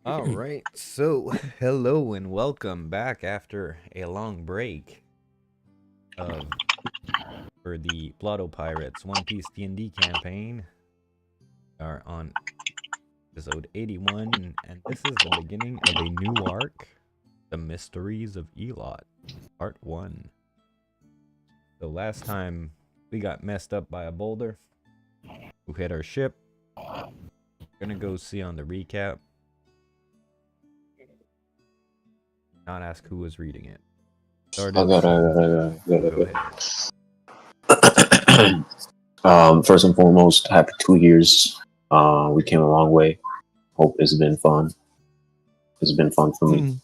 All right, so hello and welcome back after a long break of for the Blotto Pirates One Piece D&D campaign. We are on episode 81, and this is the beginning of a new arc, The Mysteries of Elat, Part 1. So last time we got messed up by a boulder who hit our ship. We're gonna go see on the recap. Not ask who was reading it. I got Go it. First and foremost, happy 2 years. We came a long way. Hope it's been fun. It's been fun for me.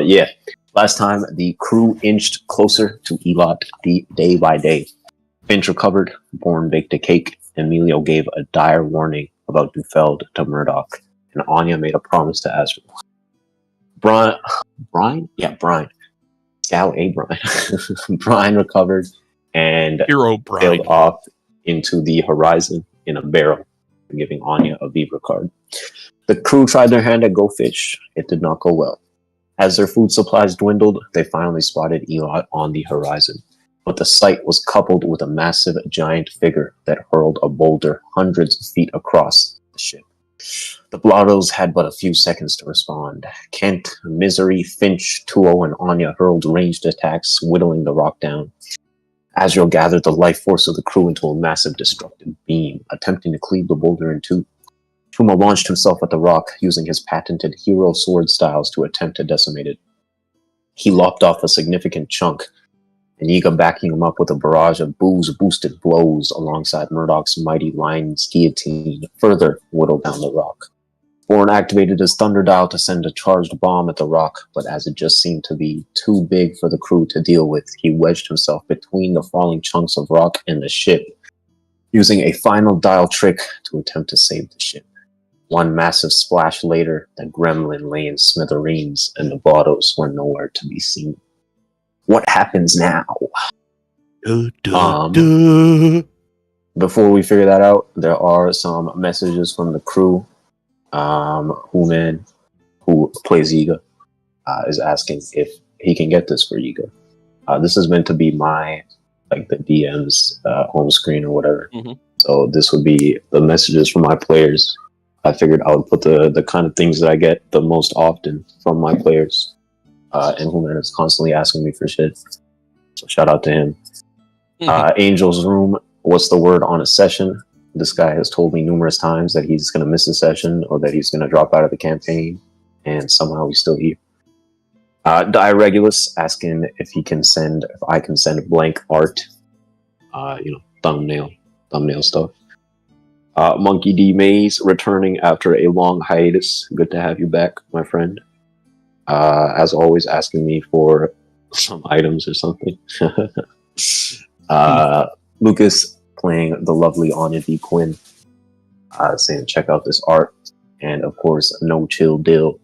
Yeah. Last time, the crew inched closer to Elat day by day. Finch recovered, Bourne baked a cake, Emilio gave a dire warning about Dufeld to Murdoch, and Onya made a promise to Azrael. Brian? Yeah, Brian. Brian. Brian recovered and sailed off into the horizon in a barrel, giving Onya a beaver card. The crew tried their hand at Go Fish. It did not go well. As their food supplies dwindled, they finally spotted Elat on the horizon. But the sight was coupled with a massive giant figure that hurled a boulder hundreds of feet across the ship. The Blottos had but a few seconds to respond. Kent, Misery, Finch, Tuo, and Onya hurled ranged attacks, whittling the rock down. Azrael gathered the life force of the crew into a massive destructive beam, attempting to cleave the boulder in two. Chuma launched himself at the rock, using his patented hero sword styles to attempt to decimate it. He lopped off a significant chunk, and Yiga backing him up with a barrage of booze-boosted blows alongside Murdoch's mighty lion's guillotine further whittled down the rock. Bourne activated his thunder dial to send a charged bomb at the rock, but as it just seemed to be too big for the crew to deal with, he wedged himself between the falling chunks of rock and the ship, using a final dial trick to attempt to save the ship. One massive splash later, the gremlin lay in smithereens, and the Blottos were nowhere to be seen. What happens now? Before we figure that out, there are some messages from the crew. Human, who plays Yiga, is asking if he can get this for Yiga. This is meant to be the DM's home screen or whatever. Mm-hmm. So this would be the messages from my players. I figured I would put the kind of things that I get the most often from my players. And Human is constantly asking me for shit. So shout out to him. Mm-hmm. Angelsroom, what's the word on a session? This guy has told me numerous times that he's going to miss a session or that he's going to drop out of the campaign, and somehow he's still here. DireRegulus asking if I can send blank art, thumbnail stuff. Monkey D Maze returning after a long hiatus. Good to have you back, my friend. As always, asking me for some items or something. Lucas playing the lovely Onya D. Quinn, saying check out this art, and of course, No Chill Dill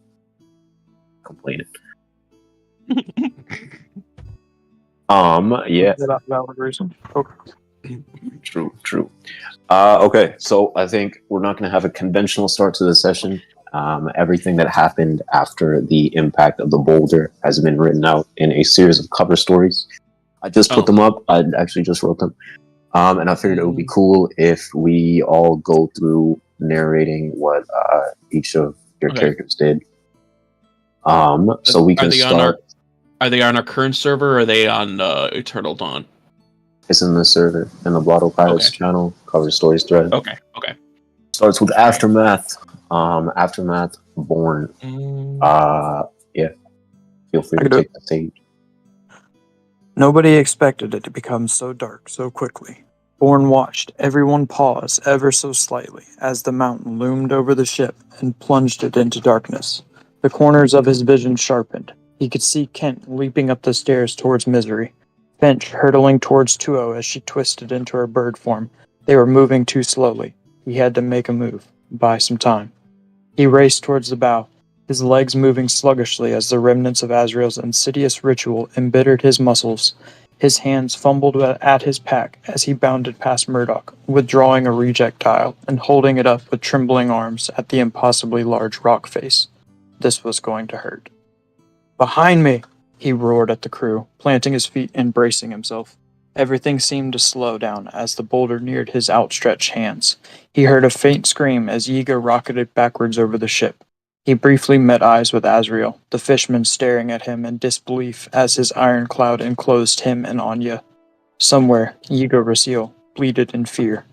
complaining. Yeah. True. Okay, so I think we're not going to have a conventional start to the session. Everything that happened after the impact of the boulder has been written out in a series of cover stories. I just put them up. I actually just wrote them. And I figured it would be cool if we all go through narrating what each of your characters did. So we can start. Are they on our current server, or are they on Eternal Dawn? It's in the server, in the Blotto Pirates channel, cover stories thread. Okay. Starts with Aftermath. Aftermath, Bourne. Yeah. Feel free to take the stage. Nobody expected it to become so dark so quickly. Bourne watched everyone pause ever so slightly as the mountain loomed over the ship and plunged it into darkness. The corners of his vision sharpened. He could see Kent leaping up the stairs towards Misery. Finch hurtling towards Tuo as she twisted into her bird form. They were moving too slowly. He had to make a move, buy some time. He raced towards the bow, his legs moving sluggishly as the remnants of Azrael's insidious ritual embittered his muscles His hands fumbled at his pack as he bounded past Murdoch, withdrawing a rejectile and holding it up with trembling arms at the impossibly large rock face. This was going to hurt. "Behind me!" he roared at the crew, planting his feet and bracing himself. Everything seemed to slow down as the boulder neared his outstretched hands. He heard a faint scream as Yiga rocketed backwards over the ship. He briefly met eyes with Azrael, the fishman staring at him in disbelief as his iron cloud enclosed him and Onya. Somewhere, Yiga Rasil bleated in fear.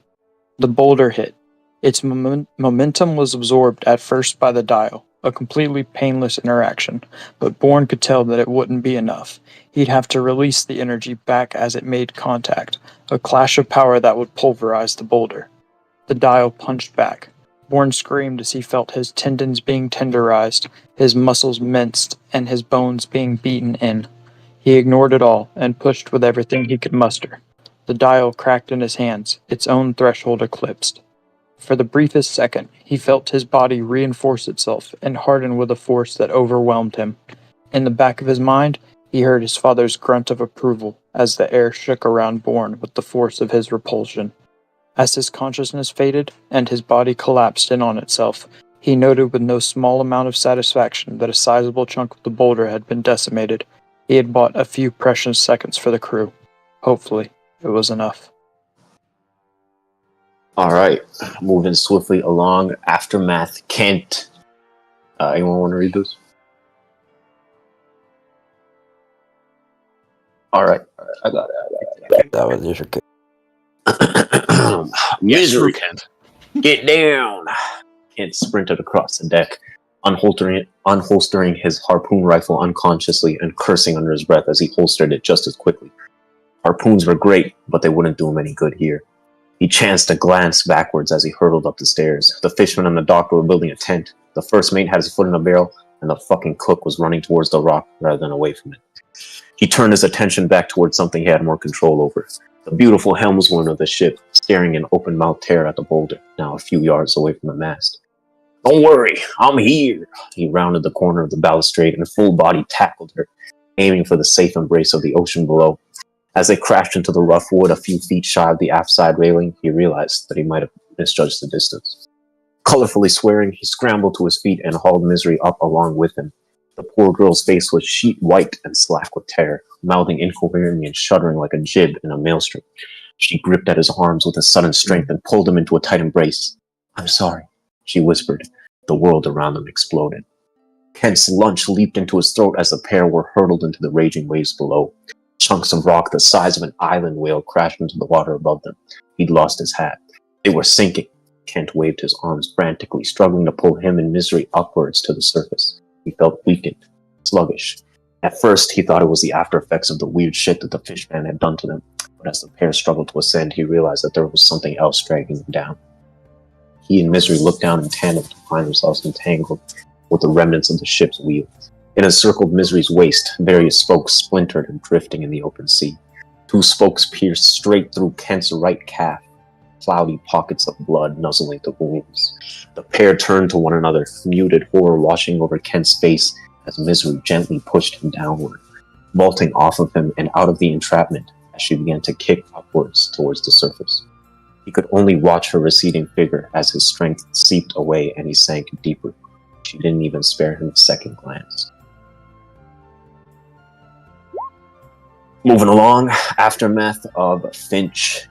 The boulder hit. Its momentum was absorbed at first by the dial, a completely painless interaction, but Bourne could tell that it wouldn't be enough. He'd have to release the energy back as it made contact, a clash of power that would pulverize the boulder. The dial punched back. Bourne screamed as he felt his tendons being tenderized, his muscles minced, and his bones being beaten in. He ignored it all and pushed with everything he could muster. The dial cracked in his hands, its own threshold eclipsed. For the briefest second, he felt his body reinforce itself and harden with a force that overwhelmed him. In the back of his mind, he heard his father's grunt of approval as the air shook around Bourne with the force of his repulsion. As his consciousness faded and his body collapsed in on itself, he noted with no small amount of satisfaction that a sizable chunk of the boulder had been decimated. He had bought a few precious seconds for the crew. Hopefully, it was enough. All right, moving swiftly along. Aftermath, Kent. Anyone want to read this? All right, I got it. That was your Misery, Kent. Get down. Kent sprinted across the deck, unholstering his harpoon rifle unconsciously and cursing under his breath as he holstered it just as quickly. Harpoons were great, but they wouldn't do him any good here. He chanced to glance backwards as he hurtled up the stairs. The fisherman and the doctor were building a tent. The first mate had his foot in a barrel, and the fucking cook was running towards the rock rather than away from it. He turned his attention back towards something he had more control over. The beautiful helmswoman of the ship, staring in open-mouthed terror at the boulder, now a few yards away from the mast. "Don't worry, I'm here." He rounded the corner of the balustrade and full-body tackled her, aiming for the safe embrace of the ocean below. As they crashed into the rough wood a few feet shy of the aft side railing, he realized that he might have misjudged the distance. Colorfully swearing, he scrambled to his feet and hauled Misery up along with him. The poor girl's face was sheet white and slack with terror, mouthing incoherently and shuddering like a jib in a maelstrom. She gripped at his arms with a sudden strength and pulled him into a tight embrace. "I'm sorry," she whispered. The world around them exploded. Kent's lunch leaped into his throat as the pair were hurtled into the raging waves below. Chunks of rock the size of an island whale crashed into the water above them. He'd lost his hat. They were sinking. Kent waved his arms frantically, struggling to pull him in Misery upwards to the surface. He felt weakened, sluggish. At first, he thought it was the after effects of the weird shit that the fishman had done to them. But as the pair struggled to ascend, he realized that there was something else dragging them down. He and Misery looked down in tandem to find themselves entangled with the remnants of the ship's wheel. It encircled Misery's waist, various spokes splintered and drifting in the open sea. 2 spokes pierced straight through Kent's right calf, cloudy pockets of blood nuzzling the wounds. The pair turned to one another, muted horror washing over Kent's face as Misery gently pushed him downward, vaulting off of him and out of the entrapment as she began to kick upwards towards the surface. He could only watch her receding figure as his strength seeped away and he sank deeper. She didn't even spare him a second glance. Moving along, aftermath of Finch.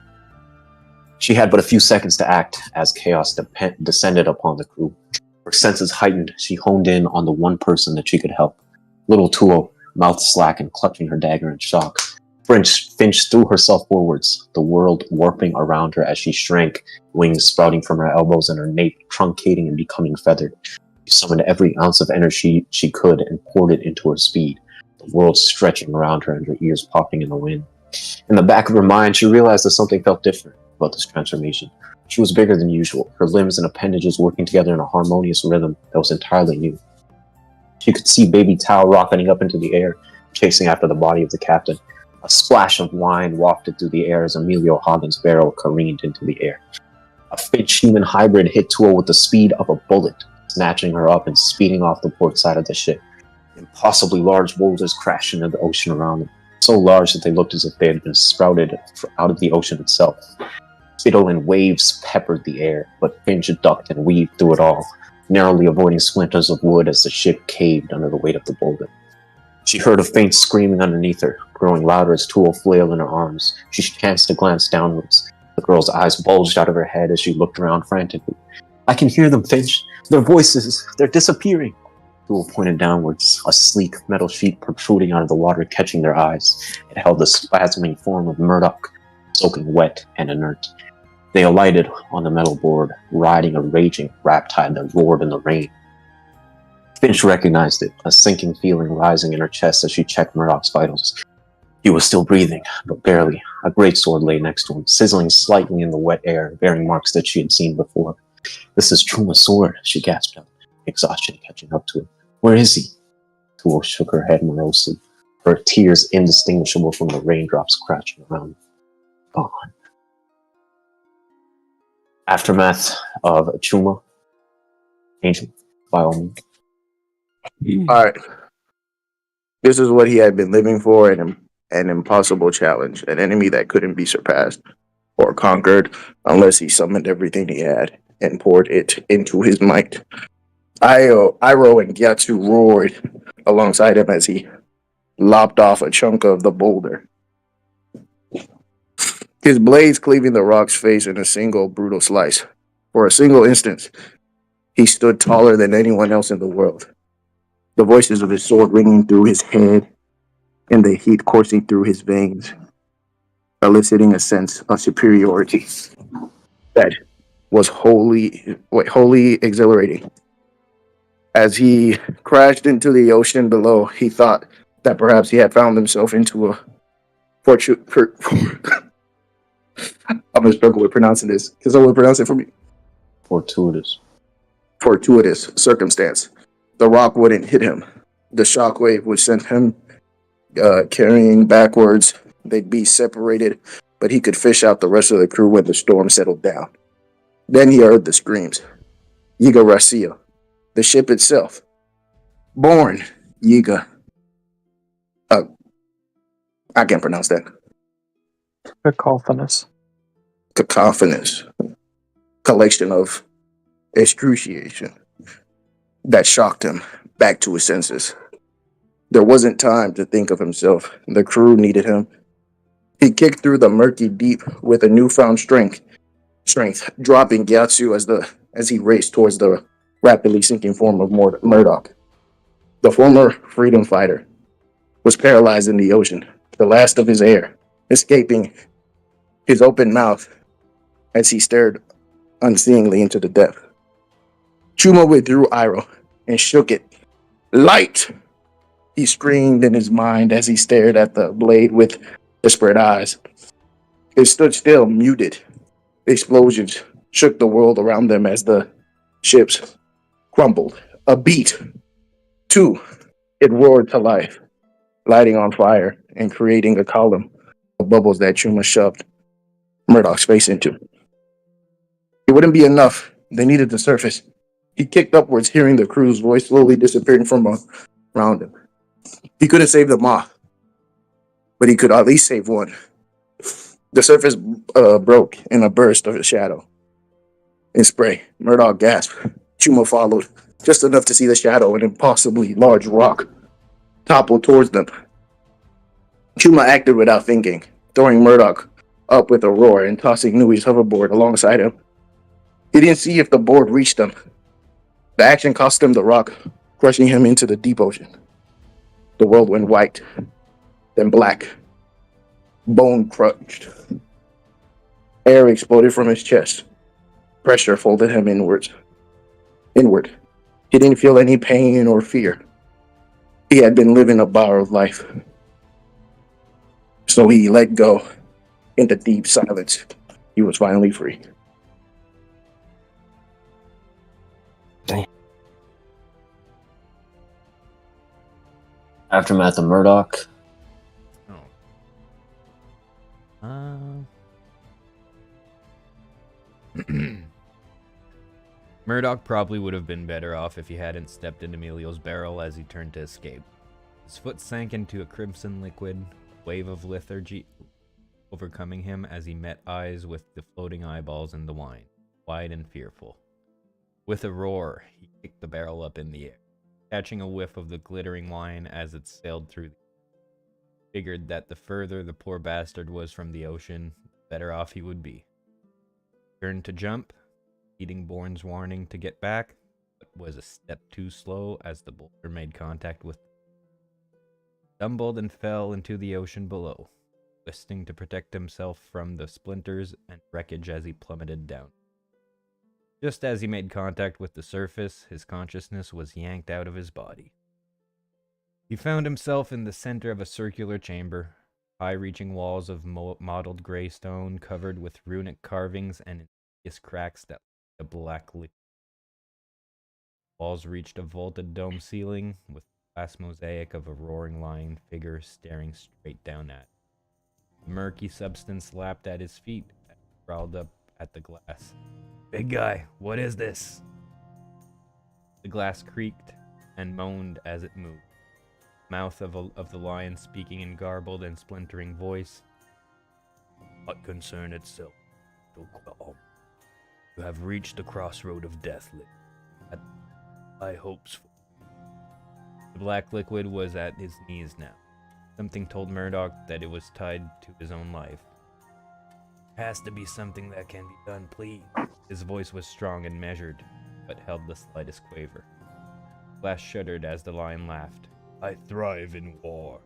She had but a few seconds to act as chaos descended upon the crew. Her senses heightened, she honed in on the one person that she could help. Little Tuo, mouth slack and clutching her dagger in shock. Finch threw herself forwards, the world warping around her as she shrank, wings sprouting from her elbows and her nape truncating and becoming feathered. She summoned every ounce of energy she could and poured it into her speed, the world stretching around her and her ears popping in the wind. In the back of her mind, she realized that something felt different about this transformation. She was bigger than usual, her limbs and appendages working together in a harmonious rhythm that was entirely new. She could see baby Tao rocketing up into the air, chasing after the body of the captain. A splash of wine wafted through the air as Emilio Hoggin's barrel careened into the air. A Finch-human hybrid hit Tuo with the speed of a bullet, snatching her up and speeding off the port side of the ship. Impossibly large boulders crashed into the ocean around them. so large that they looked as if they had been sprouted out of the ocean itself. Spittle and waves peppered the air, but Finch ducked and weaved through it all, narrowly avoiding splinters of wood as the ship caved under the weight of the boulder. She heard a faint screaming underneath her, growing louder as Tool flailed in her arms. She chanced to glance downwards. The girl's eyes bulged out of her head as she looked around frantically. "I can hear them, Finch. Their voices. They're disappearing." Tool pointed downwards, a sleek metal sheet protruding out of the water catching their eyes. It held the spasming form of Murdoch, soaking wet and inert. They alighted on the metal board, riding a raging riptide that roared in the rain. Finch recognized it, a sinking feeling rising in her chest as she checked Murdoch's vitals. He was still breathing, but barely. A greatsword lay next to him, sizzling slightly in the wet air, bearing marks that she had seen before. "This is Chuma's sword," she gasped out, exhaustion catching up to her. "Where is he?" Tool shook her head morosely, her tears indistinguishable from the raindrops crashing around. Gone. Aftermath of Chuma. Angel, by all means. Alright. This is what he had been living for, an impossible challenge, an enemy that couldn't be surpassed or conquered unless he summoned everything he had and poured it into his might. Iroh and Gyatso roared alongside him as he lopped off a chunk of the boulder, his blades cleaving the rock's face in a single brutal slice. For a single instant, he stood taller than anyone else in the world, the voices of his sword ringing through his head and the heat coursing through his veins, eliciting a sense of superiority that was wholly exhilarating. As he crashed into the ocean below, he thought that perhaps he had found himself into a I'm going to struggle with pronouncing this. Can someone pronounce it for me? Fortuitous circumstance. The rock wouldn't hit him. The shockwave would send him carrying backwards. They'd be separated, but he could fish out the rest of the crew when the storm settled down. Then he heard the screams. Yiga Rasia, the ship itself. Born, Yiga. I can't pronounce that. Cacophonous. Collection of excruciation that shocked him back to his senses. There wasn't time to think of himself. The crew needed him. He kicked through the murky deep with a newfound strength, dropping Gyatso as he raced towards the rapidly sinking form of Murdoch. The former freedom fighter was paralyzed in the ocean, the last of his air, escaping his open mouth as he stared unseeingly into the depth. Chuma withdrew Iroh and shook it. "Light!" he screamed in his mind as he stared at the blade with desperate eyes. It stood still, muted. Explosions shook the world around them as the ships crumbled. A beat. Two. It roared to life, lighting on fire and creating a column of bubbles that Chuma shoved Murdoch's face into. It wouldn't be enough. They needed the surface. He kicked upwards, hearing the crew's voice slowly disappearing from around him. He couldn't save them all, but he could at least save one. The surface broke in a burst of shadow and spray. Murdoch gasped. Chuma followed, just enough to see the shadow, an impossibly large rock, topple towards them. Chuma acted without thinking, throwing Murdoch up with a roar and tossing Nui's hoverboard alongside him. He didn't see if the board reached him. The action cost him the rock, crushing him into the deep ocean. The world went white, then black, bone crushed. Air exploded from his chest. Pressure folded him inward. He didn't feel any pain or fear. He had been living a borrowed life. So he let go. In the deep silence, he was finally free. Aftermath of Murdoch. Murdoch probably would have been better off if he hadn't stepped into Emilio's barrel as he turned to escape. His foot sank into a crimson liquid, wave of lethargy overcoming him as he met eyes with the floating eyeballs in the wine, wide and fearful. With a roar, he kicked the barrel up in the air, catching a whiff of the glittering wine as it sailed through. Figured that the further the poor bastard was from the ocean, the better off he would be. Turned to jump, heeding Bourne's warning to get back, but was a step too slow as the boulder made contact with him. Stumbled and fell into the ocean below, twisting to protect himself from the splinters and wreckage as he plummeted down. Just as he made contact with the surface, his consciousness was yanked out of his body. He found himself in the center of a circular chamber, high-reaching walls of mottled gray stone covered with runic carvings and insidious cracks that a black liquid. Walls reached a vaulted dome ceiling with a glass mosaic of a roaring lion figure staring straight down at him. The murky substance lapped at his feet as he crawled up at the glass. "Big guy, what is this?" The glass creaked and moaned as it moved. Mouth of the lion speaking in garbled and splintering voice. "What concern itself, you have reached the crossroad of death, at my hopes for." The black liquid was at his knees now. Something told Murdoch that it was tied to his own life. "Has to be something that can be done, please." His voice was strong and measured, but held the slightest quaver. Glass shuddered as the lion laughed. "I thrive in war.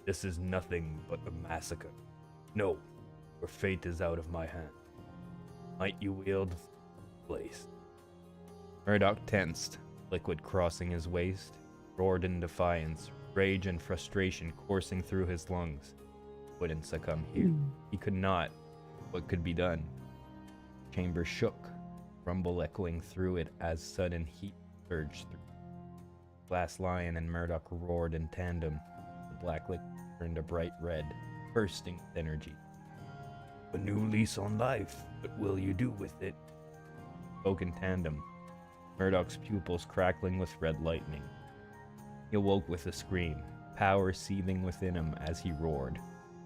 This is nothing but a massacre. No, your fate is out of my hand. Might you wield place?" Murdoch tensed, liquid crossing his waist, roared in defiance, rage and frustration coursing through his lungs. He wouldn't succumb here. He could not. What could be done? The chamber shook, rumble echoing through it as sudden heat surged through. Glass Lion and Murdoch roared in tandem. The black liquid turned a bright red, bursting with energy. "A new lease on life. What will you do with it?" Spoke in tandem, Murdoch's pupils crackling with red lightning. He awoke with a scream, power seething within him as he roared.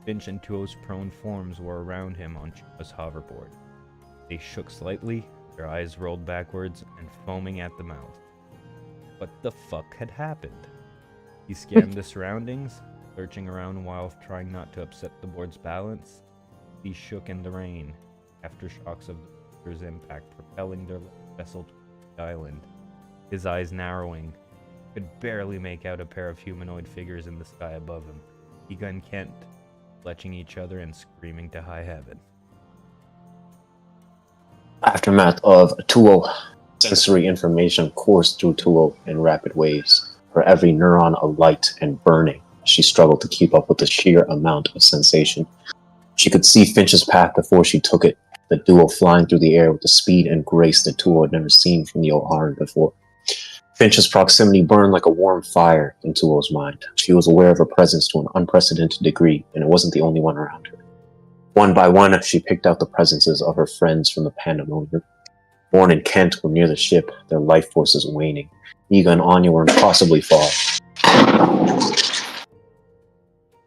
Finch and Tuo's prone forms were around him on Chuma's hoverboard. They shook slightly, their eyes rolled backwards and foaming at the mouth. What the fuck had happened? He scanned the surroundings, lurching around while trying not to upset the board's balance. He shook in the rain, aftershocks of the boulder's impact propelling their vessel to the island. His eyes narrowing, could barely make out a pair of humanoid figures in the sky above him. Yiga and Kent, clutching each other and screaming to high heaven. Aftermath of Tuo. Sensory information coursed through Tuo in rapid waves, her every neuron alight and burning. She struggled to keep up with the sheer amount of sensation. She could see Finch's path before she took it, the duo flying through the air with the speed and grace that Tuo had never seen from the O'Haran before. Finch's proximity burned like a warm fire in Tuo's mind. She was aware of her presence to an unprecedented degree, and it wasn't the only one around her. One by one, she picked out the presences of her friends from the pandemonium. Bourne and Kent were near the ship, their life forces waning. Yiga and Onya were impossibly far.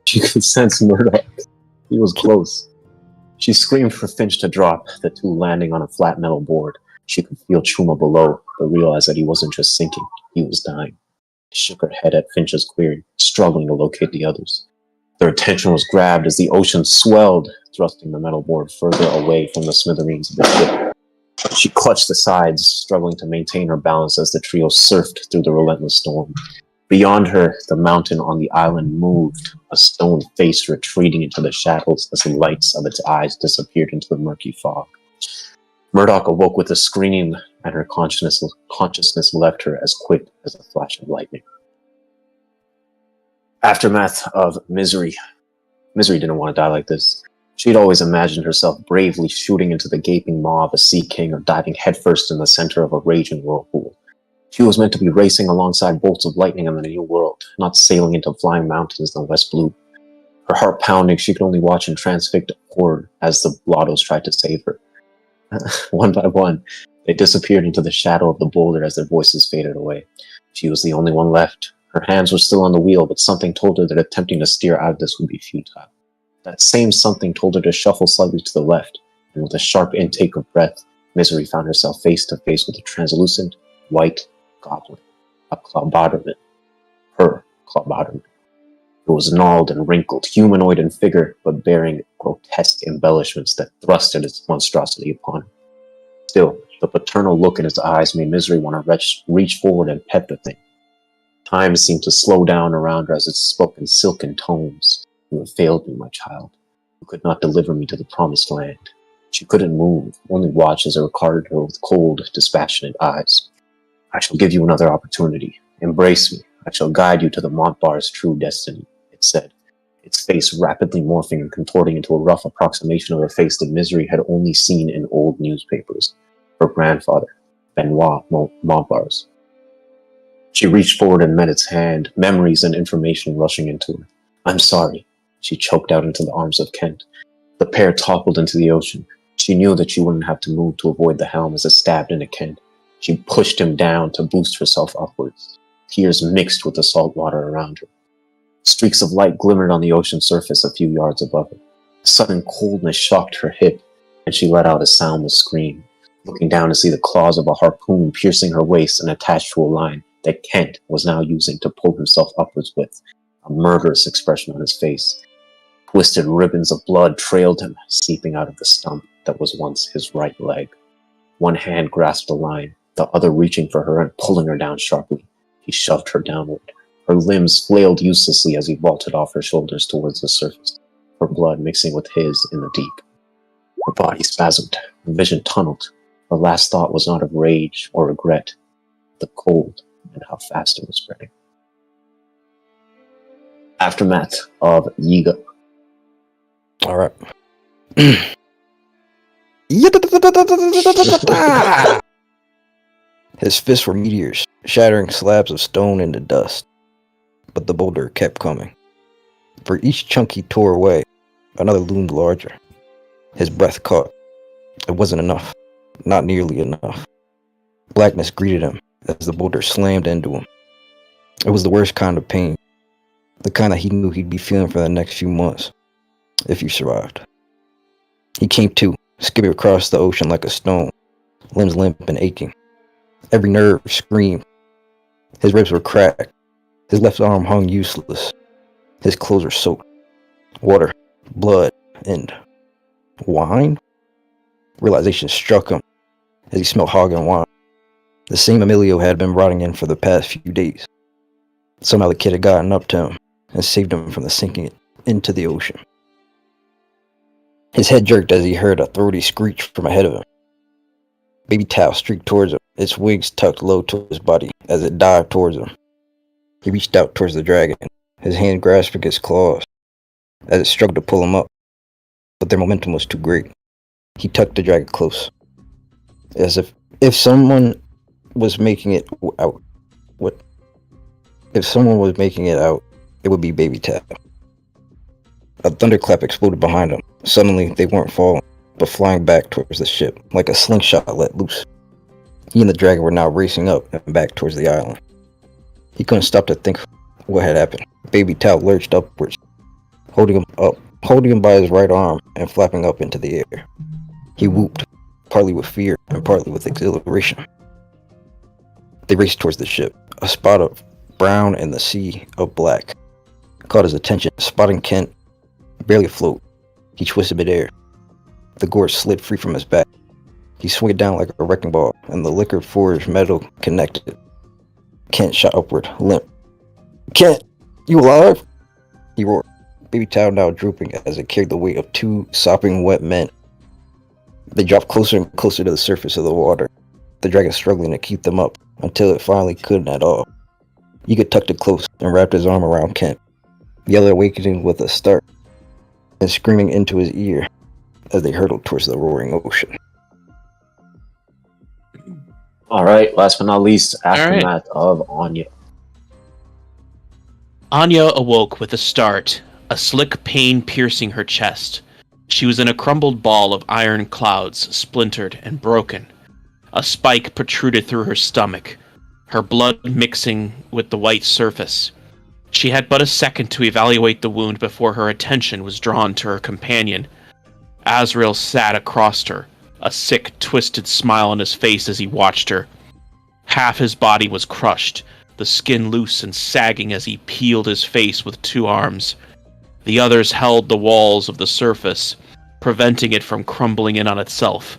She could sense Murdoch. He was close. She screamed for Finch to drop, the two landing on a flat metal board. She could feel Chuma below, but realized that he wasn't just sinking, he was dying. She shook her head at Finch's query, struggling to locate the others. Their attention was grabbed as the ocean swelled, thrusting the metal board further away from the smithereens of the ship. She clutched the sides, struggling to maintain her balance as the trio surfed through the relentless storm. Beyond her, the mountain on the island moved, a stone face retreating into the shadows as the lights of its eyes disappeared into the murky fog. Murdoch awoke with a scream, and her consciousness left her as quick as a flash of lightning. Aftermath of Misery. Misery didn't want to die like this. She'd always imagined herself bravely shooting into the gaping maw of a sea king or diving headfirst in the center of a raging whirlpool. She was meant to be racing alongside bolts of lightning in the new world, not sailing into flying mountains in the west blue. Her heart pounding, she could only watch in transfixed horror as the Blottos tried to save her. One by one, they disappeared into the shadow of the boulder as their voices faded away. She was the only one left, Her hands were still on the wheel, but something told her that attempting to steer out of this would be futile. That same something told her to shuffle slightly to the left, and with a sharp intake of breath, Misery found herself face to face with a translucent, white goblin. A Cloboderman. Her Cloboderman. It was gnarled and wrinkled, humanoid in figure, but bearing grotesque embellishments that thrusted its monstrosity upon him. Still, the paternal look in its eyes made Misery want to reach forward and pet the thing. Time seemed to slow down around her as it spoke in silken tones. You have failed me, my child. You could not deliver me to the promised land. She couldn't move, only watch as it regarded her with cold, dispassionate eyes. I shall give you another opportunity. Embrace me. I shall guide you to the Montbar's true destiny, it said, its face rapidly morphing and contorting into a rough approximation of a face that Misery had only seen in old newspapers. Her grandfather, Benoit Montbar's. She reached forward and met its hand, memories and information rushing into her. I'm sorry, she choked out into the arms of Kent. The pair toppled into the ocean. She knew that she wouldn't have to move to avoid the helm as it stabbed into Kent. She pushed him down to boost herself upwards. Tears mixed with the salt water around her. Streaks of light glimmered on the ocean surface a few yards above her. A sudden coldness shocked her hip, and she let out a soundless scream, looking down to see the claws of a harpoon piercing her waist and attached to a line that Kent was now using to pull himself upwards with, a murderous expression on his face. Twisted ribbons of blood trailed him, seeping out of the stump that was once his right leg. One hand grasped the line, the other reaching for her and pulling her down sharply. He shoved her downward. Her limbs flailed uselessly as he vaulted off her shoulders towards the surface, her blood mixing with his in the deep. Her body spasmed, her vision tunneled. Her last thought was not of rage or regret, the cold and how fast it was spreading. Aftermath of Yiga. All right. His fists were meteors, shattering slabs of stone into dust. But the boulder kept coming. For each chunk he tore away, another loomed larger. His breath caught. It wasn't enough. Not nearly enough. Blackness greeted him as the boulder slammed into him. It was the worst kind of pain. The kind that he knew he'd be feeling for the next few months, if he survived. He came to, skipping across the ocean like a stone, limbs limp and aching. Every nerve screamed. His ribs were cracked. His left arm hung useless. His clothes were soaked. Water, blood, and wine? Realization struck him as he smelled hog and wine. The same Emilio had been rotting in for the past few days. Somehow the kid had gotten up to him and saved him from the sinking into the ocean. His head jerked as he heard a throaty screech from ahead of him. Baby Tao streaked towards him, its wings tucked low to his body as it dived towards him. He reached out towards the dragon, his hand grasping its claws as it struggled to pull him up, but their momentum was too great. He tucked the dragon close, as if someone was making it out. If someone was making it out, it would be Baby Tao. A thunderclap exploded behind him. Suddenly, they weren't falling, but flying back towards the ship, like a slingshot let loose. He and the dragon were now racing up and back towards the island. He couldn't stop to think what had happened. Baby Tao lurched upwards, holding him by his right arm and flapping up into the air. He whooped, partly with fear and partly with exhilaration. They raced towards the ship. A spot of brown in the sea of black caught his attention. Spotting Kent barely afloat, he twisted midair. The gorge slid free from his back. He swung it down like a wrecking ball, and the liquor forged metal connected. Kent shot upward, limp. "Kent, you alive?" he roared. Baby Tao now drooping as it carried the weight of two sopping wet men. They dropped closer and closer to the surface of the water, the dragon struggling to keep them up until it finally couldn't at all. Yiga tucked it close and wrapped his arm around Kent, the other awakening with a start and screaming into his ear as they hurtled towards the roaring ocean. All right, last but not least, aftermath of Onya. Onya awoke with a start, a slick pain piercing her chest. She was in a crumbled ball of iron clouds, splintered and broken. A spike protruded through her stomach. her blood mixing with the white surface. She had but a second to evaluate the wound before her attention was drawn to her companion. Azrael sat across her, a sick, twisted smile on his face as he watched her. Half his body was crushed, the skin loose and sagging as he peeled his face with 2 arms. The others held the walls of the surface, preventing it from crumbling in on itself.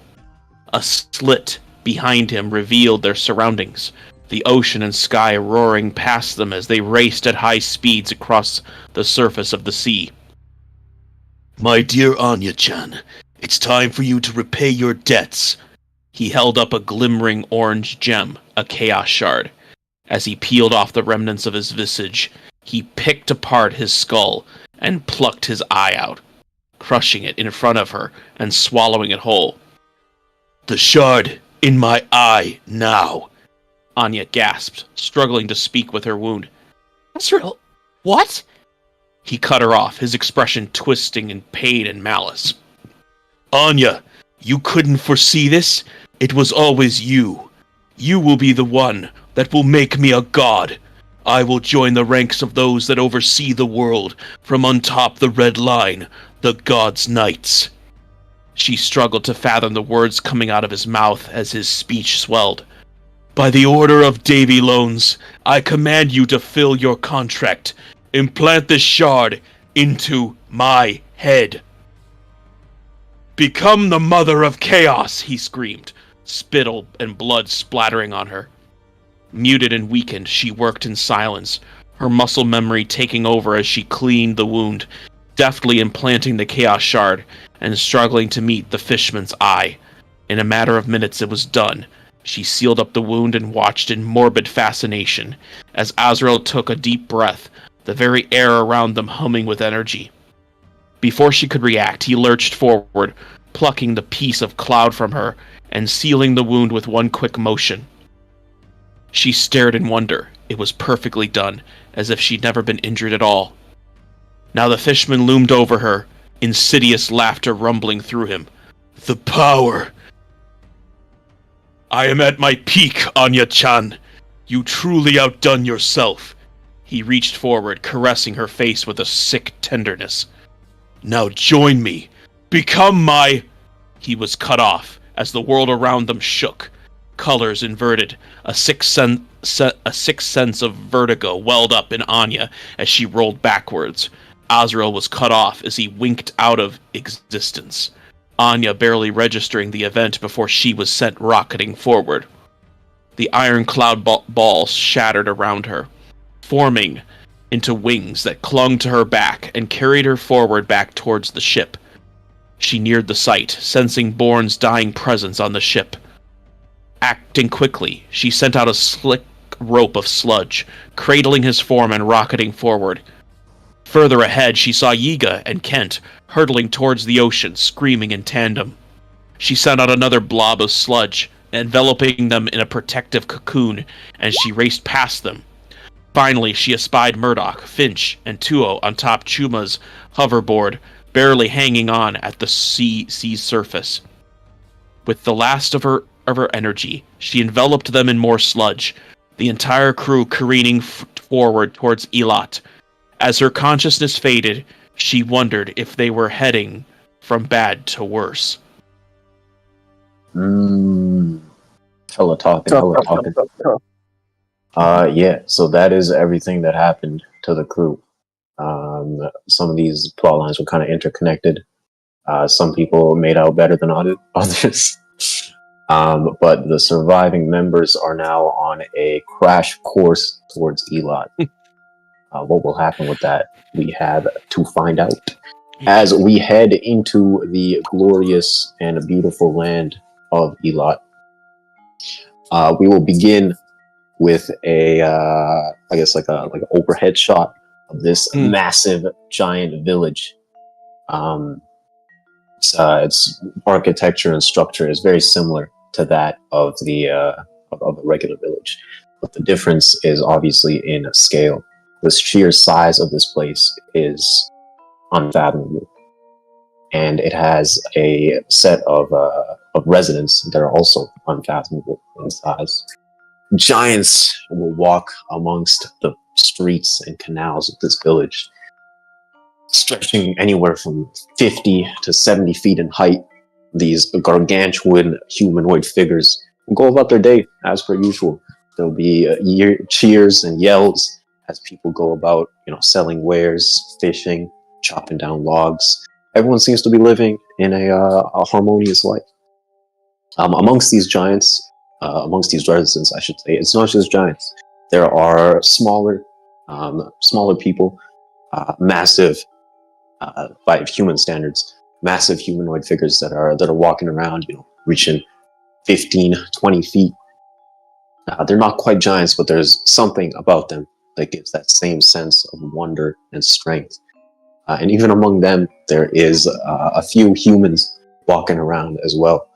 A slit behind him revealed their surroundings, the ocean and sky roaring past them as they raced at high speeds across the surface of the sea. My dear Onya-chan, it's time for you to repay your debts. He held up a glimmering orange gem, a chaos shard. As he peeled off the remnants of his visage, he picked apart his skull and plucked his eye out, crushing it in front of her and swallowing it whole. The shard in my eye now. Onya gasped, struggling to speak with her wound. Azrael, what? He cut her off, his expression twisting in pain and malice. Onya, you couldn't foresee this? It was always you. You will be the one that will make me a god. I will join the ranks of those that oversee the world from atop the red line, the gods' knights. She struggled to fathom the words coming out of his mouth as his speech swelled. By the order of Davy Loans, I command you to fill your contract. Implant this shard into my head. Become the mother of chaos, he screamed, spittle and blood splattering on her. Muted and weakened, she worked in silence, her muscle memory taking over as she cleaned the wound, deftly implanting the chaos shard and struggling to meet the fishman's eye. In a matter of minutes it was done. She sealed up the wound and watched in morbid fascination as Azrael took a deep breath, the very air around them humming with energy. Before she could react, he lurched forward, plucking the piece of cloud from her and sealing the wound with one quick motion. She stared in wonder. It was perfectly done, as if she'd never been injured at all. Now the fishman loomed over her, insidious laughter rumbling through him. The power! I am at my peak, Onya-chan. You truly outdone yourself. He reached forward, caressing her face with a sick tenderness. Now join me. Become my... He was cut off, as the world around them shook. Colors inverted. A sixth sense of vertigo welled up in Onya as she rolled backwards. Azrael was cut off as he winked out of existence. Onya barely registering the event before she was sent rocketing forward. The iron cloud balls shattered around her, forming into wings that clung to her back and carried her forward back towards the ship. She neared the site, sensing Born's dying presence on the ship. Acting quickly, she sent out a slick rope of sludge, cradling his form and rocketing forward. Further ahead, she saw Yiga and Kent hurtling towards the ocean, screaming in tandem. She sent out another blob of sludge, enveloping them in a protective cocoon, and she raced past them. Finally, she espied Murdoch, Finch, and Tuo on top Chuma's hoverboard, barely hanging on at the sea's surface. With the last of her energy, she enveloped them in more sludge, the entire crew careening forward towards Elat. As her consciousness faded, she wondered if they were heading from bad to worse. Hella talking. Yeah, so that is everything that happened to the crew. Some of these plot lines were kind of interconnected. Some people made out better than others. But the surviving members are now on a crash course towards Elat. What will happen with that? We have to find out as we head into the glorious and beautiful land of Elat. We will begin with a, I guess like an overhead shot of this massive giant village. Its architecture and structure is very similar to that of the of a regular village, but the difference is obviously in scale. The sheer size of this place is unfathomable, and it has a set of residents that are also unfathomable in size. giants will walk amongst the streets and canals of this village, stretching anywhere from 50 to 70 feet in height. These gargantuan humanoid figures will go about their day as per usual. There'll be cheers and yells as people go about, selling wares, fishing, chopping down logs. Everyone seems to be living in a harmonious life. Amongst these giants, amongst these residents, I should say, it's not just giants. There are smaller people, massive, by human standards, massive humanoid figures that are walking around, reaching 15, 20 feet. They're not quite giants, but there's something about them that gives that same sense of wonder and strength. And even among them, there is a few humans walking around as well.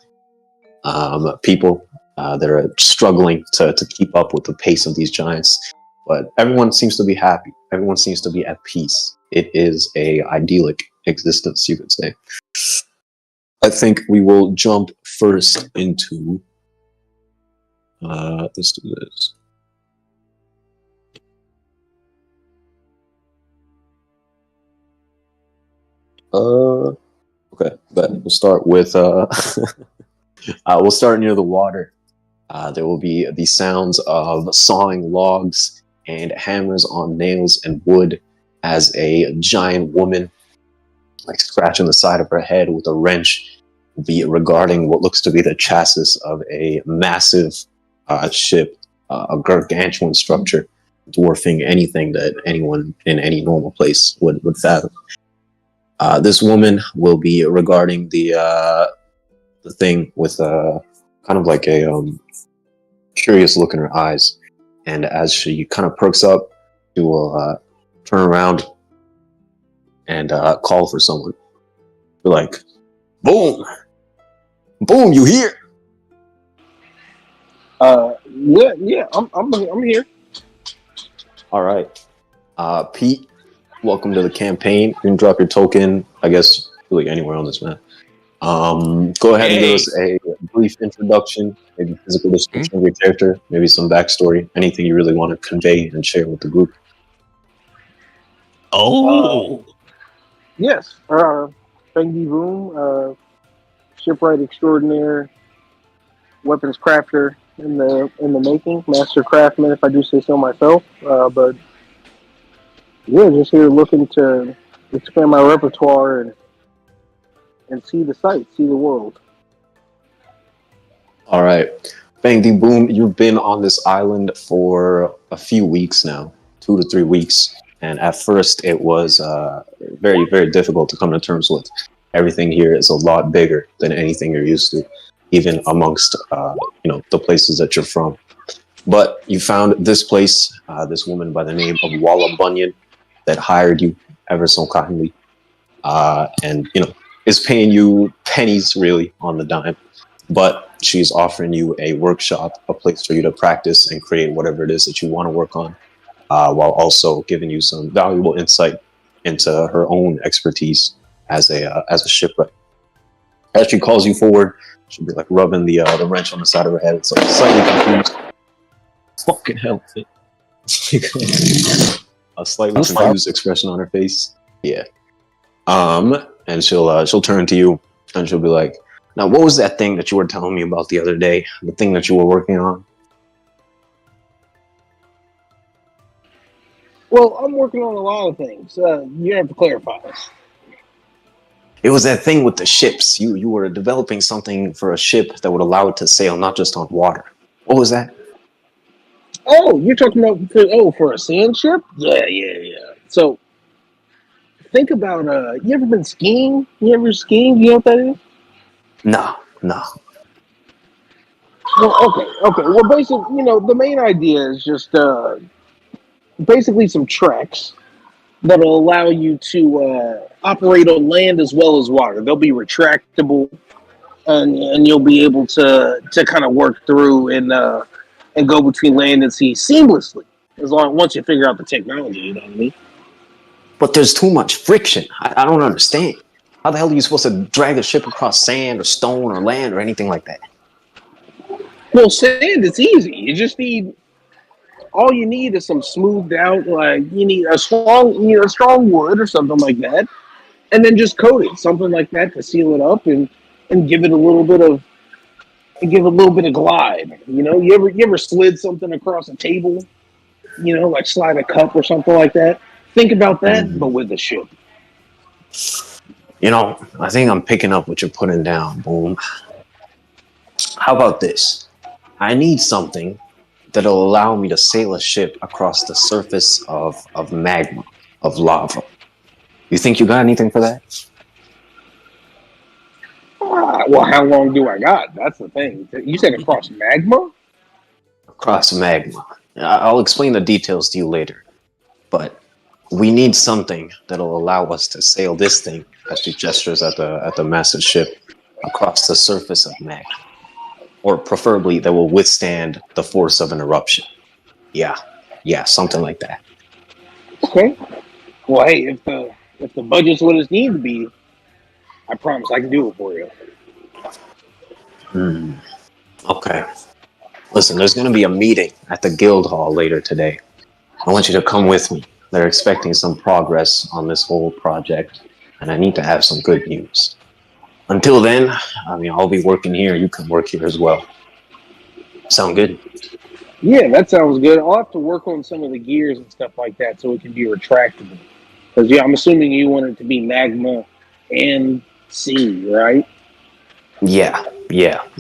People that are struggling to keep up with the pace of these giants. But everyone seems to be happy. Everyone seems to be at peace. It is a idyllic existence, you could say. I think we will jump first into... let's do this. Okay, but we'll start with we'll start near the water. There will be the sounds of sawing logs and hammers on nails and wood as a giant woman, like scratching the side of her head with a wrench, will be regarding what looks to be the chassis of a massive ship, a gargantuan structure, dwarfing anything that anyone in any normal place would fathom. This woman will be regarding the thing with kind of like a curious look in her eyes, and as she kind of perks up, she will turn around and call for someone. Be like, "Boom, boom, you here?" Yeah, I'm here. All right, Pete. Welcome to the campaign. You can drop your token, I guess, really anywhere on this map. Go ahead and give us a brief introduction, maybe physical description of your character, maybe some backstory, anything you really want to convey and share with the group. Yes. Fengi Boom, shipwright extraordinaire, weapons crafter in the making, master craftsman, if I do say so myself. But yeah, just here looking to expand my repertoire and see the sights, see the world. All right. Bang Ding Boom, you've been on this island for a few weeks now, 2 to 3 weeks. And at first it was very, very difficult to come to terms with. Everything here is a lot bigger than anything you're used to, even amongst the places that you're from. But you found this place, this woman by the name of Walla Bunyan, that hired you ever so kindly, and is paying you pennies really on the dime, but she's offering you a workshop, a place for you to practice and create whatever it is that you want to work on, while also giving you some valuable insight into her own expertise as a shipwright. As she calls you forward, she'll be like rubbing the wrench on the side of her head. It's like slightly confused. Fucking hell. A slightly confused expression on her face. Yeah. And she'll turn to you and she'll be like, "Now, what was that thing that you were telling me about the other day? The thing that you were working on?" Well, I'm working on a lot of things. You have to clarify this. It was that thing with the ships. You were developing something for a ship that would allow it to sail not just on water. What was that? Oh, you're talking about for a sand ship? Yeah. So think about you ever been skiing? You ever skiing? You know what that is? No. Well, okay. Well, basically, the main idea is just basically some tracks that'll allow you to operate on land as well as water. They'll be retractable, and you'll be able to kind of work through and go between land and sea seamlessly, once you figure out the technology. You know what I mean? But there's too much friction. I don't understand. How the hell are you supposed to drag a ship across sand or stone or land or anything like that? Well, sand, it's easy. You just need, all you need is some smoothed out, like, you need a strong wood or something like that. And then just coat it, something like that to seal it up and give it a little bit of, glide. You know, you ever slid something across a table? You know, like slide a cup or something like that. Think about that, but with the ship. You know, I think I'm picking up what you're putting down, Boom. How about this? I need something that'll allow me to sail a ship across the surface of magma, of lava. You think you got anything for that? Well, how long do I got? That's the thing. You said across magma? Across magma. I'll explain the details to you later. But we need something that'll allow us to sail this thing, as she gestures at the massive ship, across the surface of magma. Or preferably that will withstand the force of an eruption. Yeah, something like that. Okay. Well, hey, if the budget's what it needs to be, I promise I can do it for you. Okay. Listen, there's going to be a meeting at the guild hall later today. I want you to come with me. They're expecting some progress on this whole project, and I need to have some good news. Until then, I mean, I'll be working here. You can work here as well. Sound good? Yeah, that sounds good. I'll have to work on some of the gears and stuff like that so it can be retractable. Because, yeah, I'm assuming you want it to be magma and sea, right? Yeah.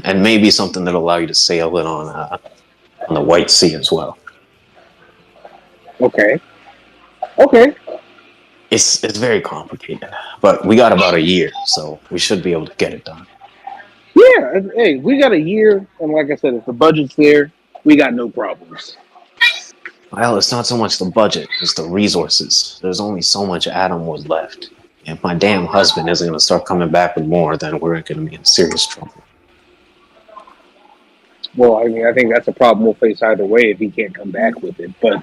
And maybe something that'll allow you to sail it on the White Sea as well. Okay. It's very complicated, but we got about a year, so we should be able to get it done. Yeah, hey, we got a year, and like I said, if the budget's there, we got no problems. Well, it's not so much the budget, it's the resources. There's only so much Atomwood left. If my damn husband isn't going to start coming back with more, then we're going to be in serious trouble. Well, I mean, I think that's a problem we'll face either way if he can't come back with it. But,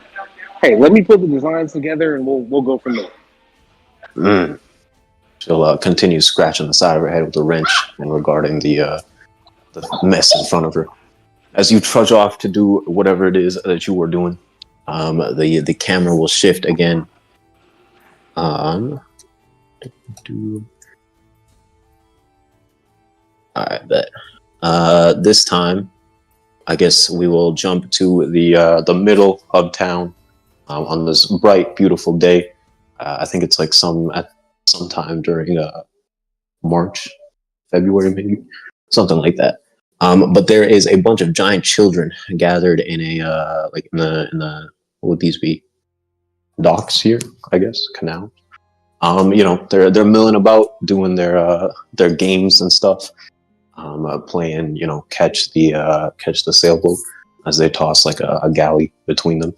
hey, let me put the designs together, and we'll go from there. She'll continue scratching the side of her head with a wrench and regarding the mess in front of her. As you trudge off to do whatever it is that you were doing, the camera will shift again. I bet. This time, I guess we will jump to the middle of town on this bright, beautiful day. I think it's like sometime during March, February, maybe something like that. But there is a bunch of giant children gathered in a like in the what would these be? Docks here, I guess, canal. You know, they're milling about, doing their games and stuff. Playing, you know, catch the sailboat as they toss like a galley between them.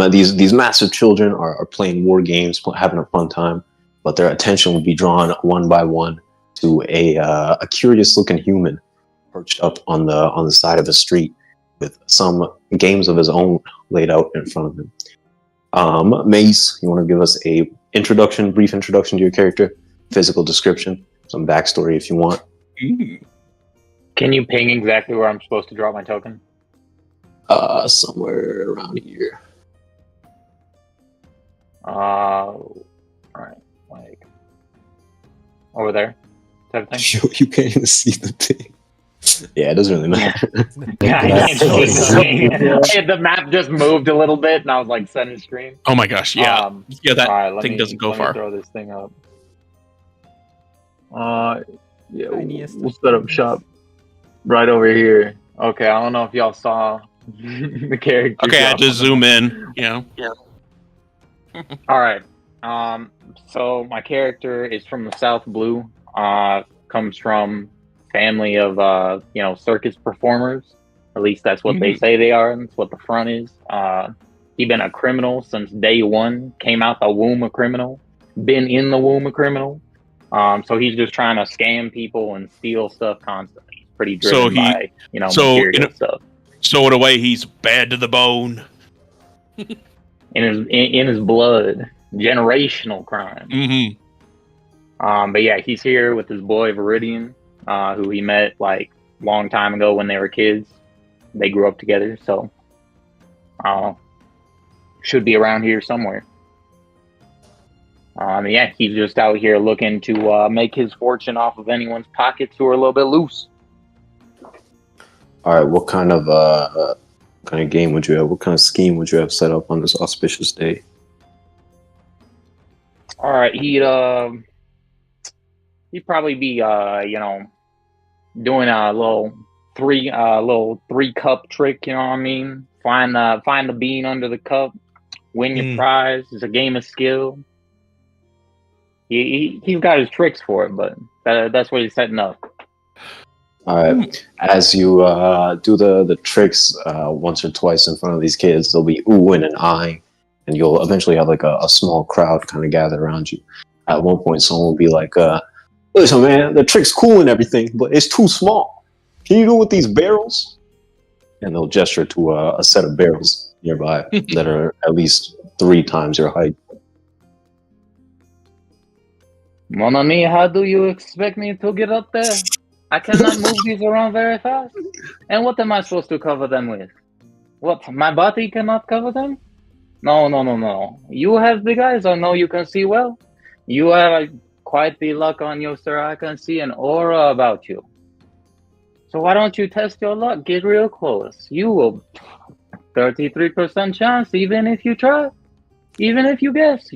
These massive children are playing war games, having a fun time, but their attention will be drawn one by one to a curious-looking human perched up on the side of a street with some games of his own laid out in front of him. Mace, you want to give us a brief introduction to your character, physical description, some backstory if you want. Can you ping exactly where I'm supposed to drop my token? Somewhere around here. Alright, like over there, type of thing. You can't even see the thing. Yeah, it doesn't really matter. Yeah, I can't see the thing. The map just moved a little bit, and I was like center screen. Oh my gosh, yeah. That thing doesn't go far. Throw this thing up. Yeah, we'll set up shop right over here. Okay, I don't know if y'all saw the character. Okay, I just zoom in. You know. Yeah. All right. So my character is from the South Blue. Comes from family of circus performers. At least that's what they say they are. That's what the front is. He been a criminal since day one. Came out the womb a criminal. Been in the womb a criminal. So he's just trying to scam people and steal stuff constantly. He's pretty driven by material stuff. So in a way, he's bad to the bone. in his blood, generational crime. Mm-hmm. But yeah, he's here with his boy Viridian, who he met like long time ago when they were kids. They grew up together, so should be around here somewhere. Yeah, he's just out here looking to make his fortune off of anyone's pockets who are a little bit loose. All right, what kind of game would you have? What kind of scheme would you have set up on this auspicious day? All right, he'd probably be doing a little three cup trick. You know what I mean? Find the bean under the cup, win your prize. It's a game of skill. He's got his tricks for it, but that's what he's setting up. All right. As you do the tricks once or twice in front of these kids, they'll be oohing and eyeing, and you'll eventually have like a small crowd kind of gather around you. At one point, someone will be like, "Listen, man, the trick's cool and everything, but it's too small. Can you do it with these barrels?" And they'll gesture to a set of barrels nearby that are at least 3 times your height. Mon ami, how do you expect me to get up there? I cannot move these around very fast. And what am I supposed to cover them with? What, my body cannot cover them? No. You have big eyes, I know you can see well. You have quite the luck on you, sir. I can see an aura about you. So why don't you test your luck? Get real close. You will 33% chance, even if you try. Even if you guess.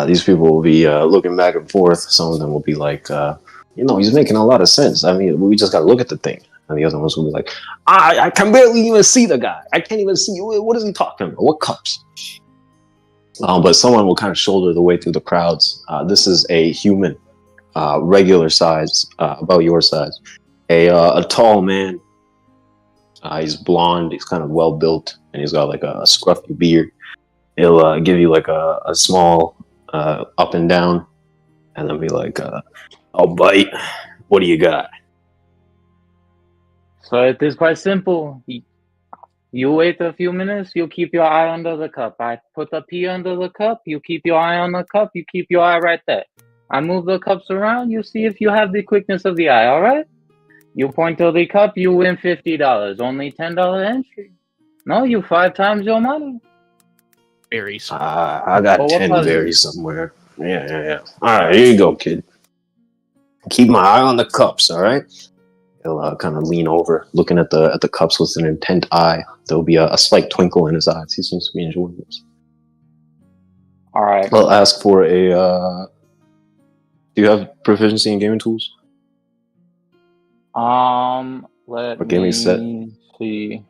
These people will be looking back and forth. Some of them will be like, he's making a lot of sense. I mean, we just got to look at the thing. And the other ones will be like, I can barely even see the guy. I can't even see. What is he talking about? What cups? But someone will kind of shoulder the way through the crowds. This is a human, regular size, about your size. A tall man. He's blonde. He's kind of well built. And he's got like a scruffy beard. He'll give you like a small up and down, and then be like, "I'll bite. What do you got?" So it is quite simple. You wait a few minutes, you keep your eye under the cup. I put the P under the cup, you keep your eye on the cup, you keep your eye right there. I move the cups around, you see if you have the quickness of the eye, alright? You point to the cup, you win $50. Only $10 entry. No, you 5 times your money. Berries. I got 10 berries somewhere. Yeah. Alright, here you go, kid. Keep my eye on the cups, alright? He'll kind of lean over, looking at the cups with an intent eye. There'll be a slight twinkle in his eyes. He seems to be enjoying this. Alright. I'll ask for a... do you have proficiency in gaming tools? Let me see.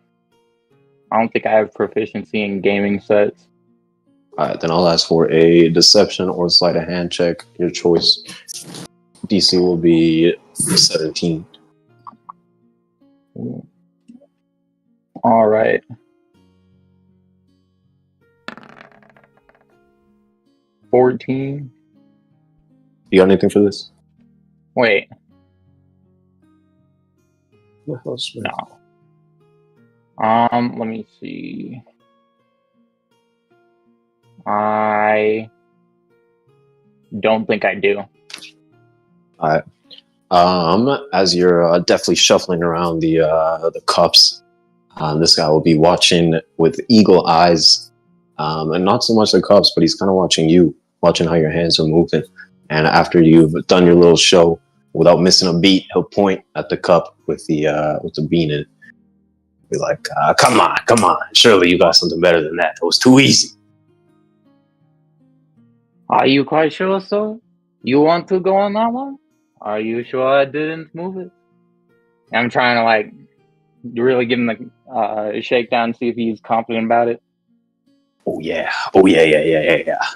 I don't think I have proficiency in gaming sets. Alright, then I'll ask for a deception or sleight of hand check. Your choice. DC will be 17. Alright. $14. You got anything for this? Wait. No. Let me see. I don't think I do. Alright. As you're definitely shuffling around the cups, this guy will be watching with eagle eyes, and not so much the cups, but he's kind of watching you, watching how your hands are moving. And after you've done your little show, without missing a beat, he'll point at the cup with the bean in it. Be like, come on, surely you got something better than that. It was too easy. Are you quite sure, sir? You want to go on that one? Are you sure I didn't move it? I'm trying to like really give him a shakedown, see if he's confident about it. Oh yeah.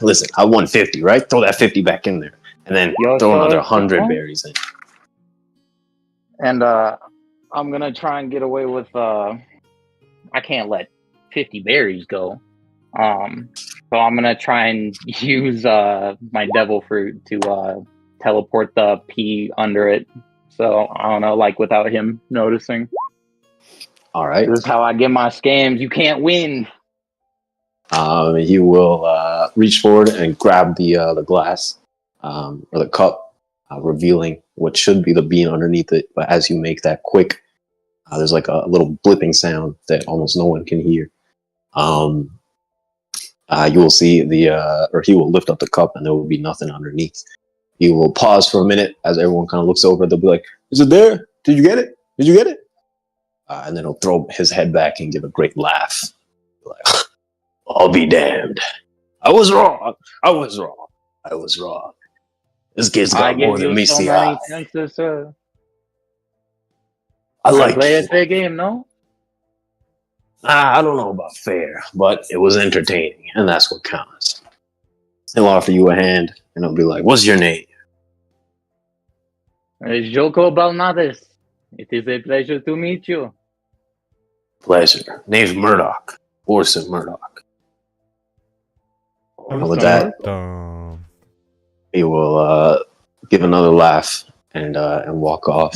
Listen, I won 50, right? Throw that 50 back in there, and then throw another 100 berries in. And I'm gonna try and get away with. I can't let 50 berries go. So I'm gonna try and use my devil fruit to teleport the P under it. So I don't know, like without him noticing. All right. This is how I get my scams. You can't win. He will reach forward and grab the glass or the cup revealing what should be the bean underneath it. But as you make that quick, there's like a little blipping sound that almost no one can hear. You will see or he will lift up the cup and there will be nothing underneath. He will pause for a minute as everyone kind of looks over. They'll be like, "Is it there? Did you get it? Did you get it?" And then he'll throw his head back and give a great laugh. Like, "I'll be damned. I was wrong. I was wrong. I was wrong. This kid's got more than me. See, I like play a fair game, no? I don't know about fair, but it was entertaining, and that's what counts." He'll offer you a hand, and he'll be like, "What's your name?" Joko Balnades. It is a pleasure to meet you. "Pleasure. Name's Murdoch. Orson Murdoch." With that, he will give another laugh and walk off.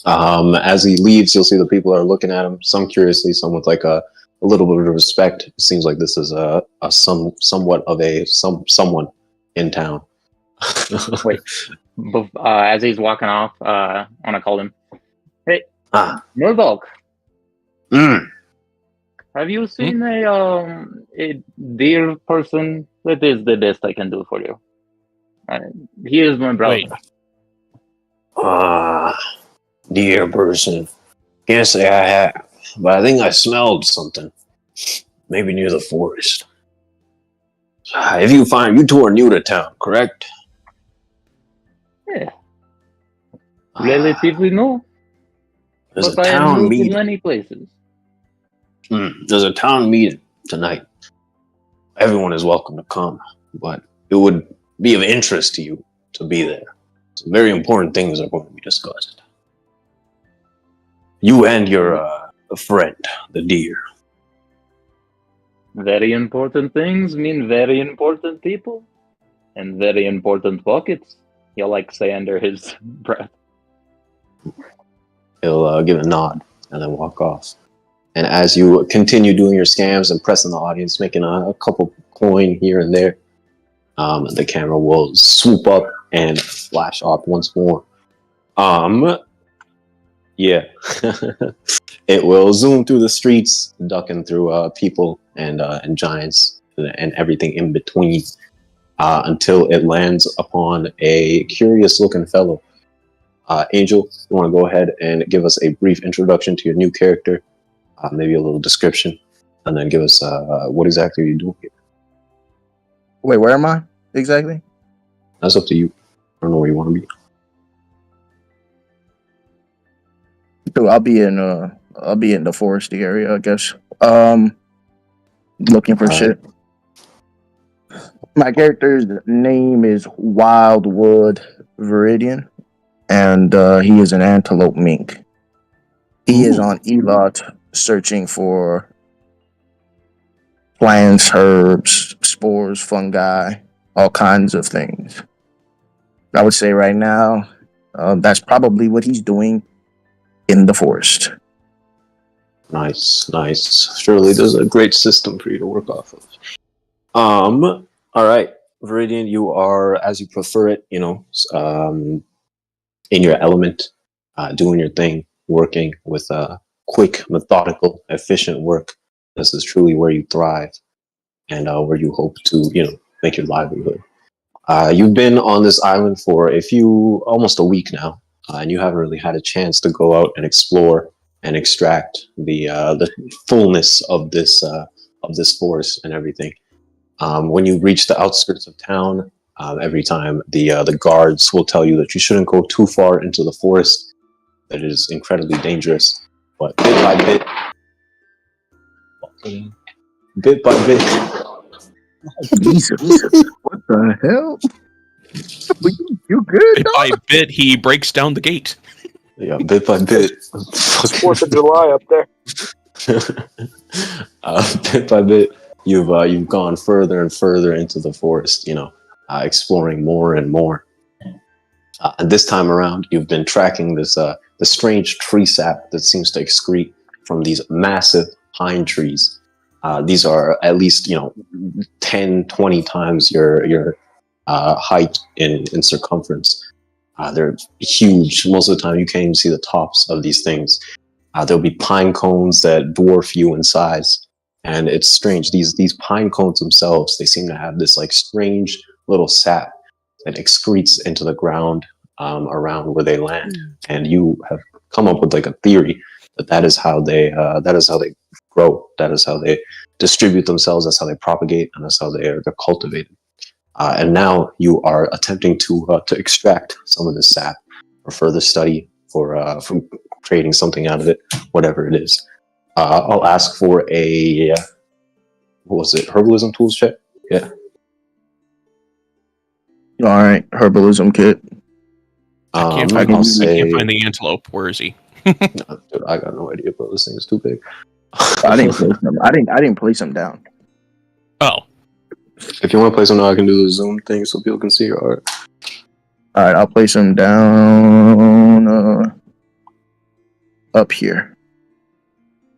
As he leaves, you'll see the people are looking at him. Some curiously, some with like a little bit of respect. It seems like this is somewhat of someone in town. Wait, as he's walking off, I want to call him. Hey, Murdoch. Have you seen a dear person? That is the best I can do for you. He is my brother. Dear person. Can't say I have, but I think I smelled something. Maybe near the forest. If you find you two are new to town, correct? Yeah. Relatively new. There's but a I town have moved meeting. to many places. There's a town meeting tonight. Everyone is welcome to come, but it would be of interest to you to be there. Some very important things are going to be discussed. You and your friend, the deer. Very important things mean very important people. And very important pockets. He'll like say under his breath. He'll give a nod and then walk off. And as you continue doing your scams and pressing the audience, making a couple coin here and there, the camera will swoop up and flash off once more. Yeah. It will zoom through the streets, ducking through people and giants and everything in between, until it lands upon a curious-looking fellow. Angel, you want to go ahead and give us a brief introduction to your new character, maybe a little description, and then give us what exactly you doing here. Wait, where am I exactly? That's up to you. I don't know where you want to be. So I'll be in the foresty area, I guess. Looking for shit. My character's name is Wildwood Viridian, and he is an antelope mink. He is on Elat searching for plants, herbs, spores, fungi, all kinds of things. I would say right now, that's probably what he's doing in the forest. Nice. Surely there's a great system for you to work off of. All right, Viridian, you are, as you prefer it, in your element, doing your thing, working with quick, methodical, efficient work. This is truly where you thrive and where you hope to, make your livelihood. You've been on this island for almost a week now, and you haven't really had a chance to go out and explore and extract the fullness of this forest and everything. When you reach the outskirts of town, every time the guards will tell you that you shouldn't go too far into the forest, that it is incredibly dangerous. But bit by bit, Jesus, what the hell? You good? Bit by bit, he breaks down the gate. Yeah, bit by bit. 4th of July up there. Bit by bit, you've gone further and further into the forest. Exploring more and more. And this time around, you've been tracking this the strange tree sap that seems to excrete from these massive pine trees. These are at least 10, 20 times your height in circumference. They're huge. Most of the time, you can't even see the tops of these things. There'll be pine cones that dwarf you in size, and it's strange. These pine cones themselves, they seem to have this like strange little sap that excretes into the ground around where they land. And you have come up with like a theory that is how they grow. That is how they distribute themselves. That's how they propagate, and that's how they're cultivated. And now you are attempting to extract some of this sap for further study, for creating something out of it, whatever it is. I'll ask for a what was it? Herbalism tools check. Yeah. All right, herbalism kit. I can't find the antelope. Where is he? No, dude, I got no idea, bro. This thing is too big. I didn't place them. I didn't place them down. Oh. If you want to place them now, I can do the zoom thing so people can see your art. All right, I'll place them down up here,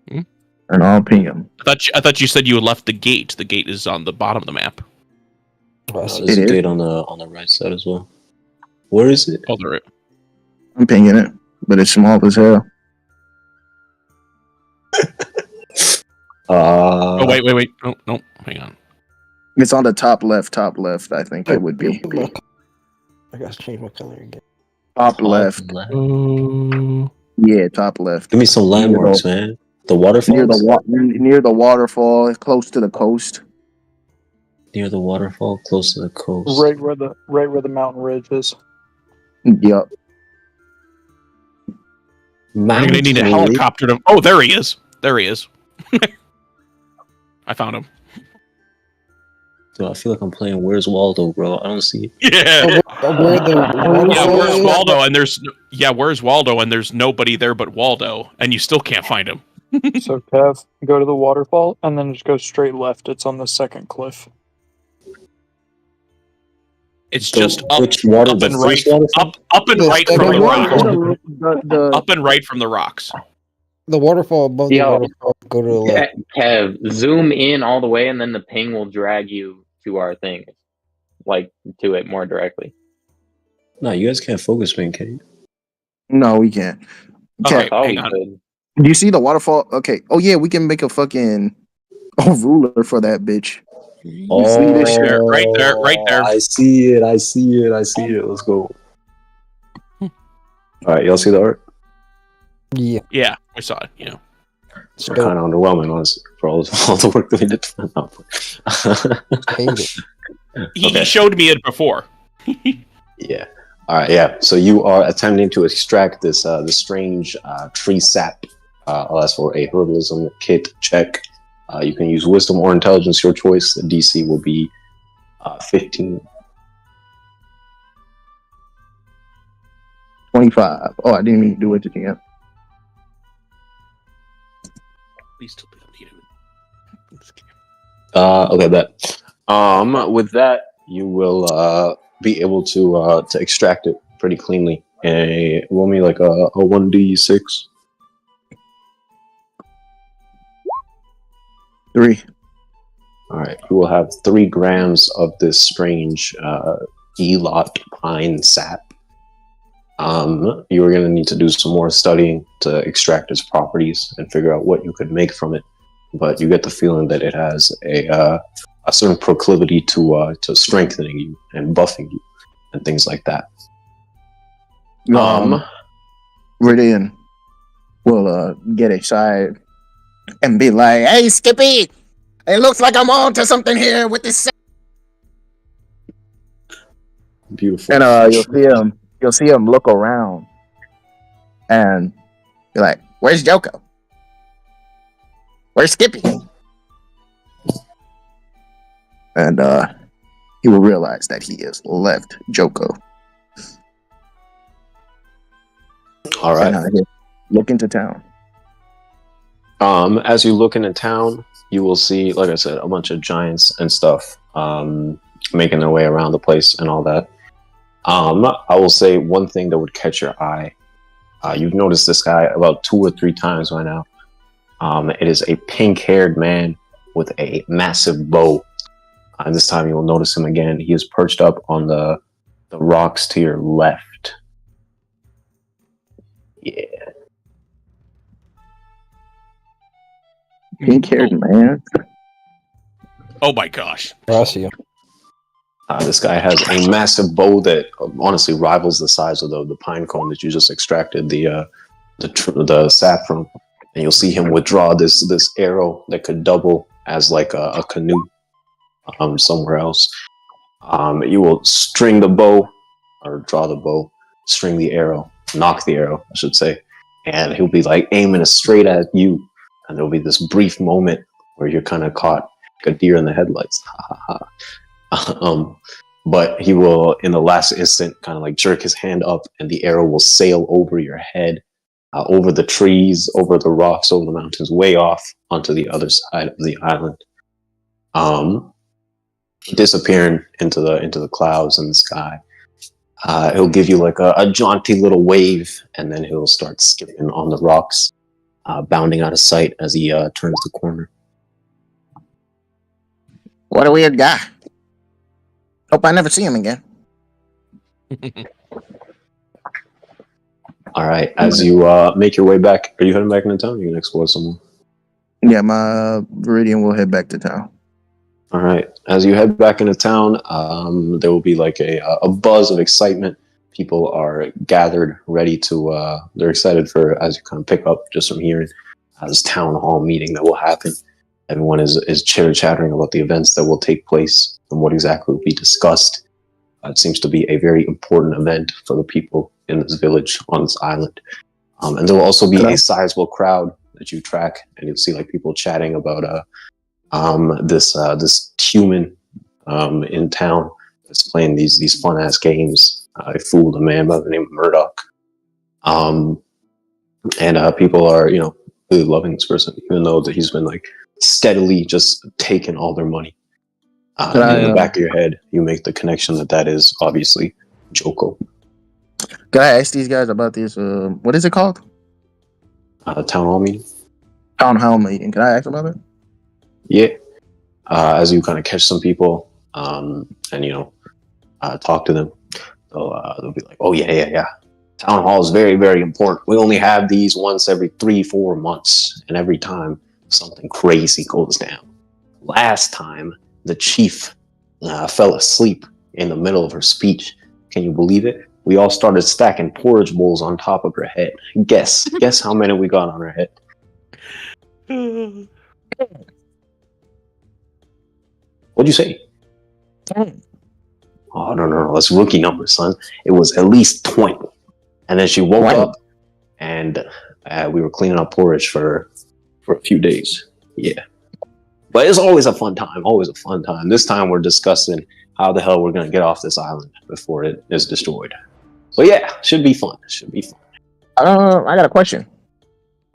and I'll ping them. I thought you said you had left the gate. The gate is on the bottom of the map. There's a gate on the right side as well. Where is it? Oh, there. I'm pinging it, but it's small as hell. Oh wait. No, hang on. It's on the top left. I think it would be. I gotta change my color again. Top left. Yeah, top left. Give me some landmarks, man. The waterfall. Near the waterfall, close to the coast. Near the waterfall, close to the coast. Right where the mountain ridge is. Yep. I'm gonna need a helicopter to. Oh, there he is. I found him. Dude, I feel like I'm playing Where's Waldo, bro. I don't see it. Yeah. Where's Waldo? And where's Waldo? And there's nobody there but Waldo, and you still can't find him. So Kev, go to the waterfall and then just go straight left. It's on the second cliff. It's just up and right from the rocks. Up and right from the rocks. The waterfall above the waterfall. Go to the left. Kev, zoom in all the way, and then the ping will drag you to our thing, like to it more directly. No, you guys can't focus me, can you? No, we can't. Okay, hang on. Do you see the waterfall? Okay. Oh yeah, we can make a fucking ruler for that bitch. Oh, see this shit? Right there. I see it. Let's go. All right, y'all see the art? Yeah, I saw it. Yeah. It's kind of underwhelming, honestly, for all the work that we did. He showed me it before. Yeah. All right. Yeah. So you are attempting to extract this strange tree sap. I'll ask for a herbalism kit check. You can use wisdom or intelligence, your choice. The DC will be 15. 25. Oh, I didn't even do it again. Please tell me okay, bet. With that, you will be able to extract it pretty cleanly. Roll me like a 1d6. 3. All right, you will have 3 grams of this strange Elat pine sap. You are going to need to do some more studying to extract its properties and figure out what you could make from it. But you get the feeling that it has a certain proclivity to strengthening you and buffing you and things like that. Ridian will get excited and be like, "Hey, Skippy, it looks like I'm on to something here with this." Beautiful. And you'll see him look around and be like, "Where's Joko? Where's Skippy?" And he will realize that he has left Joko. All right. And look into town. As you look into town, you will see, like I said, a bunch of giants and stuff making their way around the place and all that. I will say one thing that would catch your eye. You've noticed this guy about 2 or 3 times by now. It is a pink-haired man with a massive bow. This time you will notice him again. He is perched up on the rocks to your left. Yeah. Pink-haired man. Oh my gosh. I see him. This guy has a massive bow that honestly rivals the size of the pine cone that you just extracted the sap from. And you'll see him withdraw this arrow that could double as like a canoe somewhere else. You will string the bow, or draw the bow, string the arrow, knock the arrow, I should say. And he'll be like aiming it straight at you. And there'll be this brief moment where you're kind of caught like a deer in the headlights. But he will, in the last instant, kind of like jerk his hand up, and the arrow will sail over your head, over the trees, over the rocks, over the mountains, way off onto the other side of the island, disappearing into the clouds in the sky. He'll give you like a jaunty little wave, and then he'll start skipping on the rocks, bounding out of sight as he turns the corner. What a weird guy. Hope I never see him again. All right, as you make your way back, are you heading back into town? Or are you gonna explore somewhere? Yeah, my Viridian will head back to town. All right, as you head back into town, there will be like a buzz of excitement. People are gathered, ready to. They're excited for, as you kind of pick up just from hearing this town hall meeting that will happen. Everyone is chitter-chattering about the events that will take place and what exactly will be discussed. It seems to be a very important event for the people in this village on this island. And there will also be a sizable crowd that you track, and you'll see like people chatting about this human in town that's playing these fun-ass games. I fooled a man by the name of Murdoch. And people are, really loving this person, even though that he's been like steadily just taking all their money. In the back of your head, you make the connection that is obviously Joko. Can I ask these guys about this? What is it called? Town hall meeting. Town hall meeting. Can I ask about it? Yeah. As you kind of catch some people, and talk to them, they'll be like, "Oh yeah. Town hall is very, very important. We only have these once every 3-4 months, and every time something crazy goes down. Last time, the chief fell asleep in the middle of her speech. Can you believe it? We all started stacking porridge bowls on top of her head. Guess how many we got on her head." What'd you say? 10. Oh, no. That's rookie number, son. It was at least 20. And then she woke up, and we were cleaning up porridge for a few days. Yeah. But it's always a fun time. Always a fun time. This time we're discussing how the hell we're going to get off this island before it is destroyed. So yeah, should be fun. I got a question.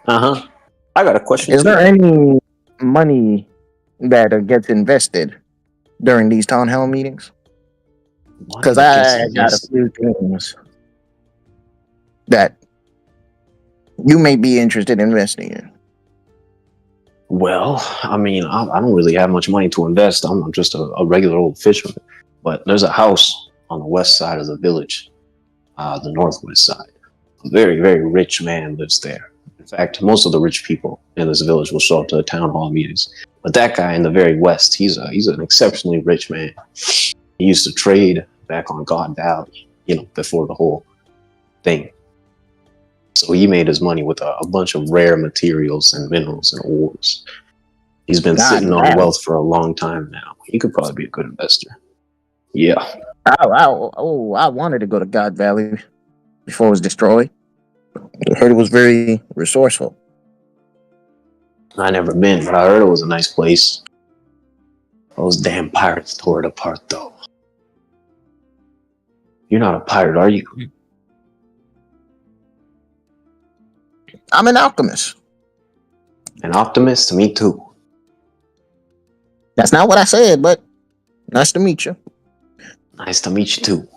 I got a question. Is there any money that gets invested during these town hall meetings? Because I got a few things that you may be interested in investing in. Well, I mean, I don't really have much money to invest. I'm just a regular old fisherman. But there's a house on the west side of the village, the northwest side. A very, very rich man lives there. In fact, most of the rich people in this village will show up to the town hall meetings. But that guy in the very west, he's an exceptionally rich man. He used to trade back on God Valley, before the whole thing. So he made his money with a bunch of rare materials and minerals and ores. He's been sitting on wealth for a long time now. He could probably be a good investor. Yeah. I wanted to go to God Valley before it was destroyed. I heard it was very resourceful. I never been, but I heard it was a nice place. Those damn pirates tore it apart, though. You're not a pirate, are you? I'm an alchemist. An optimist? Me too. That's not what I said, but nice to meet you. Nice to meet you too.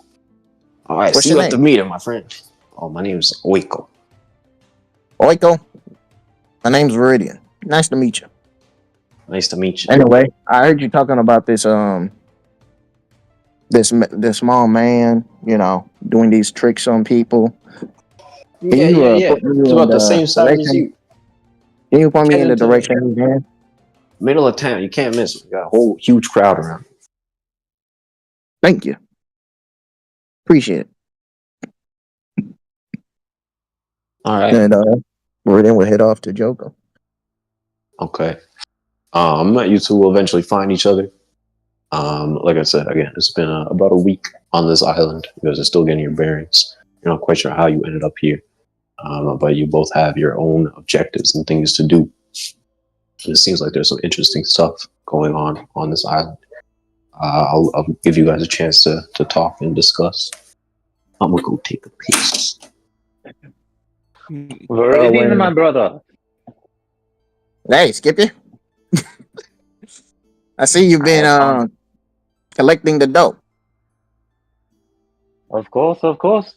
All right, What's see you your at the name? meeting, my friend. Oh, my name is Oiko. Oiko. My name's Viridian. Nice to meet you. Nice to meet you. Anyway, I heard you talking about this this small man, doing these tricks on people. Yeah. It's about the same size as you. Can you point me in the direction he's in? Middle of town. You can't miss. We got a whole huge crowd around. Thank you. Appreciate it. All right. And then we'll head off to Joko. Okay. You two will eventually find each other. Like I said, again, it's been about a week on this island. You guys are still getting your bearings. You're not quite sure how you ended up here. But you both have your own objectives and things to do. And it seems like there's some interesting stuff going on this island. I'll give you guys a chance to talk and discuss. I'm gonna go take a piss. Viridian, my brother. Hey, Skippy. I see you've been collecting the dope. Of course.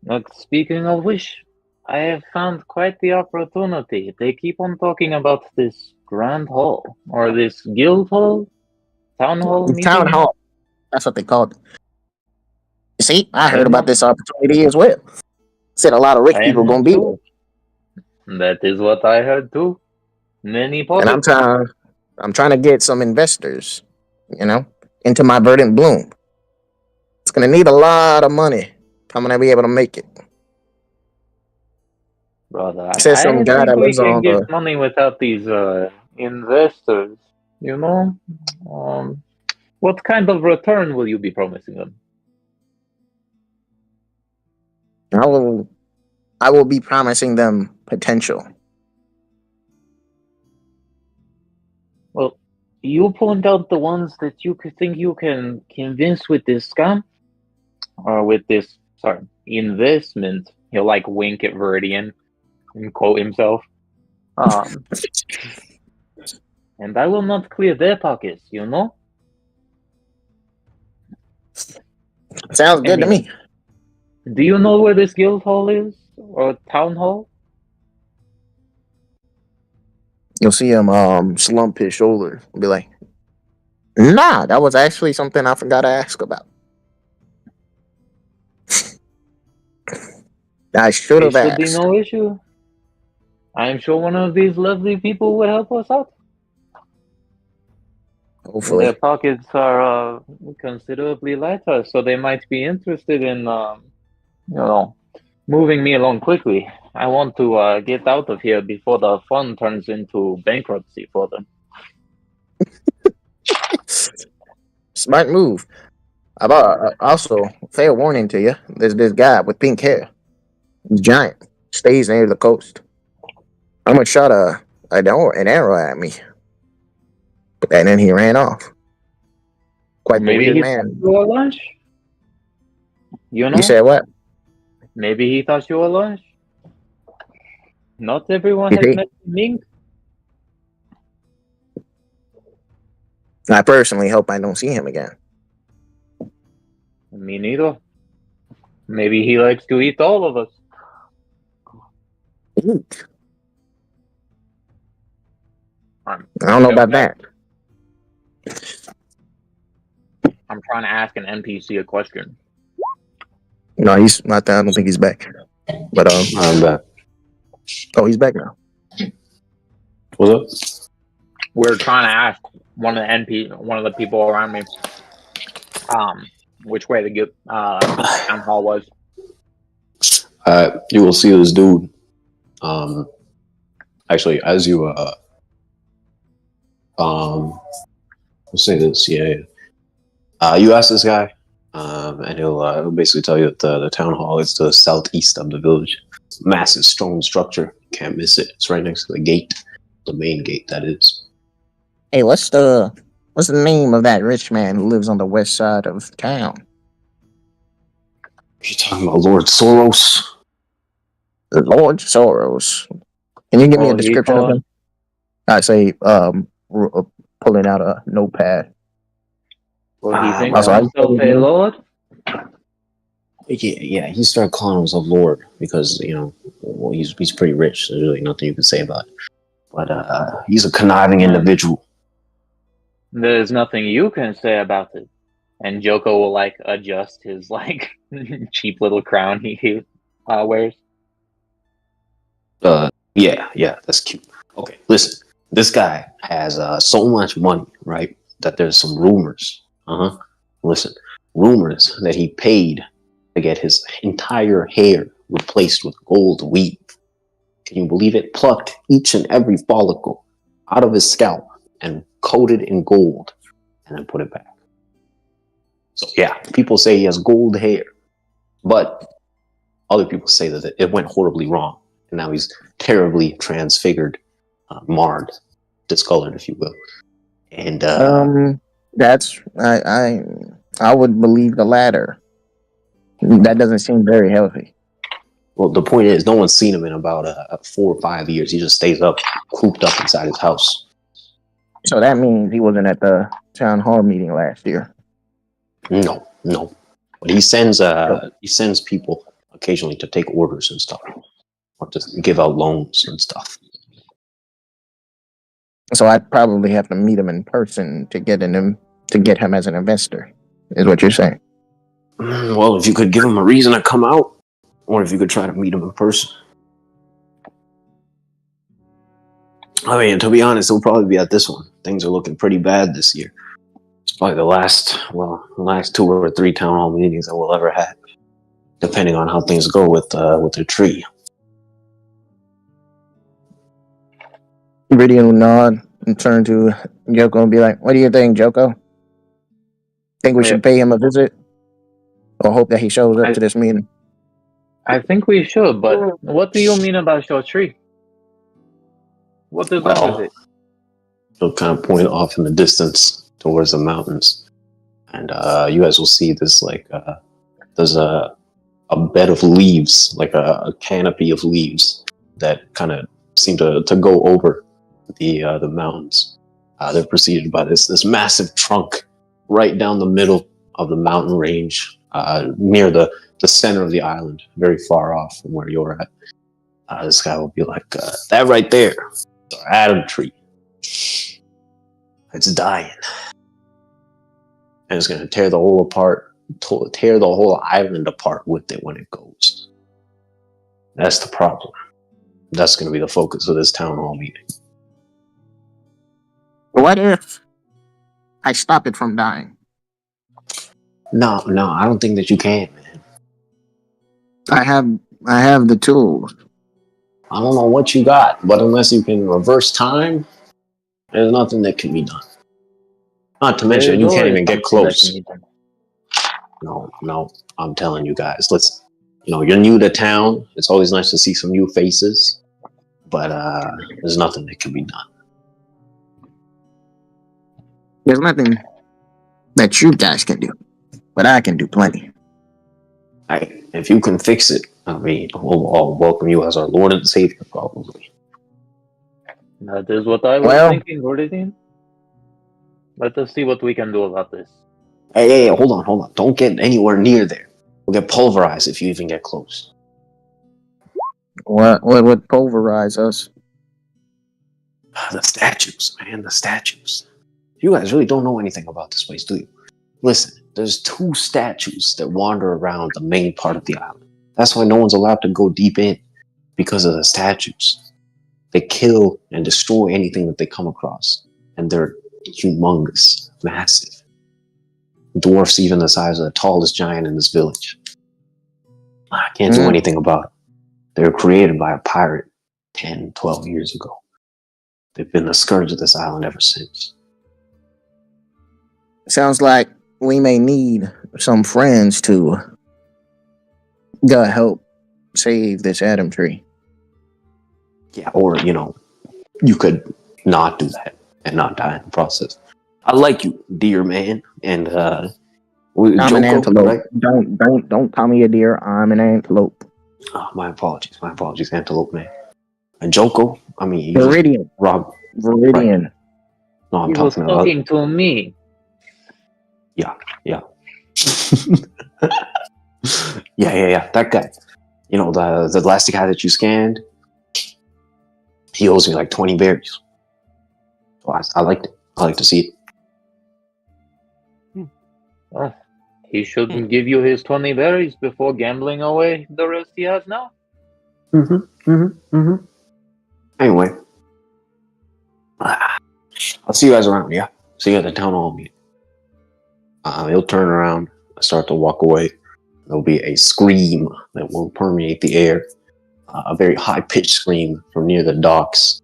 But speaking of which, I have found quite the opportunity. They keep on talking about this grand hall, or this guild hall, town hall meeting. Town hall. That's what they called it. You see, I heard about this opportunity as well. Said a lot of rich people gonna be there. That is what I heard too. Many pockets. And I'm trying to get some investors, into my verdant bloom. It's gonna need a lot of money. I'm gonna be able to make it. Brother, I said some guy that lives on get money without these investors. What kind of return will you be promising them? I will be promising them potential. Well, you point out the ones that you could think you can convince with this scam, or with this investment. He'll wink at Viridian and quote himself. And I will not clear their pockets, Sounds good to me. Do you know where this guild hall is? Or town hall? You'll see him slump his shoulder and be like, nah, that was actually something I forgot to ask about. I should have asked. There should be no issue. I'm sure one of these lovely people would help us out. Hopefully. Their pockets are considerably lighter, so they might be interested in, moving me along quickly. I want to get out of here before the fund turns into bankruptcy for them. Smart move. Also, fair warning to you, there's this guy with pink hair. He's giant. Stays near the coast. I'm gonna shot an arrow at me. And then he ran off. Quite the Maybe weird he man. thought you were lunch? You said what? Maybe he thought you were lunch? Not everyone has met Ming. I personally hope I don't see him again. Me neither. Maybe he likes to eat all of us. Eat. I don't know about that. I'm trying to ask an NPC a question. No, he's not there. I don't think he's back. But I'm back. Oh, he's back now. What's up? We're trying to ask one of the people around me, which way the town hall was. You will see this dude. Actually, as you we'll say this, yeah. You ask this guy, and he'll basically tell you that the town hall is to the southeast of the village. Massive stone structure, can't miss it. It's right next to the gate, the main gate, that is. Hey, what's the name of that rich man who lives on the west side of town? You're talking about Lord Soros? Lord Soros. Can you give me a description of him? I say, pulling out a notepad. Well, he thinks himself a lord? Yeah, he started calling himself Lord because, he's pretty rich. There's really nothing you can say about it. But he's a conniving individual. There's nothing you can say about it. And Joko will like adjust his like cheap little crown he wears. Yeah, that's cute. Okay, listen, this guy has so much money, right? That there's some rumors. Listen, rumors that he paid to get his entire hair replaced with gold weave. Can you believe it? Plucked each and every follicle out of his scalp and coated in gold, and then put it back. So yeah, people say he has gold hair, but other people say that it went horribly wrong, and now he's terribly transfigured, marred, discolored, if you will. And that's I would believe the latter. That doesn't seem very healthy. Well, the point is, no one's seen him in about 4 or 5 years. He just stays up, cooped up inside his house. So that means he wasn't at the town hall meeting last year. No. But he sends people occasionally to take orders and stuff, or to give out loans and stuff. So I'd probably have to meet him in person to get him as an investor, is what you're saying. Well, if you could give him a reason to come out, or if you could try to meet him in person. I mean, to be honest, he'll probably be at this one. Things are looking pretty bad this year. It's probably the last 2 or 3 town hall meetings that we'll ever have, depending on how things go with the tree. Iridian will nod and turn to Joko and be like, "What do you think, Joko? Think we should pay him a visit? Or hope that he shows up to this meeting?" I think we should, but what do you mean about your tree? What does that visit? He'll kind of point off in the distance towards the mountains, and you guys will see this there's a bed of leaves, like a canopy of leaves that kind of seem to go over the mountains. They're preceded by this massive trunk right down the middle of the mountain range, near the center of the island, very far off from where you're at. This guy will be like, that right there, the Adam tree. It's dying. And it's going to tear the whole island apart with it when it goes. That's the problem. That's going to be the focus of this town hall meeting. What if I stop it from dying? No, I don't think that you can, man. I have the tools. I don't know what you got, but unless you can reverse time, there's nothing that can be done. Not to mention, you can't even get close. No, I'm telling you guys. You're new to town. It's always nice to see some new faces, but there's nothing that can be done. There's nothing that you guys can do, but I can do plenty. If you can fix it, I mean, we'll welcome you as our Lord and Savior, probably. That is what I was thinking, Iridian. Let us see what we can do about this. Hey, hold on. Don't get anywhere near there. We'll get pulverized if you even get close. What would pulverize us? The statues, man, the statues. You guys really don't know anything about this place, do you? Listen, there's 2 statues that wander around the main part of the island. That's why no one's allowed to go deep in, because of the statues. They kill and destroy anything that they come across. And they're humongous, massive. Dwarfs even the size of the tallest giant in this village. I can't do anything about it. They were created by a pirate 10, 12 years ago. They've been the scourge of this island ever since. Sounds like we may need some friends to go help save this Adam tree. Yeah, or, you could not do that and not die in the process. I like you, dear man, and I'm an antelope. Right? Don't call me a deer. I'm an antelope. Oh, my apologies, antelope man. And Joko, I mean, Viridian. Rob. Viridian. Right. No, I'm he talking was talking to me. Yeah. yeah. That guy. The last guy that you scanned, he owes me like 20 berries. So I liked it. I like to see it. Oh, he shouldn't give you his 20 berries before gambling away the rest he has now. Anyway, I'll see you guys around. Yeah, see you at the town hall meeting. He'll turn around, start to walk away. There'll be a scream that will permeate the air, a very high-pitched scream from near the docks.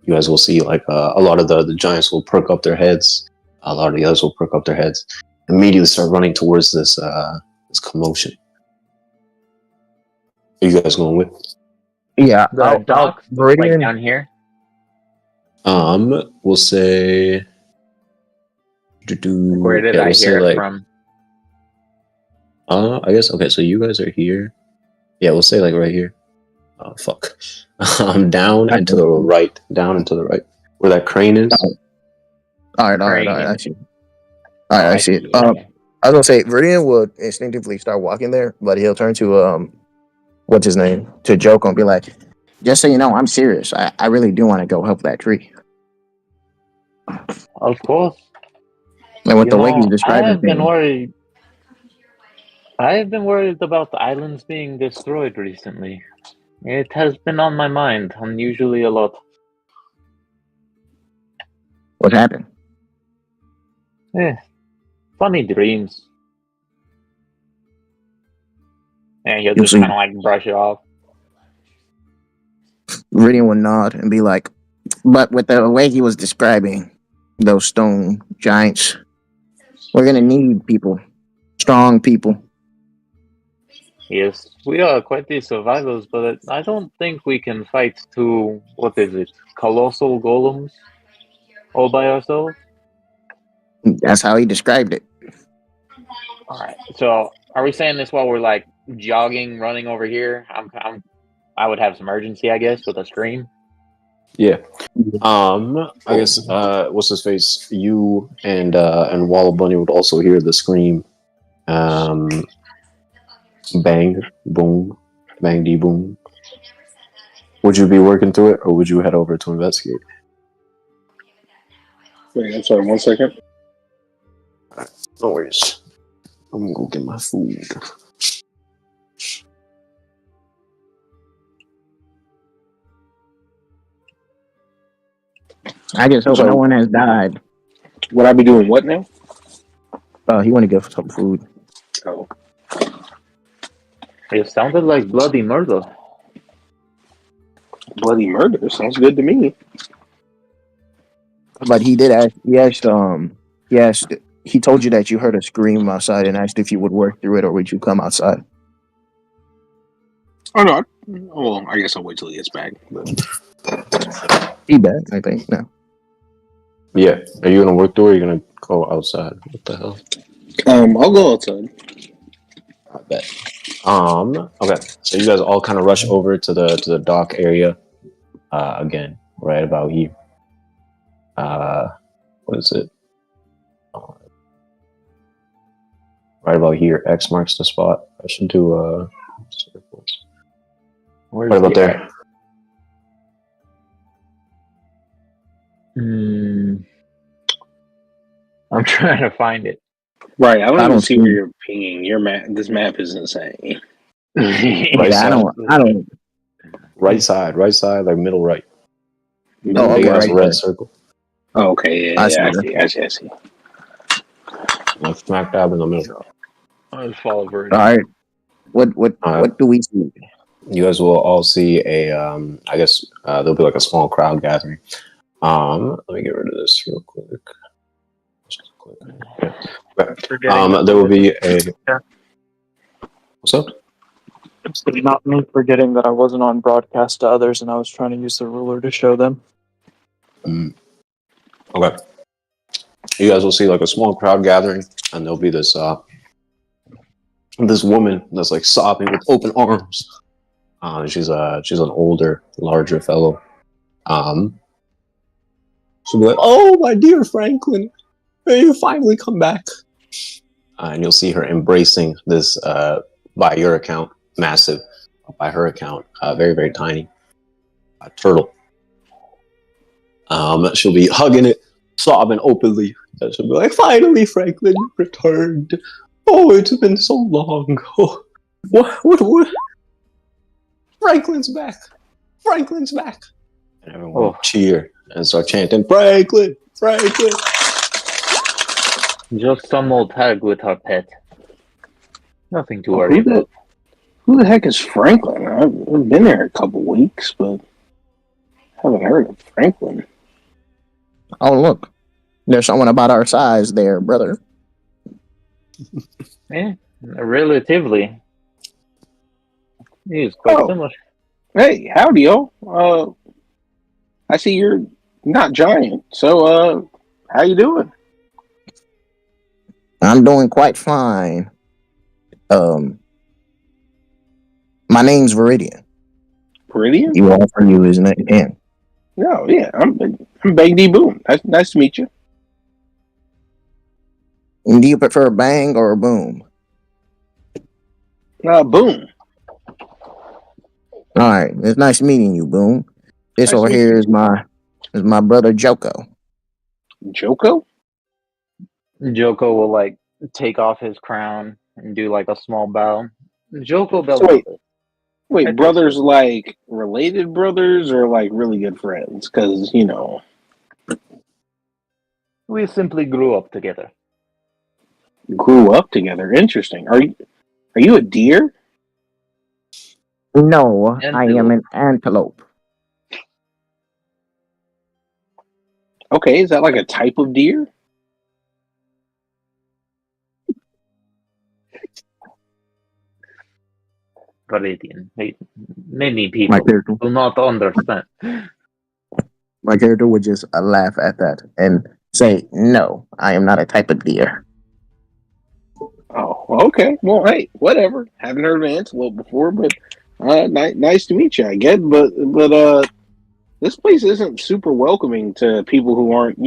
You guys will see like a lot of the giants will perk up their heads. A lot of the others will perk up their heads. Immediately start running towards this commotion. Are you guys going with? Yeah, The docks like Viridian. down here. We'll say. Where did I hear it from? I guess okay. So you guys are here. Yeah, we'll say like right here. Oh fuck. Down and to the right. Down and to the right. Where that crane is. All right. I see. All right, I see it. I was gonna say Viridian would instinctively start walking there, but he'll turn to what's his name, to Joko and be like, "Just so you know, I'm serious. I really do want to go help that tree." Of course. And with the way he's describing I have been worried about the islands being destroyed recently. It has been on my mind unusually a lot. What happened? Funny dreams. And he'll just kind of like brush it off. Viridian would nod and be like, "But with the way he was describing those stone giants, we're gonna need people, strong people." Yes, we are quite the survivors, but I don't think we can fight two, what is it, colossal golems all by ourselves. That's how he described it. Alright, so are we saying this while we're like jogging, running over here? I would have some urgency, I guess, with a scream. Yeah. I guess what's his face? You and Walla Bunny would also hear the scream. Bang, boom, bang, dee, boom. Would you be working through it, or would you head over to investigate? Wait, I'm sorry, 1 second. No worries. I'm gonna go get my food. I just hope no one has died. Would I be doing what now? He want to get some food. Oh. It sounded like bloody murder. Bloody murder sounds good to me. But he did ask. He told you that you heard a scream outside and asked if you would work through it or would you come outside. Oh no. Well, I guess I'll wait till he gets back. But... He back, I think. No. Yeah. Are you gonna work through it, or are you gonna go outside? What the hell? I'll go outside. I bet. Okay. So you guys all kind of rush over to the dock area. Again, right about here. What is it? Right about here. X marks the spot. I should do circles. Where's right about there. I'm trying to find it. Right, I don't see where you're pinging. Your map. This map is insane. Right side. I don't. Right side, like middle right. Oh, big okay, ass right red there. circle. Oh, okay, I see. Like smack dab in the middle. I'll just follow Bird. All right. What do we see? You guys will all see a. I guess there'll be like a small crowd gathering. Let me get rid of this real quick. Yeah. There will be a. What's up? It's not me forgetting that I wasn't on broadcast to others and I was trying to use the ruler to show them. Okay. You guys will see like a small crowd gathering, and there'll be this this woman that's like sobbing with open arms. She's an older, larger fellow. She'll be like, "Oh, my dear Franklin, may you finally come back?" And you'll see her embracing this, by your account, massive, by her account, very, very tiny turtle. She'll be hugging it, sobbing openly. And she'll be like, "Finally, Franklin returned. Oh, it's been so long. Oh, what? Franklin's back. Franklin's back." And everyone will cheer and start chanting, "Franklin! Franklin!" Just some old tag with our pet. Nothing to worry about. Who the heck is Franklin? I've been there a couple weeks, but haven't heard of Franklin. Oh, look. There's someone about our size there, brother. Relatively. He's quite similar. Hey, howdy, y'all. I see you're not giant, so, how you doing? I'm doing quite fine. My name's Viridian. Viridian? You offer you his name again. No, yeah, I'm Bang D Boom. Nice to meet you. And do you prefer Bang or Boom? Boom. All right, it's nice meeting you, Boom. This over here is my brother Joko. Joko? Joko will take off his crown and do a small bow. Joko Wait, brothers related brothers or really good friends? Because we simply grew up together. Grew up together. Interesting. Are you a deer? No, I am an antelope. Okay, is that a type of deer? Viridian. Many people do not understand. My character would just laugh at that and say, "No, I am not a type of deer." Oh, okay. Well, hey, whatever. Haven't heard of antelope before, but nice to meet you, I guess. But this place isn't super welcoming to people who aren't,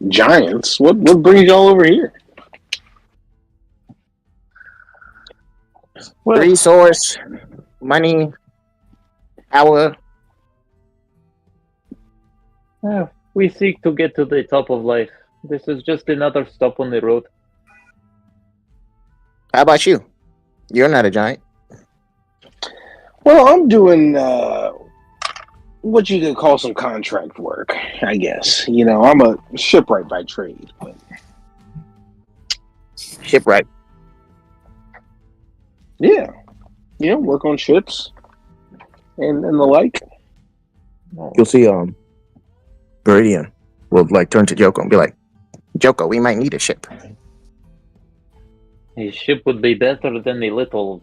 giants. What brings y'all over here? Well, resource, money, power. We seek to get to the top of life. This is just another stop on the road. How about you? You're not a giant. Well, I'm doing what you could call some contract work, I guess. I'm a shipwright by trade. But... Shipwright. Yeah. Work on ships and the like. You'll see Barbarian will turn to Joko and be like, "Joko, we might need a ship." A ship would be better than the little,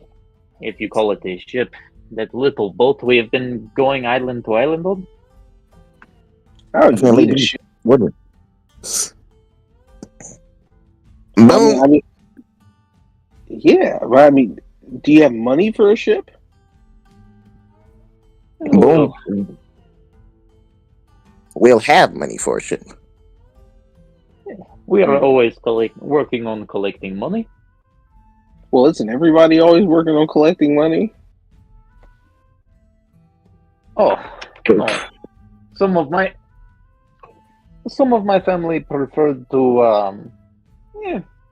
if you call it a ship, that little boat we have been going island to island on. I would need a ship. Wouldn't. Boom. Yeah, but do you have money for a ship? Boom. We'll have money for a ship. We are always working on collecting money. Well, isn't everybody always working on collecting money? Oh. Some of my family preferred to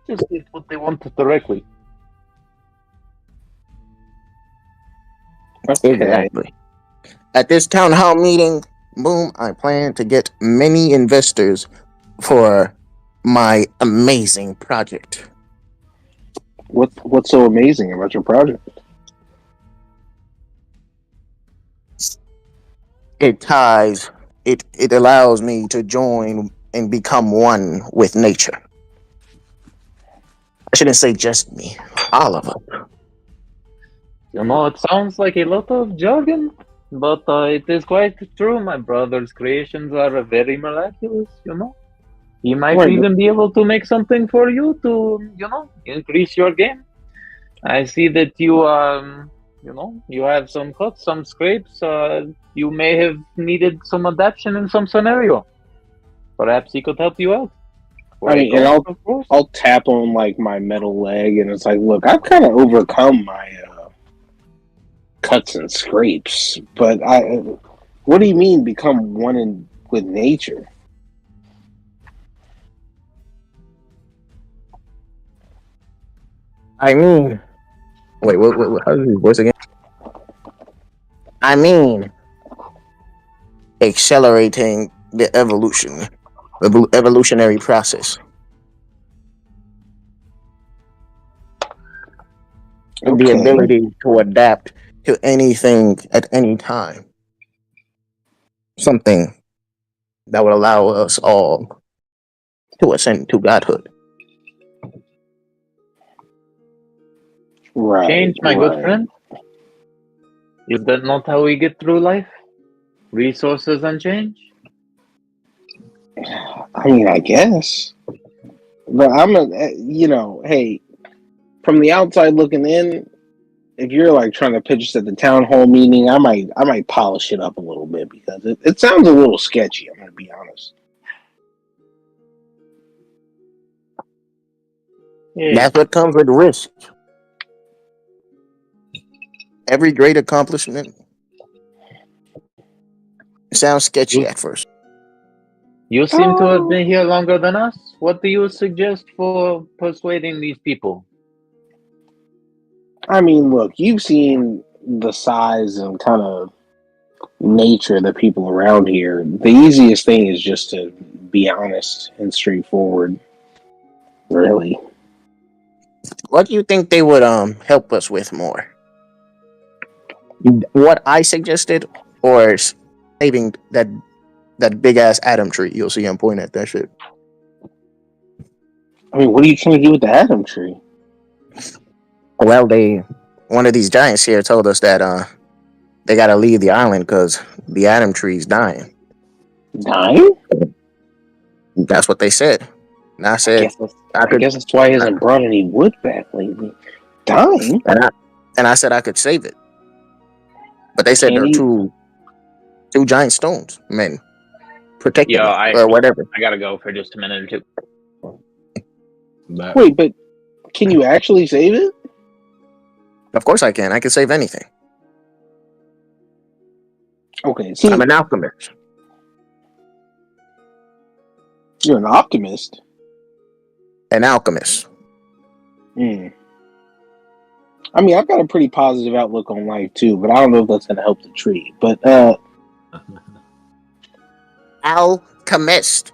just get what they wanted directly. Okay. Exactly. At this town hall meeting, Boom, I plan to get many investors for my amazing project. What's so amazing about your project? It allows me to join and become one with nature. I shouldn't say just me, all of them. It sounds like a lot of jargon, but it is quite true. My brother's creations are very miraculous, He might even be able to make something for you to, increase your game. I see that you, you have some cuts, some scrapes. You may have needed some adaptation in some scenario. Perhaps he could help you out. I'll tap on my metal leg, and it's look, I've kind of overcome my cuts and scrapes, but what do you mean become one with nature? I mean, wait, what how's his voice again? I mean, accelerating the evolutionary process. Okay. The ability to adapt to anything at any time. Something that would allow us all to ascend to godhood. Right. Change, my good friend. Is that not how we get through life? Resources and change? I mean, I guess. But hey, from the outside looking in, if you're like trying to pitch us at the town hall meeting, I might polish it up a little bit because it sounds a little sketchy, I'm gonna be honest. Yeah. That's what comes with risk. Every great accomplishment sounds sketchy at first. You seem to have been here longer than us. What do you suggest for persuading these people? I mean, look, you've seen the size and kind of nature of the people around here. The easiest thing is just to be honest and straightforward. Really. What do you think they would help us with more? What I suggested, or saving that big ass Adam tree? You'll see him point at that shit. I mean, what are you trying to do with the Adam tree? Well, one of these giants here told us that they gotta leave the island because the Adam tree's dying. Dying? That's what they said. And I said, I guess that's why he hasn't brought any wood back lately. Dying? And I said I could save it. But they said they're two giant stones, man. Protect them or whatever. I gotta go for just a minute or two. Wait, but can you actually save it? Of course I can. I can save anything. Okay, I'm an alchemist. You're an optimist? An alchemist. I mean, I've got a pretty positive outlook on life too, but I don't know if that's going to help the tree. But alchemist.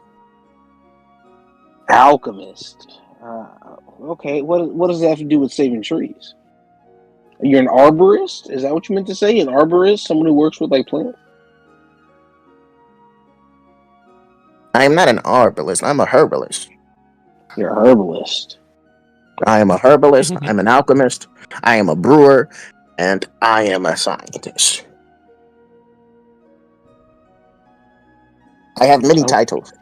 Okay, what does that have to do with saving trees? You're an arborist? Is that what you meant to say? An arborist, someone who works with like plants? I am not an arborist. I'm a herbalist. You're a herbalist. I am a herbalist. I'm an alchemist. I am a brewer, and I am a scientist. I have many titles.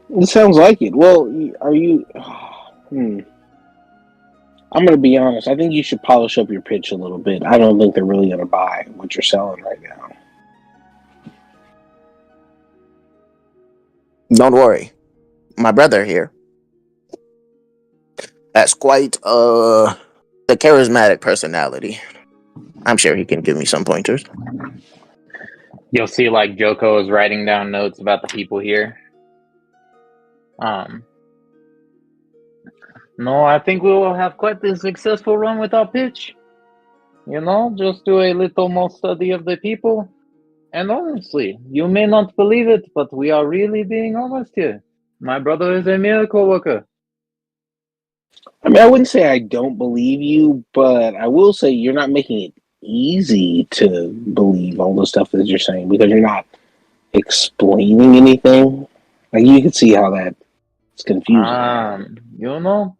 It sounds like it. Well, are you... I'm going to be honest. I think you should polish up your pitch a little bit. I don't think they're really going to buy what you're selling right now. Don't worry. My brother here has quite the charismatic personality. I'm sure he can give me some pointers. You'll see, like, Joko is writing down notes about the people here. No, I think we will have quite a successful run with our pitch. You know, just do a little more study of the people. And honestly, you may not believe it, but we are really being honest here. My brother is a miracle worker. I mean, I wouldn't say I don't believe you, but I will say you're not making it easy to believe all the stuff that you're saying because you're not explaining anything. Like, you can see how that's confusing. You know,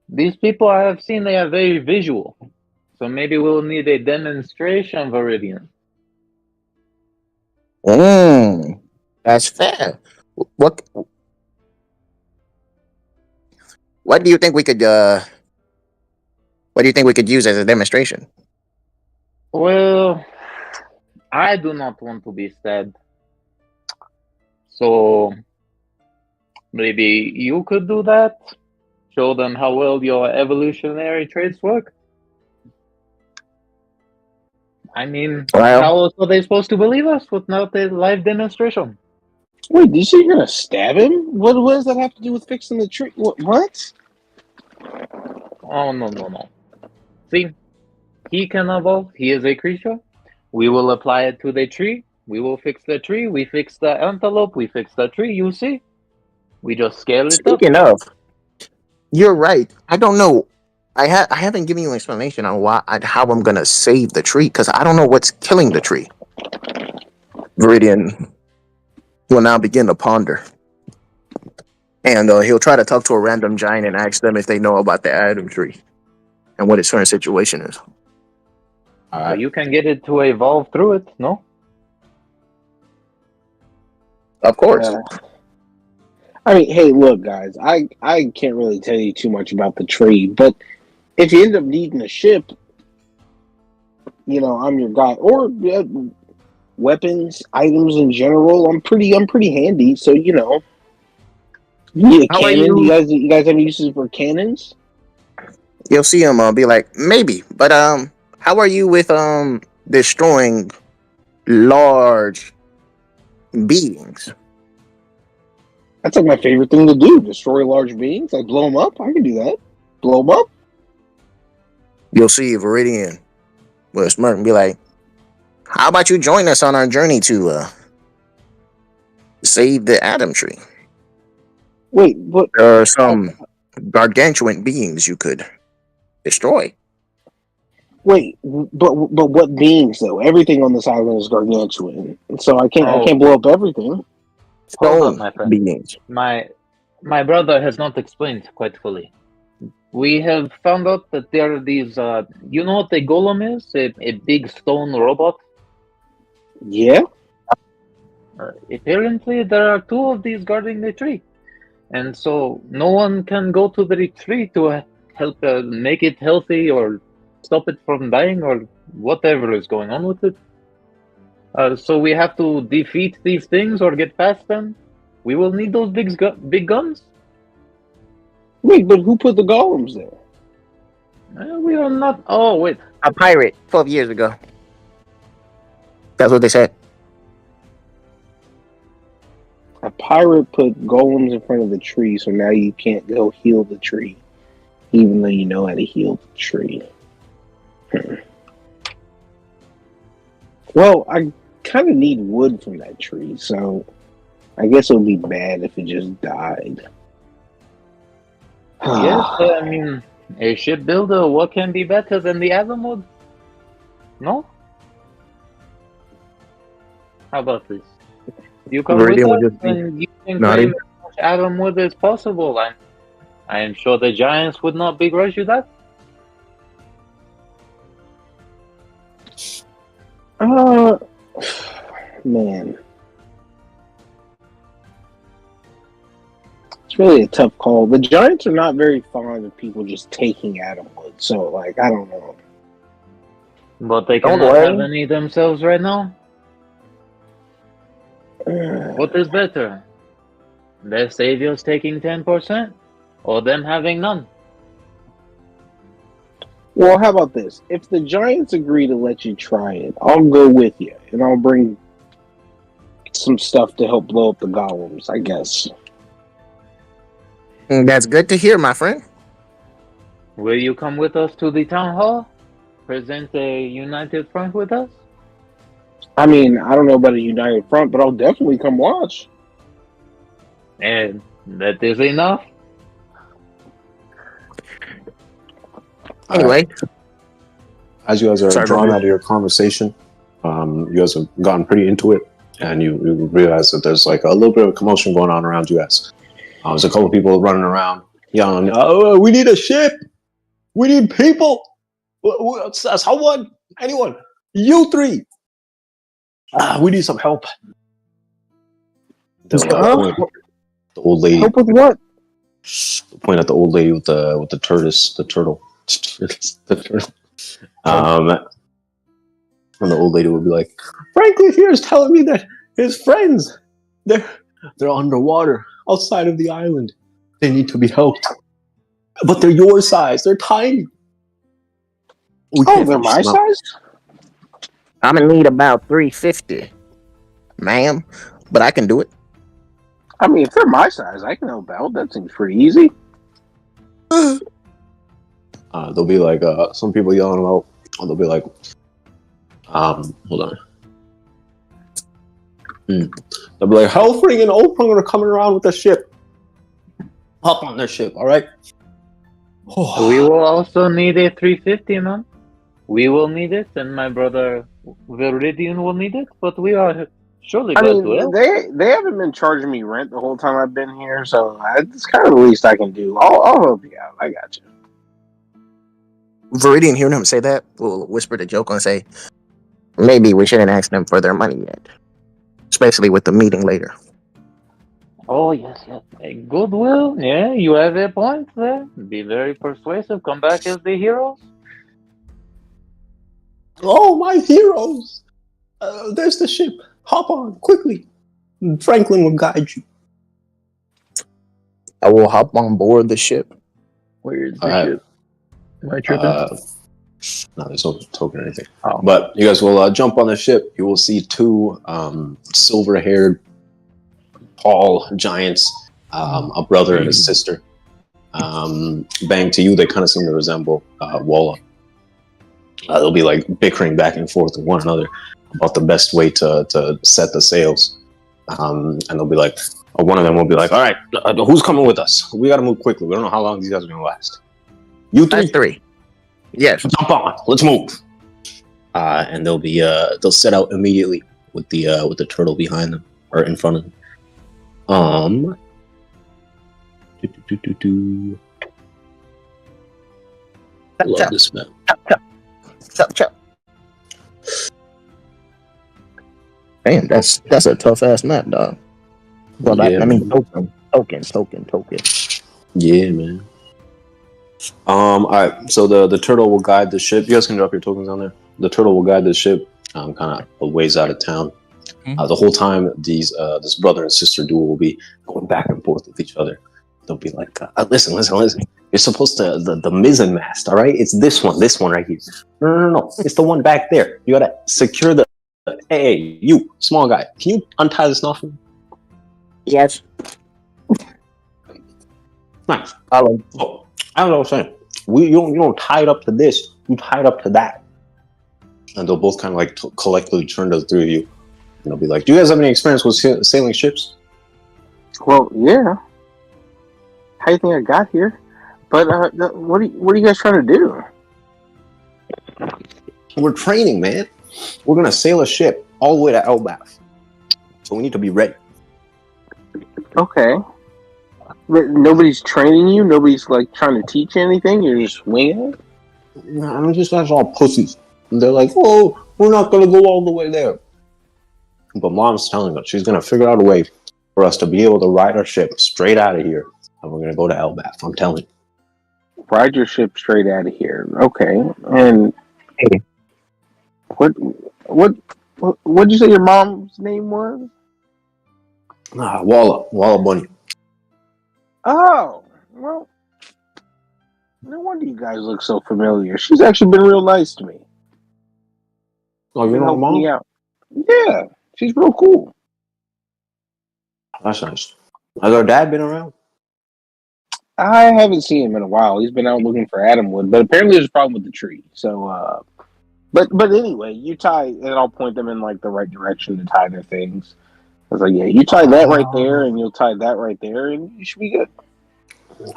these people I have seen, they are very visual. So maybe we'll need a demonstration, Viridian. That's fair. What do you think we could use as a demonstration? Well, I do not want to be sad. So maybe you could do that? Show them how well your evolutionary traits work? I mean, how else are they supposed to believe us without a live demonstration? Wait, did you say you're gonna stab him? What does that have to do with fixing the tree? What? Oh, no. See, he can evolve. He is a creature. We will apply it to the tree. We will fix the tree. We fix the antelope. We fix the tree. You see? We just scale it up. Speaking of, you're right. I don't know. I haven't given you an explanation on how I'm gonna save the tree because I don't know what's killing the tree. Viridian will now begin to ponder, and he'll try to talk to a random giant and ask them if they know about the Adam tree and what its current situation is. So you can get it to evolve through it, no? Of course. I mean, hey, look, guys. I can't really tell you too much about the tree, but if you end up needing a ship, I'm your guy. Or weapons, items in general. I'm pretty handy. So you need a How are cannon. you? You guys have uses for cannons? You'll see him be like, maybe, but how are you with destroying large beings? That's like my favorite thing to do. Destroy large beings. Like blow them up. I can do that. Blow them up. You'll see Viridian with a smirk and be like, how about you join us on our journey to save the Adam tree? Wait, but There are some gargantuan beings you could destroy. wait, but what beings though? Everything on this island is gargantuan, so I can't blow up everything. Hold up, Stone my friend. beings. My brother has not explained quite fully. We have found out that there are these, you know what the golem is? A big stone robot? Yeah? Apparently there are two of these guarding the tree. And so no one can go to the tree to help make it healthy or stop it from dying or whatever is going on with it. So we have to defeat these things or get past them. We will need those big guns. Wait, but who put the golems there? We are not. Oh, wait. A pirate 12 years ago. That's what they said. A pirate put golems in front of the tree, so now you can't go heal the tree, even though you know how to heal the tree. Well, I kind of need wood from that tree, so I guess it would be bad if it just died. Yes, I mean, a shipbuilder, what can be better than the Adam wood? No? How about this? You come with us and you can claim as much Adam wood as possible. I am sure the giants would not begrudge you that. Man. It's really a tough call. The Giants are not very fond of people just taking Adam wood, so, I don't know. But they cannot have any themselves right now? What is better? Their saviors taking 10%? Or them having none? Well, how about this? If the Giants agree to let you try it, I'll go with you, and I'll bring some stuff to help blow up the golems, I guess. That's good to hear, my friend. Will you come with us to the town hall? Present a united front with us? I mean, I don't know about a united front, but I'll definitely come watch. And that is enough. Anyway, as you guys are drawn out of your conversation, you guys have gotten pretty into it, and you realize that there's a little bit of commotion going on around you guys. There's a couple of people running around yelling, "Oh, we need a ship! We need people! Someone, anyone, you three! We need some help." The old lady. Help with what? Point at the old lady with the turtle. The turtle. And the old lady would be like, "Frankly, here's telling me that his friends, they're underwater outside of the island. They need to be helped, but they're your size. They're tiny." They're my size? I'm gonna need about 350, ma'am, but I can do it. I mean, if they're my size, I can help out. That seems pretty easy. There'll be like some people yelling out. They'll be like, hold on. They'll be like, Hellfring and Oldfring are coming around with the ship. Hop on their ship, all right? We will also need a 350, man. We will need it, and my brother Viridian will need it, but we are surely glad to help. They haven't been charging me rent the whole time I've been here, so it's kind of the least I can do. I'll help you out. I got you. Viridian, hearing him say that, will whisper the joke and say, maybe we shouldn't ask them for their money yet. Especially with the meeting later. Oh, yes. Goodwill. Yeah, you have a point there. Be very persuasive. Come back as the heroes. Oh, my heroes! There's the ship. Hop on, quickly. Franklin will guide you. I will hop on board the ship. Where's the ship? Am I tripping? No, there's no token or anything. Oh. But you guys will jump on the ship. You will see two silver-haired, tall giants, a brother and a sister. Bang, to you, they kind of seem to resemble Walla. They'll be like bickering back and forth with one another about the best way to set the sails. And they'll be like, one of them will be like, all right, who's coming with us? We got to move quickly. We don't know how long these guys are going to last. You three. Yes. Jump on. Let's move. And they'll set out immediately with the turtle behind them or in front of them. I love this map. Chop. Damn, that's a tough ass map, dog. Well, yeah, I mean, token. Yeah, man. All right. So the turtle will guide the ship. You guys can drop your tokens on there. The turtle will guide the ship, kind of a ways out of town. The whole time, this brother and sister duo will be going back and forth with each other. They'll be like, listen. You're supposed to the mizzen mast, all right? It's this one right here. No. It's the one back there. You gotta secure the. Hey, you small guy, can you untie this knot for me? Yes. Nice. I don't know what I'm saying. You don't tie it up to this. You tie it up to that. And they'll both kind of like collectively turn to the three of you, and they'll be like, "Do you guys have any experience with sailing ships?" Well, yeah. How do you think I got here? But what are you guys trying to do? We're training, man. We're gonna sail a ship all the way to Elbaf, so we need to be ready. Okay. But nobody's training you? Nobody's like trying to teach you anything? You're just winging it? I mean, these guys are all pussies. And they're like, "Oh, we're not gonna go all the way there." But Mom's telling us she's gonna figure out a way for us to be able to ride our ship straight out of here, and we're gonna go to Elbaf. I'm telling you. Ride your ship straight out of here. Okay. And what'd you say your mom's name was? Walla Bunny. Oh, well, no wonder you guys look so familiar. She's actually been real nice to me. Oh, you know Mom? Me out. Yeah, she's real cool. That's nice. Has our dad been around? I haven't seen him in a while. He's been out looking for Adamwood, but apparently there's a problem with the tree. So, but anyway, you tie, and I'll point them in like the right direction to tie their things. I was like, yeah, you tie that right there, and you'll tie that right there, and you should be good.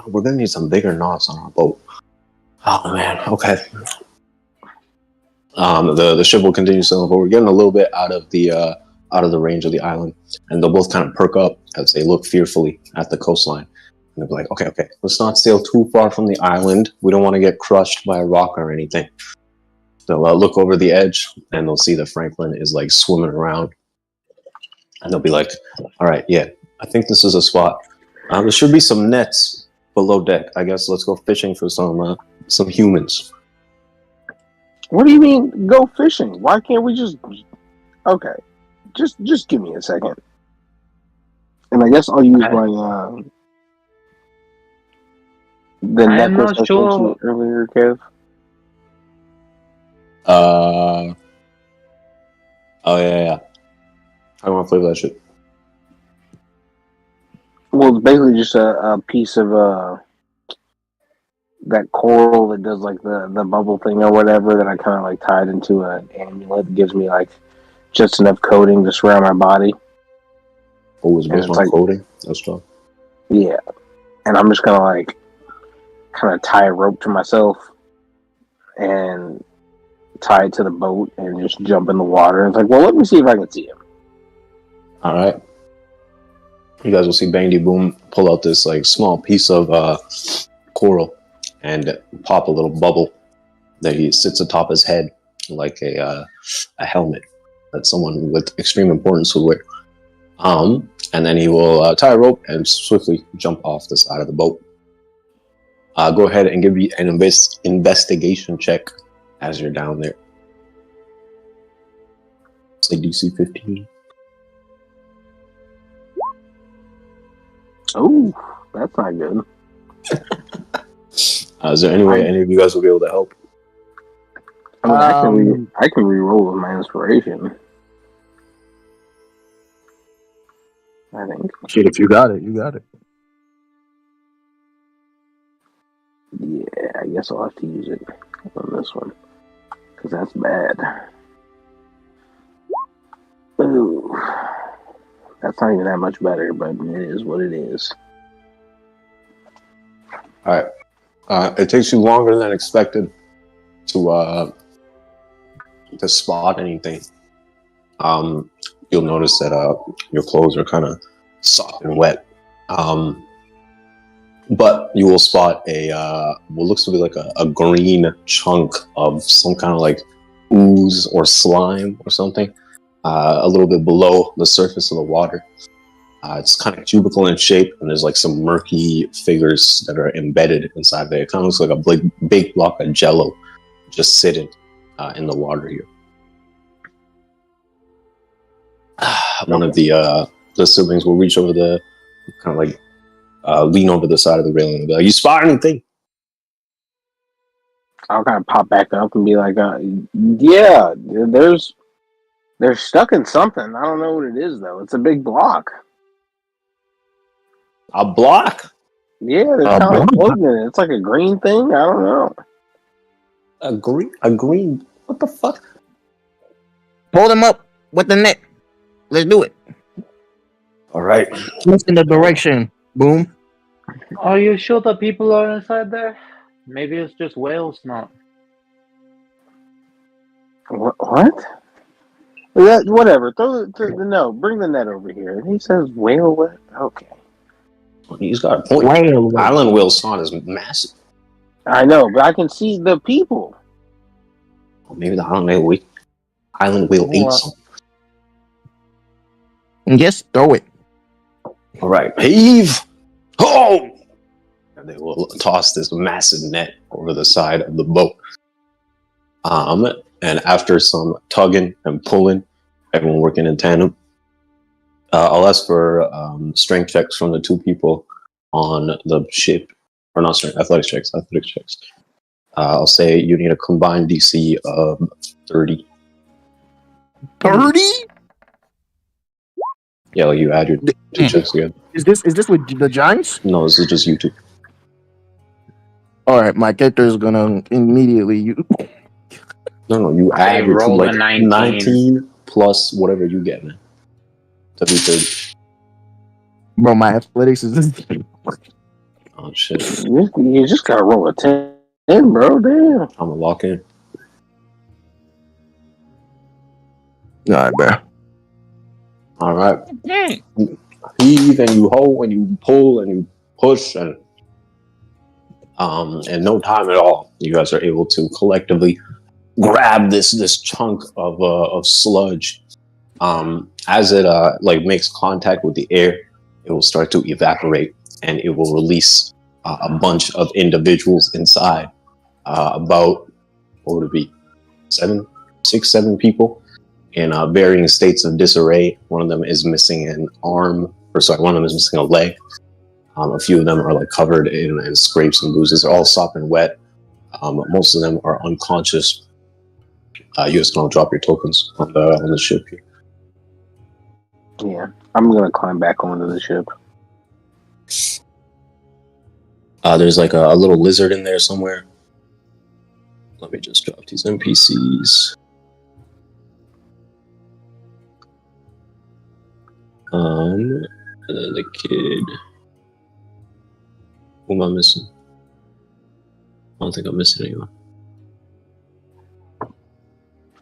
We're gonna need some bigger knots on our boat. Oh man, okay. The ship will continue sailing, but we're getting a little bit out of the range of the island, and they'll both kind of perk up as they look fearfully at the coastline. And they'll be like, okay, let's not sail too far from the island. We don't want to get crushed by a rock or anything. They'll look over the edge, and they'll see that Franklin is like swimming around. And they'll be like, all right, yeah, I think this is a spot. There should be some nets below deck. I guess let's go fishing for some humans. What do you mean, go fishing? Why can't we just... Okay, just give me a second. And I guess I'll use my... the necklace I sent you earlier, Kev. Oh, yeah. I want to play with that shit. Well, it's basically just a piece of that coral that does like the bubble thing or whatever that I kind of like tied into an amulet. It gives me like just enough coating to surround my body. Oh, it's based on like, coating? That's tough. Yeah. And I'm just gonna like kind of tie a rope to myself and tie it to the boat and just jump in the water. It's like, well, let me see if I can see him. All right. You guys will see Bandy Boom pull out this like small piece of coral and pop a little bubble that he sits atop his head like a helmet that someone with extreme importance would wear. And then he will tie a rope and swiftly jump off the side of the boat. Go ahead and give me an investigation check as you're down there. It's like DC 15. Oh, that's not good. Is there any way any of you guys will be able to help? I mean, I can re-roll with my inspiration. I think. Shit, if you got it, you got it. Yeah, I guess I'll have to use it on this one. Because that's bad. Ooh. That's not even that much better, but it is what it is. Alright. It takes you longer than expected to spot anything. You'll notice that your clothes are kind of soft and wet. But you will spot what looks to be like a green chunk of some kind of like ooze or slime or something, a little bit below the surface of the water. It's kind of cubical in shape, and there's like some murky figures that are embedded inside there. It kind of looks like a big block of jello just sitting in the water here. One of the siblings will reach over the kind of like lean over the side of the railing and be like, "You spot anything?" I'll kind of pop back up and be like, "Yeah, they're stuck in something. I don't know what it is though. It's a big block." A block? Yeah, they're kind of floating in it. It's like a green thing. I don't know. A green. What the fuck? Hold him up with the net. Let's do it. All right. Look in the direction. Boom. Are you sure that people are inside there? Maybe it's just whale snot. What? Yeah, whatever. No, bring the net over here. And he says whale what? Okay. He's got a point. Island whale snot is massive. I know, but I can see the people. Well, maybe the island whale ate some. Just throw it. All right, heave. Oh! And they will toss this massive net over the side of the boat. And after some tugging and pulling, everyone working in tandem, I'll ask for strength checks from the two people on the ship. Or not strength, athletics checks. I'll say you need a combined DC of 30. 30? Yeah, like you add your two checks together. Is this with the Giants? No, this is just you two. All right, my character is gonna immediately. No, you add your roll like a 19 plus whatever you get, man. To be 30. Bro, my athletics is this. Oh shit! You just gotta roll a 10, bro. Damn. I'm gonna lock in. All right, bro. All right. Heave and you hold and you pull and you push and in no time at all, you guys are able to collectively grab this chunk of sludge. As it like makes contact with the air, it will start to evaporate and it will release a bunch of individuals inside. About what would it be? 7 people in varying states of disarray. One of them is missing an arm, one of them is missing a leg. A few of them are like covered in scrapes and bruises. They're all sopping wet. Most of them are unconscious. You guys can all drop your tokens on the ship here. Yeah, I'm gonna climb back onto the ship. There's like a little lizard in there somewhere. Let me just drop these NPCs. And then the kid. Who am I missing? I don't think I'm missing anyone.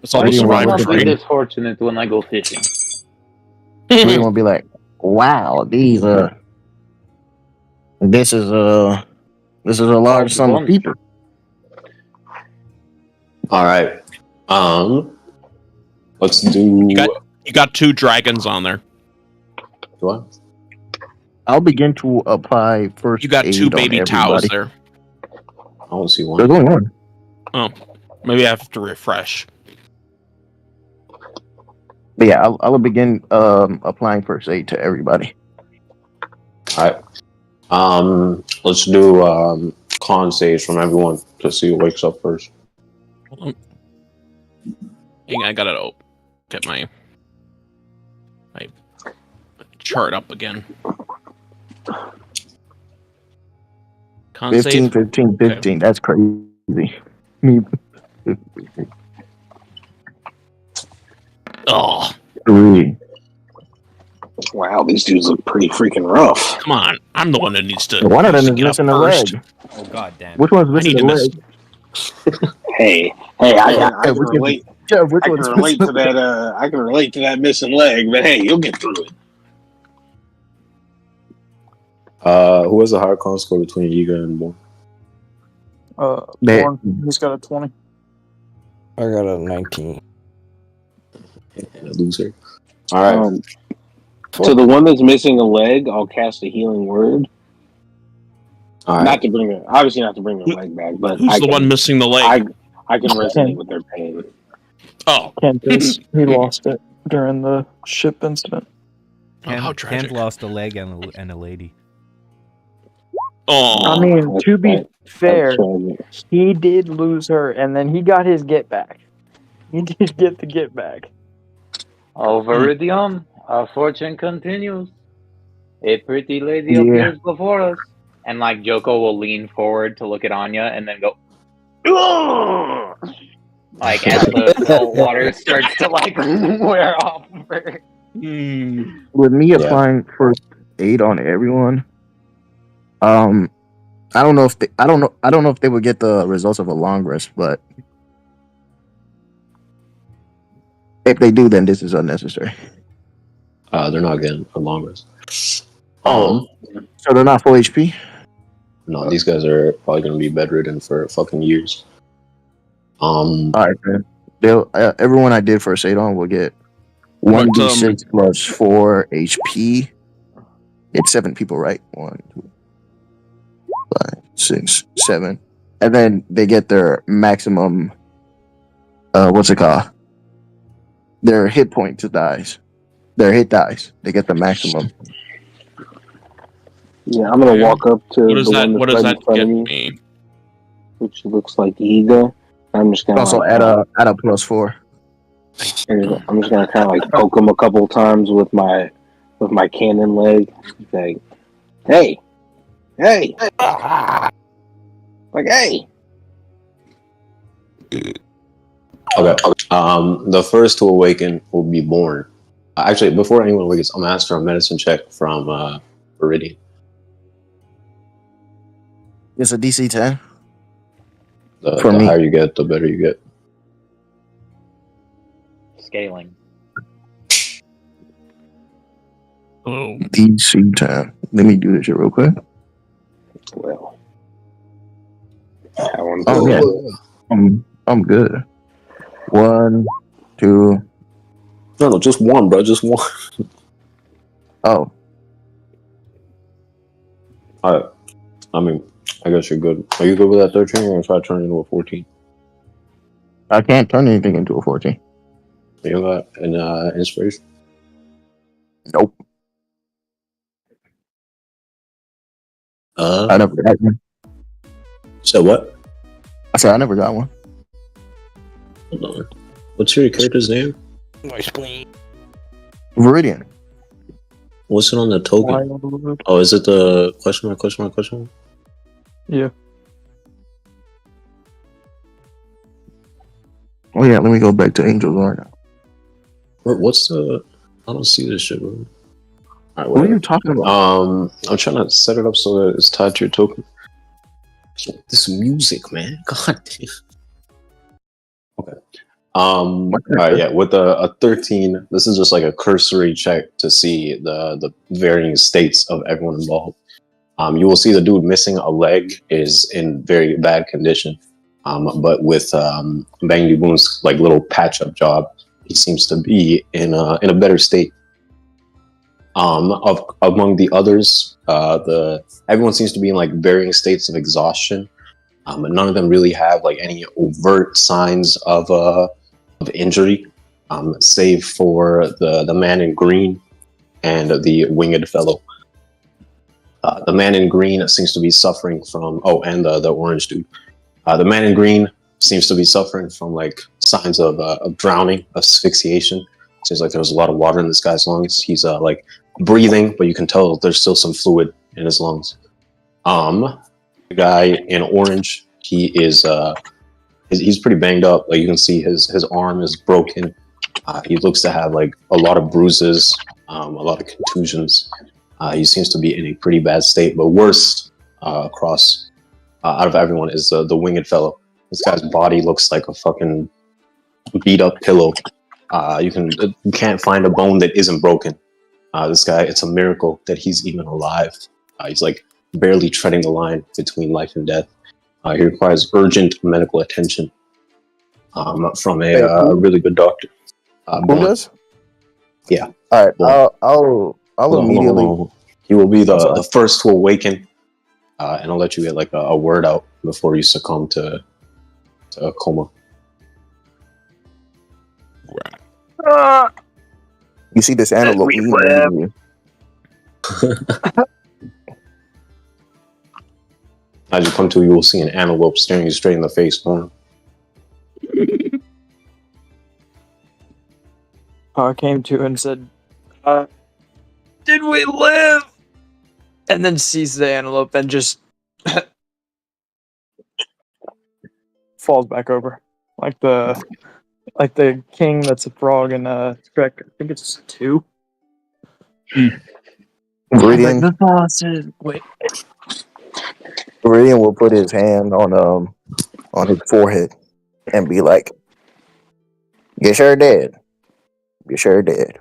It's almost I survivors, must be right? this fortunate when I go fishing. We won't be like, wow, this is a large sum of people. All right. Let's do. You got 2 dragons on there. What? I'll begin to apply first. You got 2 baby towels there. I don't see one. There's only one. Oh, maybe I have to refresh. But yeah, I'll begin applying first aid to everybody. All right. Let's do con saves from everyone to see who wakes up first. Hang on, I gotta get my chart up again. Con 15, save? 15, 15. Okay. That's crazy. Oh. 3. Wow, these dudes look pretty freaking rough. Come on, I'm the one that needs to. One of them is missing a leg. Oh god damn. Which one's missing a leg? Hey, I can relate. I can relate to that. I can relate to that missing leg, but hey, you'll get through it. Who has a higher con score between Yiga and Born? Born. He's got a 20. I got a 19. And a loser. All right. So the one that's missing a leg, I'll cast a healing word. All right. Not to bring it, obviously not to bring their leg back, but who's the one missing the leg? I can resonate with their pain. Oh, Kentis, he lost it during the ship incident. How tragic! Kent lost a leg and a lady. Oh, I mean, to be fair, he did lose her, and then he got his get back. He did get the get back. Oh, Viridium, our fortune continues. A pretty lady appears before us. And like Joko will lean forward to look at Onya and then go, "Ugh!" Like as the salt water starts to like wear off of her. With me applying first aid on everyone, I don't know if they would get the results of a long rest, but if they do, then this is unnecessary. They're not getting a long rest. So they're not full HP? No, these guys are probably going to be bedridden for fucking years. All right, man. They'll everyone I did first aid on will get 1d6 plus 4 HP. It's 7 people, right? 1, 2, 5, 6, 7, and then they get their maximum. What's it called? Their hit point to dies. Their hit dies. They get the maximum. Yeah, I'm gonna walk up to what does the one that's right in front of me, which looks like Yiga. I'm just gonna also add a +4. I'm just gonna kind of like poke him a couple times with my cannon leg. Like, hey, like hey. Okay. The first to awaken will be Born. Actually, before anyone awakens, I'm gonna ask for a medicine check from Viridian. It's a DC 10. The higher you get, the better you get. Scaling. Oh. DC 10. Let me do this shit real quick. Well, oh yeah, I'm good. 1, 2. No, just one, bro. Just one. Oh. Alright. I mean, I guess you're good. Are you good with that 13 or try to turn it into a 14? I can't turn anything into a 14. You got an inspiration? Nope. I never got one. So what? I said I never got one. Hold on. What's your character's name? Nice clean. Viridian. What's it on the token? Oh, is it the question mark? Yeah. Oh yeah, let me go back to Angelsroom. What's the? I don't see this shit, bro. All right, What are you talking about? I'm trying to set it up so that it's tied to your token. This music, man. God damn. Okay. Yeah, with a 13, this is just like a cursory check to see the varying states of everyone involved. You will see the dude missing a leg is in very bad condition. But with Bangdy Boom's like little patch-up job, he seems to be in a better state. Among the others, everyone seems to be in like varying states of exhaustion. But none of them really have like any overt signs of injury, save for the man in green and the winged fellow. The man in green seems to be suffering from and the orange dude. The man in green seems to be suffering from like signs of drowning, asphyxiation. Seems like there's a lot of water in this guy's lungs. He's like breathing, but you can tell there's still some fluid in his lungs. The guy in orange, he is he's pretty banged up. Like you can see his arm is broken. He looks to have like a lot of bruises, a lot of contusions. He seems to be in a pretty bad state. But worst across out of everyone is the winged fellow. This guy's body looks like a fucking beat up pillow. You can't find a bone that isn't broken. This guy, it's a miracle that he's even alive. He's like barely treading the line between life and death. He requires urgent medical attention from a really good doctor. Who does? Yeah. All right. I'll immediately. He will be the first to awaken, and I'll let you get like a word out before you succumb to a coma. You see this antelope eating you. As you come to, you will see an antelope staring you straight in the face. I came to and said, "Did we live?" And then sees the antelope and just falls back over, like the king that's a frog in Shrek. I think it's 2. Meridian. The boss is wait. Meridian will put his hand on his forehead and be like, "You sure did. You sure did."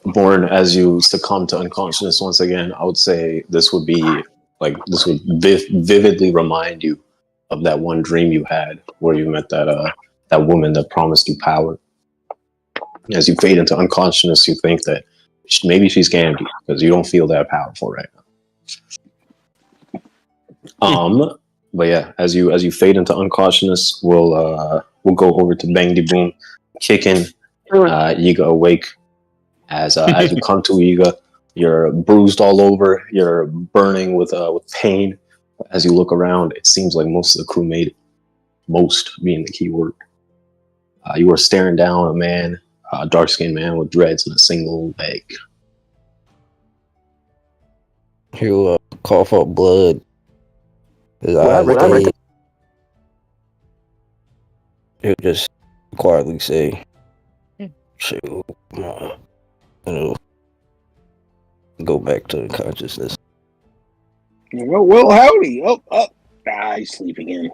Born, as you succumb to unconsciousness once again, I would say this would vividly remind you of that one dream you had where you met that woman that promised you power. As you fade into unconsciousness, you think that maybe she scammed you because you don't feel that powerful right now. But yeah, as you fade into unconsciousness, we'll go over to Bangdy Boom, kicking Yiga awake. As you come to Yiga, you're bruised all over, you're burning with pain. As you look around, it seems like most of the crew made it. Most being the key word. You are staring down a man, a dark-skinned man with dreads and a single leg. He'll cough up blood. His eyes fade. He'll just quietly say, "So, go back to consciousness." Well, howdy. He's sleeping in.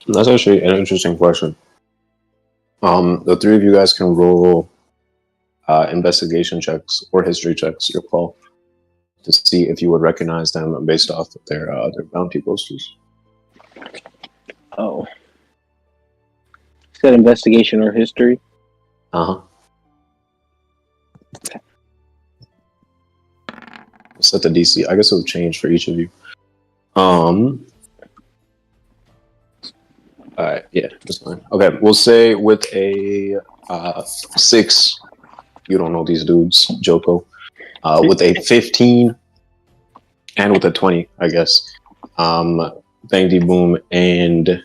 That's actually an interesting question. The three of you guys can roll investigation checks or history checks, your call, to see if you would recognize them based off of their bounty posters. Oh. Is that investigation or history? Uh-huh. Set the DC. I guess it would change for each of you. Alright, yeah, that's fine. Okay, we'll say with a 6, you don't know these dudes, Joko. With a 15 and with a 20, I guess. Bangdy Boom and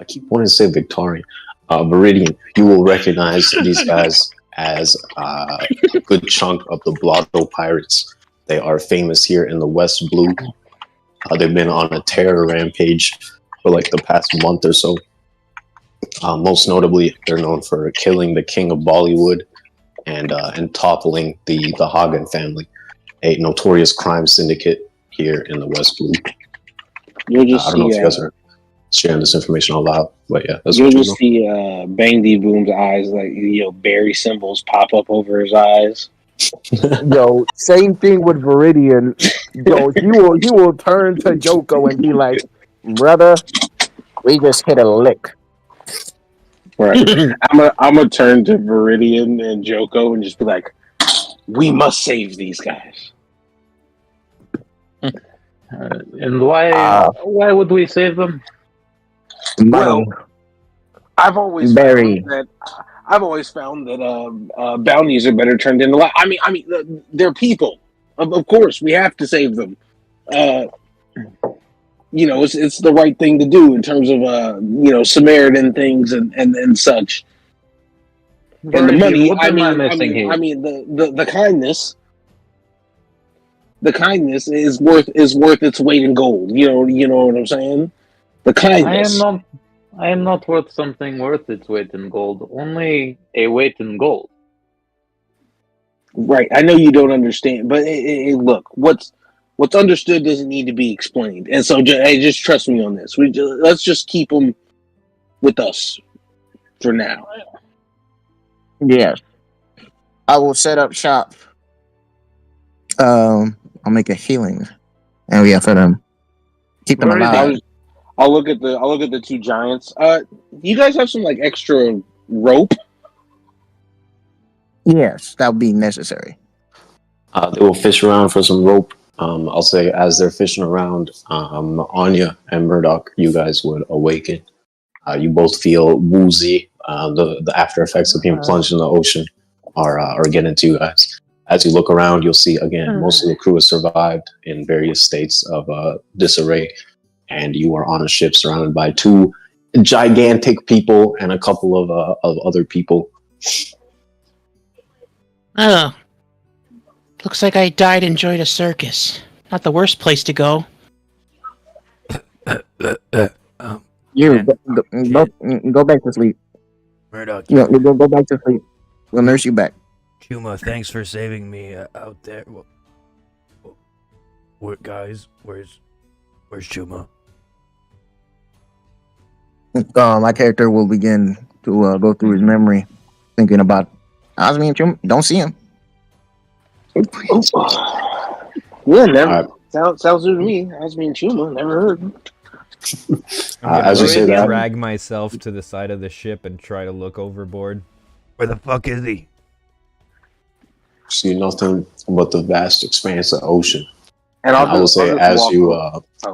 I keep wanting to say Victorian. Meridian, you will recognize these guys as a good chunk of the Blotto Pirates. They are famous here in the West Blue. They've been on a terror rampage for like the past month or so. Most notably, they're known for killing the king of Bollywood and toppling the Hagen family, a notorious crime syndicate here in the West Blue. You'll just I don't know if you guys are sharing this information out loud, but yeah, that's you'll what you just know. see Bang D Boom's eyes, like berry symbols pop up over his eyes. Yo, same thing with Viridian. Yo, he will turn to Joko and be like, "Brother, we just hit a lick." Right. I'm gonna turn to Viridian and Joko and just be like, "We must save these guys." And why would we save them? Well, I've always Berry. found that bounties are better turned into. I mean, they're people. Of course, we have to save them. It's the right thing to do in terms of Samaritan things and such. And the money. What am I missing here? I mean, the kindness. The kindness is worth its weight in gold. You know what I'm saying? The kindness. I am not worth something worth its weight in gold. Only a weight in gold. Right. I know you don't understand, but look, what's understood doesn't need to be explained. And so, just trust me on this. Let's just keep them with us for now. Yes. I will set up shop. I'll make a healing area for them. Keep them alive. I'll look at the two giants. You guys have some like extra rope? Yes, that would be necessary. They will fish around for some rope. I'll say as they're fishing around, Onya and Murdoch, you guys would awaken. You both feel woozy. The after effects of being plunged in the ocean are getting to you guys. As you look around, you'll see again most of the crew has survived in various states of disarray, and you are on a ship surrounded by two gigantic people and a couple of other people. Oh. Looks like I died and enjoyed a circus. Not the worst place to go. You go back to sleep. Murdoch. Go back to sleep. We'll nurse you back. Chuma, thanks for saving me out there. Guys, where's Chuma? My character will begin to go through his memory, thinking about Osmi and Chuma. Don't see him. Yeah, never. Sounds good to me. Osmi and Chuma, never heard. As you say that, drag myself to the side of the ship and try to look overboard. Where the fuck is he? See nothing but the vast expanse of ocean. And I will say, as you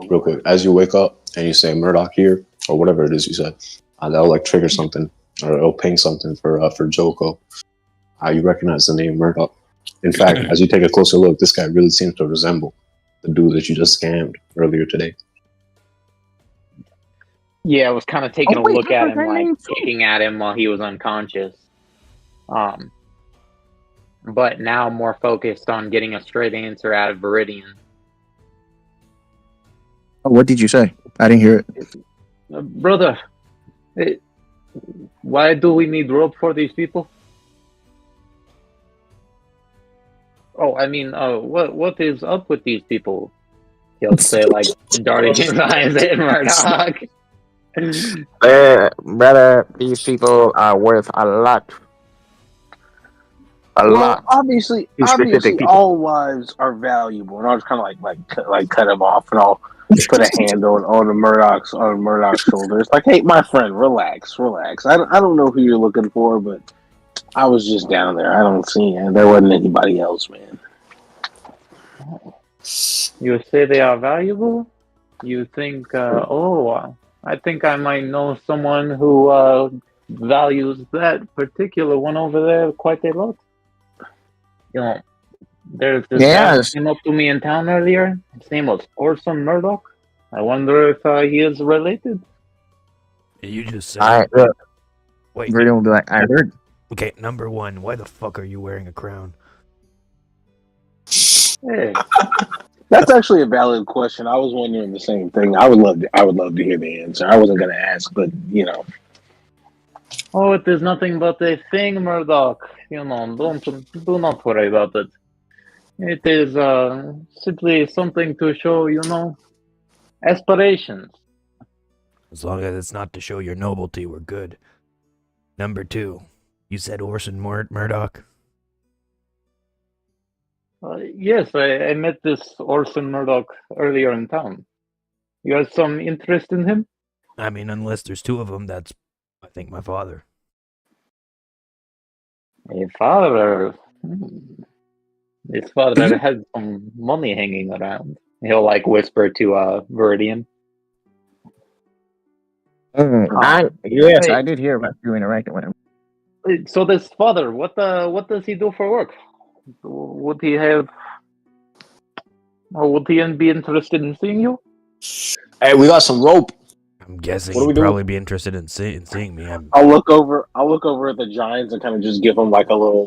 real quick, as you wake up and you say Murdoch here or whatever it is you said, that'll like trigger something or it'll ping something for Joko. You recognize the name Murdoch. In fact, as you take a closer look, this guy really seems to resemble the dude that you just scammed earlier today. Yeah, I was kind of taking a look at him, like kicking at him while he was unconscious. But now more focused on getting a straight answer out of Viridian. What did you say? I didn't hear it. Brother, why do we need rope for these people? Oh, I mean, what is up with these people? He'll say, like, darting his eyes at Murdoch. Brother, these people are worth a lot. Lot. Obviously, all lives are valuable, and I'll just kind of like cut him off, and I'll put a hand on Murdoch's shoulder. It's like, hey, my friend, relax. I don't know who you're looking for, but I was just down there. I don't see him. There wasn't anybody else, man. You say they are valuable? You think? I think I might know someone who values that particular one over there quite a lot. You know, there's this guy who came up to me in town earlier. His name was Orson Murdoch. I wonder if he is related. You just said. Wait. Viridian will be like, I heard. Okay, number one, why the fuck are you wearing a crown? Hey, that's actually a valid question. I was wondering the same thing. I would love to hear the answer. I wasn't going to ask, but you know. Oh, it is nothing but a thing, Murdoch. You know, do not worry about it. It is simply something to show, you know, aspirations. As long as it's not to show your nobility, we're good. Number two, you said Orson Murdoch? Yes, I met this Orson Murdoch earlier in town. You have some interest in him? I mean, unless there's two of them, that's, I think, my father. A father? His father has some money hanging around. He'll, like, whisper to Viridian. Yes, I did hear about you interacting with him. So this father, what does he do for work? Would he have, or would he be interested in seeing you? Hey, we got some rope. I'm guessing What do we he'd do? probably be interested in seeing me. I'll look over at the Giants and kind of just give them like a little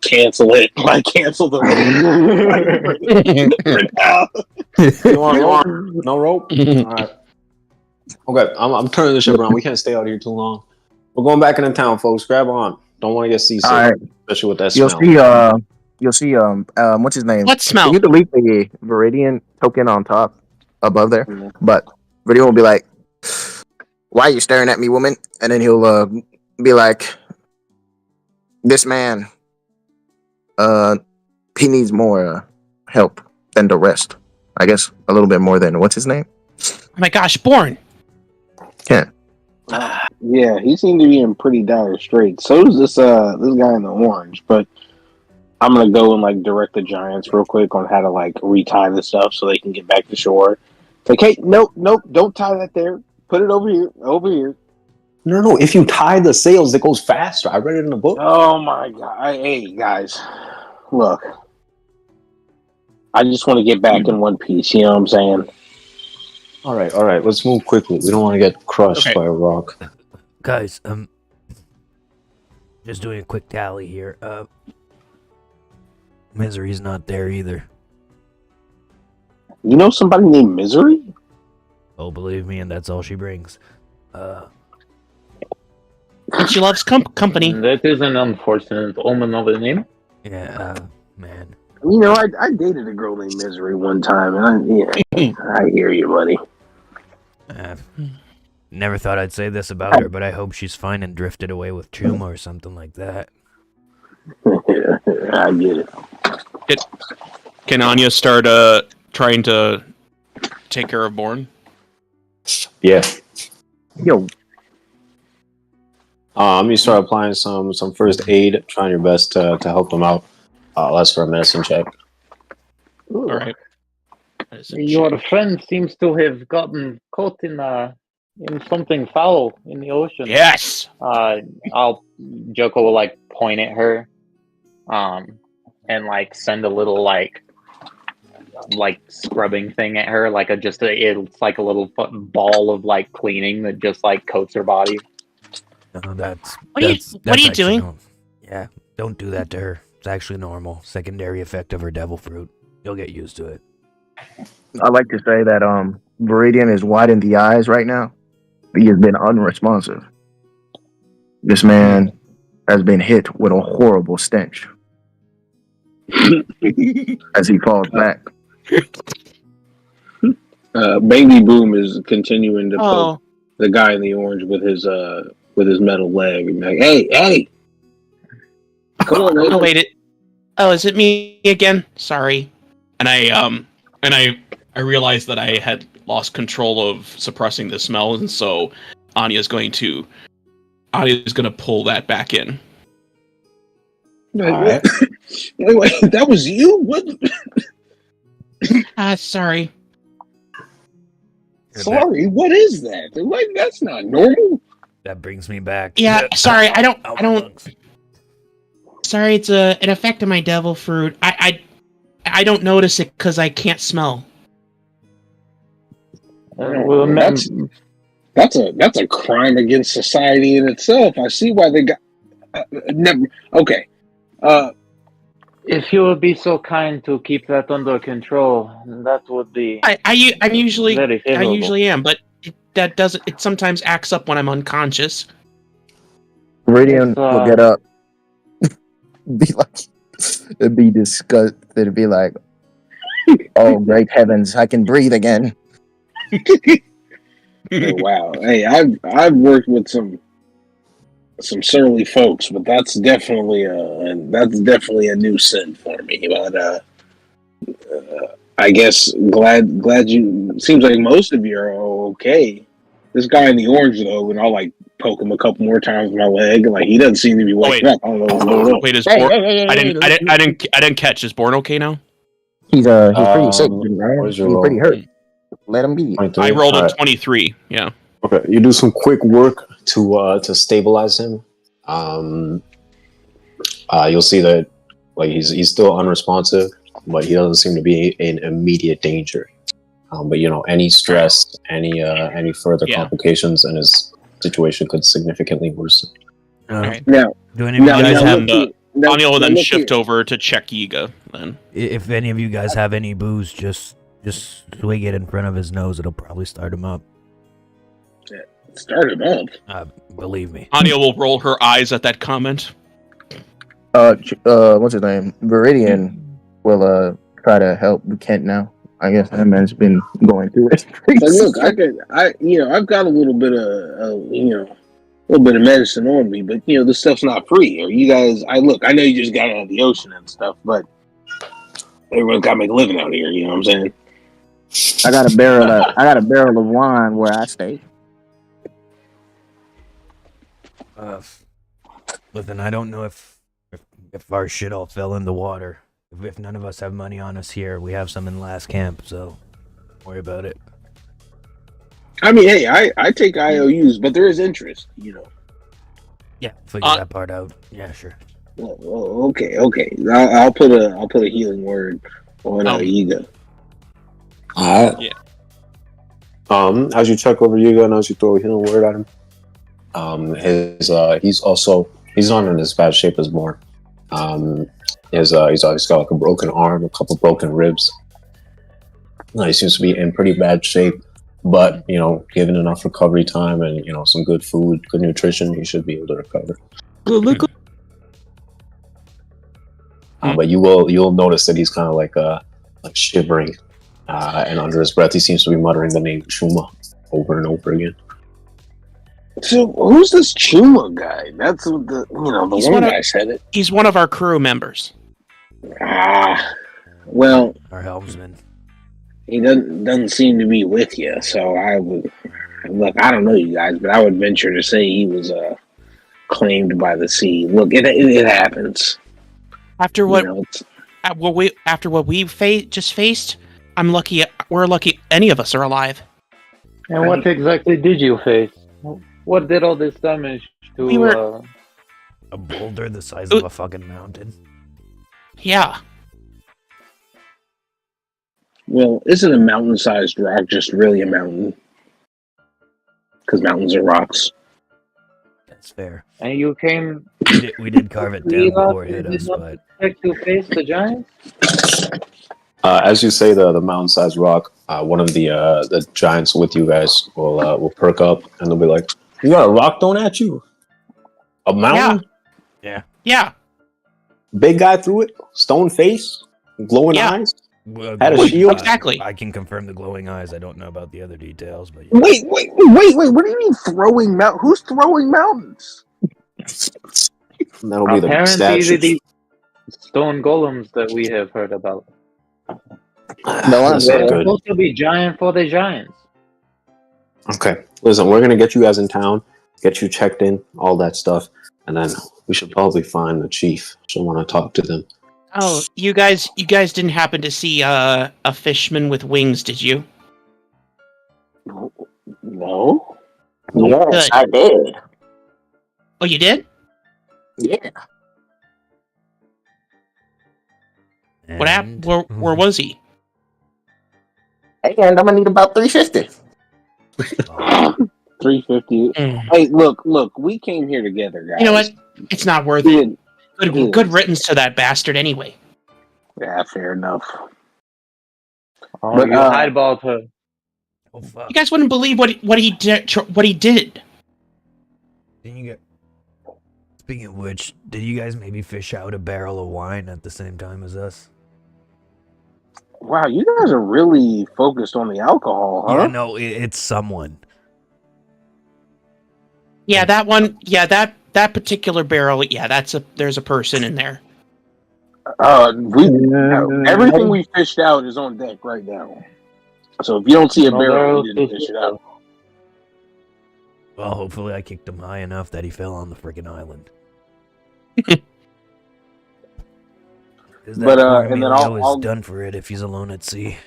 cancel it, cancel the You want no rope? All right. Okay, I'm turning this shit around. We can't stay out here too long. We're going back into town, folks. Grab on. Don't want to get seasick, especially with that smell. You'll see. What's his name? What smell? You delete the Viridian token on top, above there, but Viridian will be like, "Why are you staring at me, woman?" And then he'll be like, "This man, he needs more help than the rest. I guess a little bit more than what's his name." Oh my gosh, Born. Yeah. Yeah, he seemed to be in pretty dire straits. So does this guy in the orange. But I'm gonna go and direct the Giants real quick on how to retie the stuff so they can get back to shore. It's like, hey, nope, don't tie that there. Put it over here. No. If you tie the sails, it goes faster. I read it in the book. Oh my god! Hey guys, look. I just want to get back in one piece. You know what I'm saying? All right. Let's move quickly. We don't want to get crushed by a rock. Guys, just doing a quick tally here. Misery's not there either. You know somebody named Misery? Oh, believe me, and that's all she brings. And she loves company. That is an unfortunate omen of a name. Yeah, man. You know, I dated a girl named Misery one time, and I hear you, buddy. Never thought I'd say this about her, but I hope she's fine and drifted away with Chuma or something like that. I get it. Can Onya start trying to take care of Born? Yeah. Yo. I'm gonna start applying some first aid, trying your best to help them out. That's for a medicine check. Ooh. All right. Your friend seems to have gotten caught in something foul in the ocean. Yes. Joko will point at her, and send a little scrubbing thing at her, it's like a little ball of cleaning that just coats her body. No, that's what are you doing? Normal. Yeah, don't do that to her. It's actually normal. Secondary effect of her devil fruit. You'll get used to it. I like to say that Viridian is wide in the eyes right now. He has been unresponsive. This man has been hit with a horrible stench as he falls back. Baby Boom is continuing to poke the guy in the orange with his metal leg. And like, hey! Come on, oh wait, is it me again? Sorry. And I realized that I had lost control of suppressing the smell, and so Anya's going to pull that back in. Wait, that was you? What? Sorry. Sorry, what is that? That's not normal. That brings me back. Yeah, sorry, I don't. Sorry, it's an effect of my devil fruit. I don't notice it because I can't smell. Well, that's a crime against society in itself. I see why they got. Never. Okay. If you would be so kind to keep that under control, that would be. I'm usually very favorable. I usually am, but that doesn't. It sometimes acts up when I'm unconscious. Meridian will get up. Be like, it'd be disgusted. It'd be like, oh, great heavens, I can breathe again. Oh, wow. Hey, I've worked with some surly folks, but that's definitely a new sin for me. But I guess glad you. Seems like most of you are okay. This guy in the orange though, and I'll like poke him a couple more times with my leg, and like he doesn't seem to be waking up. I don't know what's going on. Wait, is Born? I didn't catch. Is Born okay now? He's pretty sick, man. He's pretty hurt. Let him be. I rolled a 23. Yeah. Okay, you do some quick work to stabilize him. You'll see that like he's still unresponsive, but he doesn't seem to be in immediate danger. But any stress, any further complications, and his situation could significantly worsen. Right. Now, do any of you guys have? Anya will then shift over to check Yiga. Then, if any of you guys have any booze, just swig it in front of his nose. It'll probably start him up. Start him up. Believe me. Anya will roll her eyes at that comment. What's his name? Viridian will try to help Kent now. I guess that man's been going through it. So look, I've got a little bit of medicine on me, but this stuff's not free. Are you guys? I know you just got out of the ocean and stuff, but everyone's got to make a living out here. You know what I'm saying? I got a barrel of wine where I stay. Listen, I don't know if our shit all fell in the water. If none of us have money on us here, we have some in last camp, so don't worry about it. I mean, hey, I take IOUs, but there is interest, Yeah, figure that part out. Yeah, sure. Well, okay. I'll put a healing word on Yiga. Alright. Yeah. As you check over Yiga and as you throw a healing word at him, he's not in as bad shape as Born. He's got like a broken arm, a couple broken ribs. He seems to be in pretty bad shape, but given enough recovery time and some good food, good nutrition, he should be able to recover. But you'll notice that he's kind of like shivering, and under his breath he seems to be muttering the name Chuma over and over again. So who's this Chuma guy? That's what the one guy said it. He's one of our crew members. Well, our helmsman. He doesn't seem to be with you, so I would look. I don't know you guys, but I would venture to say he was claimed by the sea. Look, it happens. After what we just faced, I'm lucky. We're lucky any of us are alive. And what exactly did you face? What did all this damage to? A boulder the size of a fucking mountain. Yeah. Well, isn't a mountain-sized rock just really a mountain? Because mountains are rocks. That's fair. And you came. We did carve it down before it hit us, but. Expect to face the giants. As you say the mountain-sized rock, one of the giants with you guys will perk up and they'll be like, "You got a rock thrown at you? A mountain? Yeah. Big guy threw it? Stone face? Glowing eyes? Had a shield?" Exactly. I can confirm the glowing eyes. I don't know about the other details, but yeah. Wait! What do you mean throwing mountains? Who's throwing mountains? That'll be the statue. The stone golems that we have heard about. No, they're supposed to be giant for the giants. Okay, listen, we're gonna get you guys in town, get you checked in, all that stuff, and then we should probably find the chief. She'll want to talk to them. Oh, you guys didn't happen to see a fishman with wings, did you? No. Yes, I did. Oh, you did? Yeah. What happened? Where was he? Hey, and I'm gonna need about 350. 350. Hey, look, we came here together, guys. You know what? It's not worth it. Good riddance to that bastard anyway. Yeah, fair enough. Oh, But, you highballed her. Oh fuck! You guys wouldn't believe what he did. Didn't you get? Speaking of which, did you guys maybe fish out a barrel of wine at the same time as us? Wow, you guys are really focused on the alcohol, huh? Yeah, no, it's someone. Yeah, that one. Yeah, that particular barrel. Yeah, there's a person in there. Everything we fished out is on deck right now. So if you don't see a barrel, you didn't fish it out. Well, hopefully I kicked him high enough that he fell on the freaking island. But and then I'll done for it if he's alone at sea.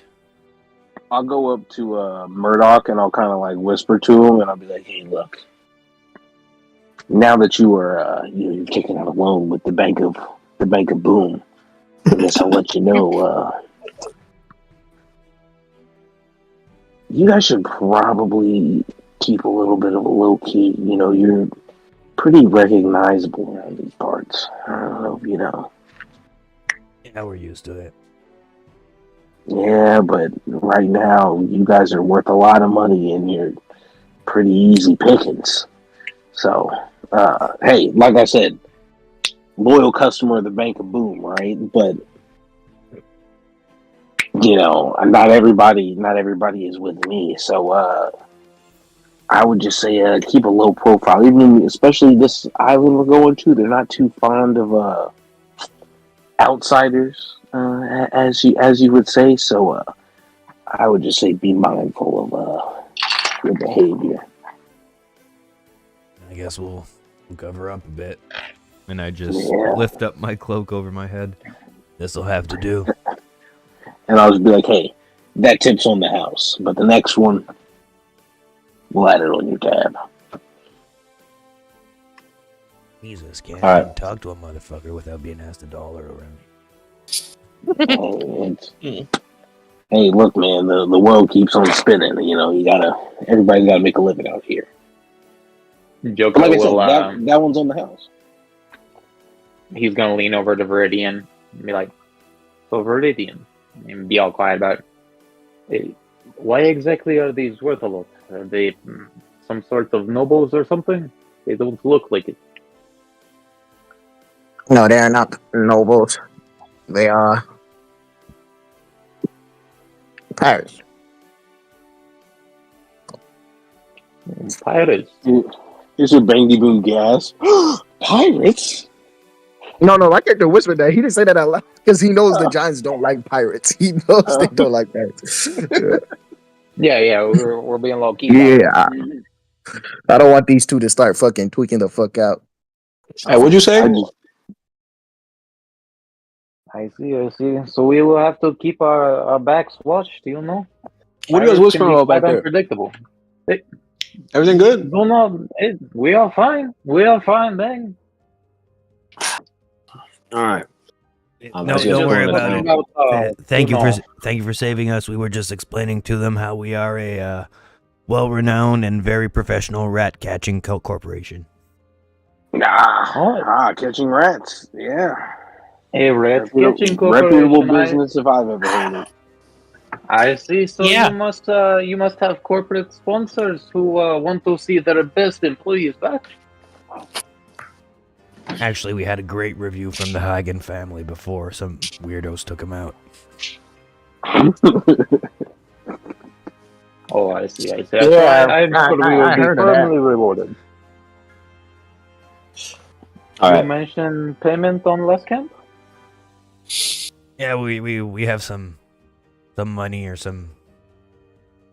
I'll go up to Murdoch and I'll kind of like whisper to him and I'll be like, "Hey, look. Now that you are you're kicking out a loan with the Bank of Boom, I guess I'll let you know. You guys should probably keep a little bit of a low key. You know, you're pretty recognizable around these parts. I don't know if you know." Yeah, we're used to it. Yeah, but right now you guys are worth a lot of money and you're pretty easy pickings. So, hey, like I said, loyal customer of the Bank of Boom, right? But you know, not everybody is with me. So, I would just say keep a low profile. Especially this island we're going to, they're not too fond of outsiders, as you would say. So, I would just say be mindful of your behavior. I guess we'll cover up a bit, and I just lift up my cloak over my head. This'll have to do. And I'll just be like, "Hey, that tip's on the house, but the next one, we'll add it on your tab." Jesus, can't even talk to a motherfucker without being asked $1 around me. Hey, look, man, the world keeps on spinning. You know, everybody's gotta make a living out here. Joker like I said, that one's on the house. He's gonna lean over to Viridian and be like, "So Viridian," and be all quiet about it. Why exactly are these worth a lot? Are they some sort of nobles or something? They don't look like it. No, they are not nobles. They are pirates. Pirates? Here's your Bangy Boom gas. Pirates? No, I get to whisper that. He didn't say that out loud because he knows the Giants don't like pirates. He knows they don't like pirates. Yeah, we're being low key. Yeah. I don't want these two to start fucking tweaking the fuck out. Hey, what'd you say? I see. So we will have to keep our backs watched, you know? What are you guys whispering about back there? Unpredictable. Everything good? No, we are fine. Man. All right. No, don't worry about it. Thank you for saving us. We were just explaining to them how we are a well-renowned and very professional rat-catching corporation. Catching rats. Yeah. A rat-catching corporation. Reputable business if I've ever heard it. I see. So you must have corporate sponsors who want to see their best employees back. Actually, we had a great review from the Hagen family before some weirdos took him out. Oh, I see. Yeah, I heard firmly rewarded. All right. You mentioned payment on last camp? Yeah, we have some money or some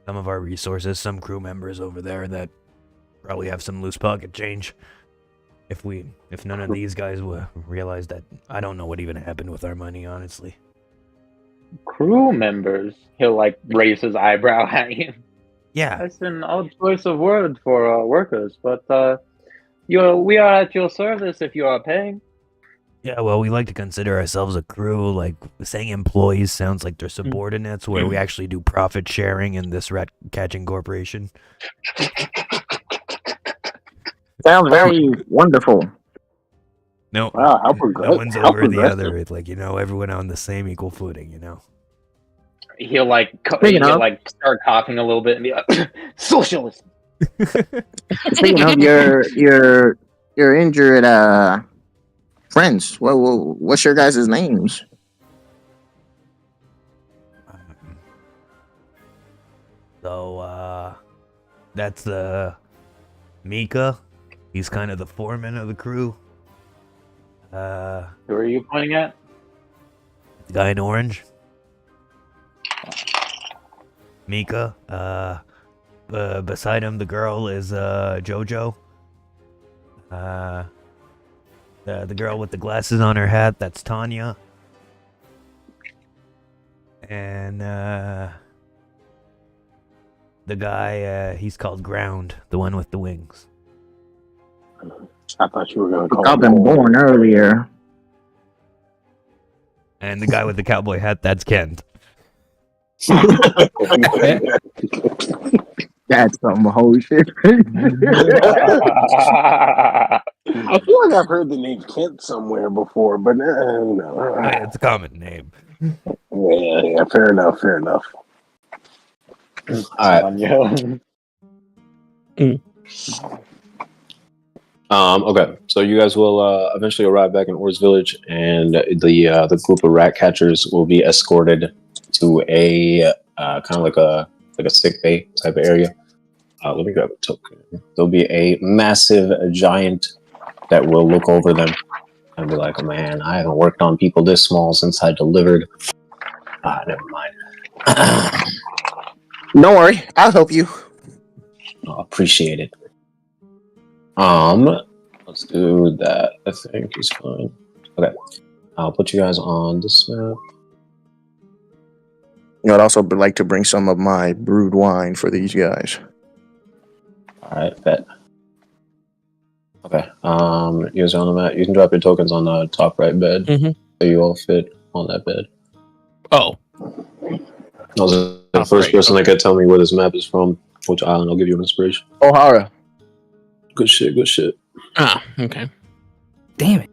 of our resources, some crew members over there that probably have some loose pocket change. If none of these guys will realize that, I don't know what even happened with our money, honestly. Crew members? He'll like raise his eyebrow at you. Yeah. That's an odd choice of word for workers, but we are at your service if you are paying. Yeah, well, we like to consider ourselves a crew. Like, saying employees sounds like they're subordinates, where we actually do profit sharing in this rat-catching corporation. Sounds very wonderful. No, Wow, no one's over the other. It's like, everyone on the same equal footing, He'll start coughing a little bit and be like, socialist. Speaking of your injured friends, what's your guys' names? So, that's Mika. He's kind of the foreman of the crew. Who are you pointing at? The guy in orange. Mika. Beside him, the girl is Jojo. The girl with the glasses on her hat, that's Tanya. And the guy, he's called Ground, the one with the wings. I thought you were going to call I've been born earlier. And the guy with the cowboy hat, that's Kent. That's some whole shit. I feel like I've heard the name Kent somewhere before, but no. It's a common name. Yeah, fair enough. Alright. Okay, so you guys will eventually arrive back in Or's village, and the group of rat catchers will be escorted to a kind of like a sick bay type of area. Let me grab a token. There'll be a massive giant that will look over them and be like, "Man, I haven't worked on people this small since I delivered." Never mind. Don't worry, I'll help you. Appreciate it. Let's do that. I think is fine. Okay, I'll put you guys on this map. I'd also like to bring some of my brewed wine for these guys. Alright, bet. Okay, you guys are on the map. You can drop your tokens on the top right bed. Mm-hmm. So you all fit on that bed. Oh. I was the first person that could tell me where this map is from, which island. I'll give you an inspiration. O'Hara. Good shit. Ah, okay. Damn it.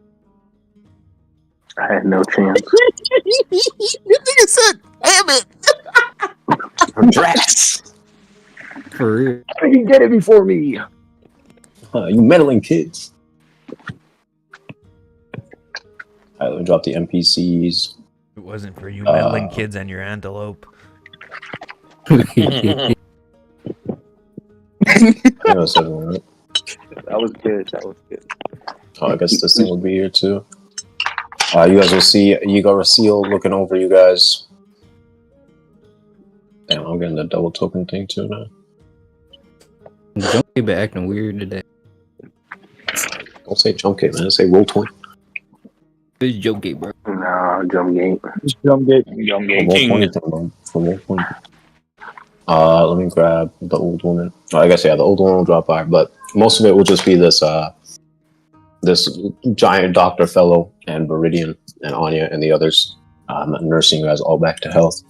I had no chance. You think it said, damn it. Drats! For real. How did you get it before me? You meddling kids. Alright, let me drop the NPCs. If it wasn't for you meddling kids and your antelope. That was good. I guess this thing will be here too. You guys will see Yiga Rasil looking over you guys. Damn, I'm getting the double token thing too now. Jump been acting weird today. Don't say jump gate, man. Say roll 20. It's jump gate, bro. No, jump gate. Jump gate King. From roll 20. Let me grab the old woman. I guess the old woman will drop by, but most of it will just be this this giant doctor fellow and Viridian and Onya and the others nursing you guys all back to health.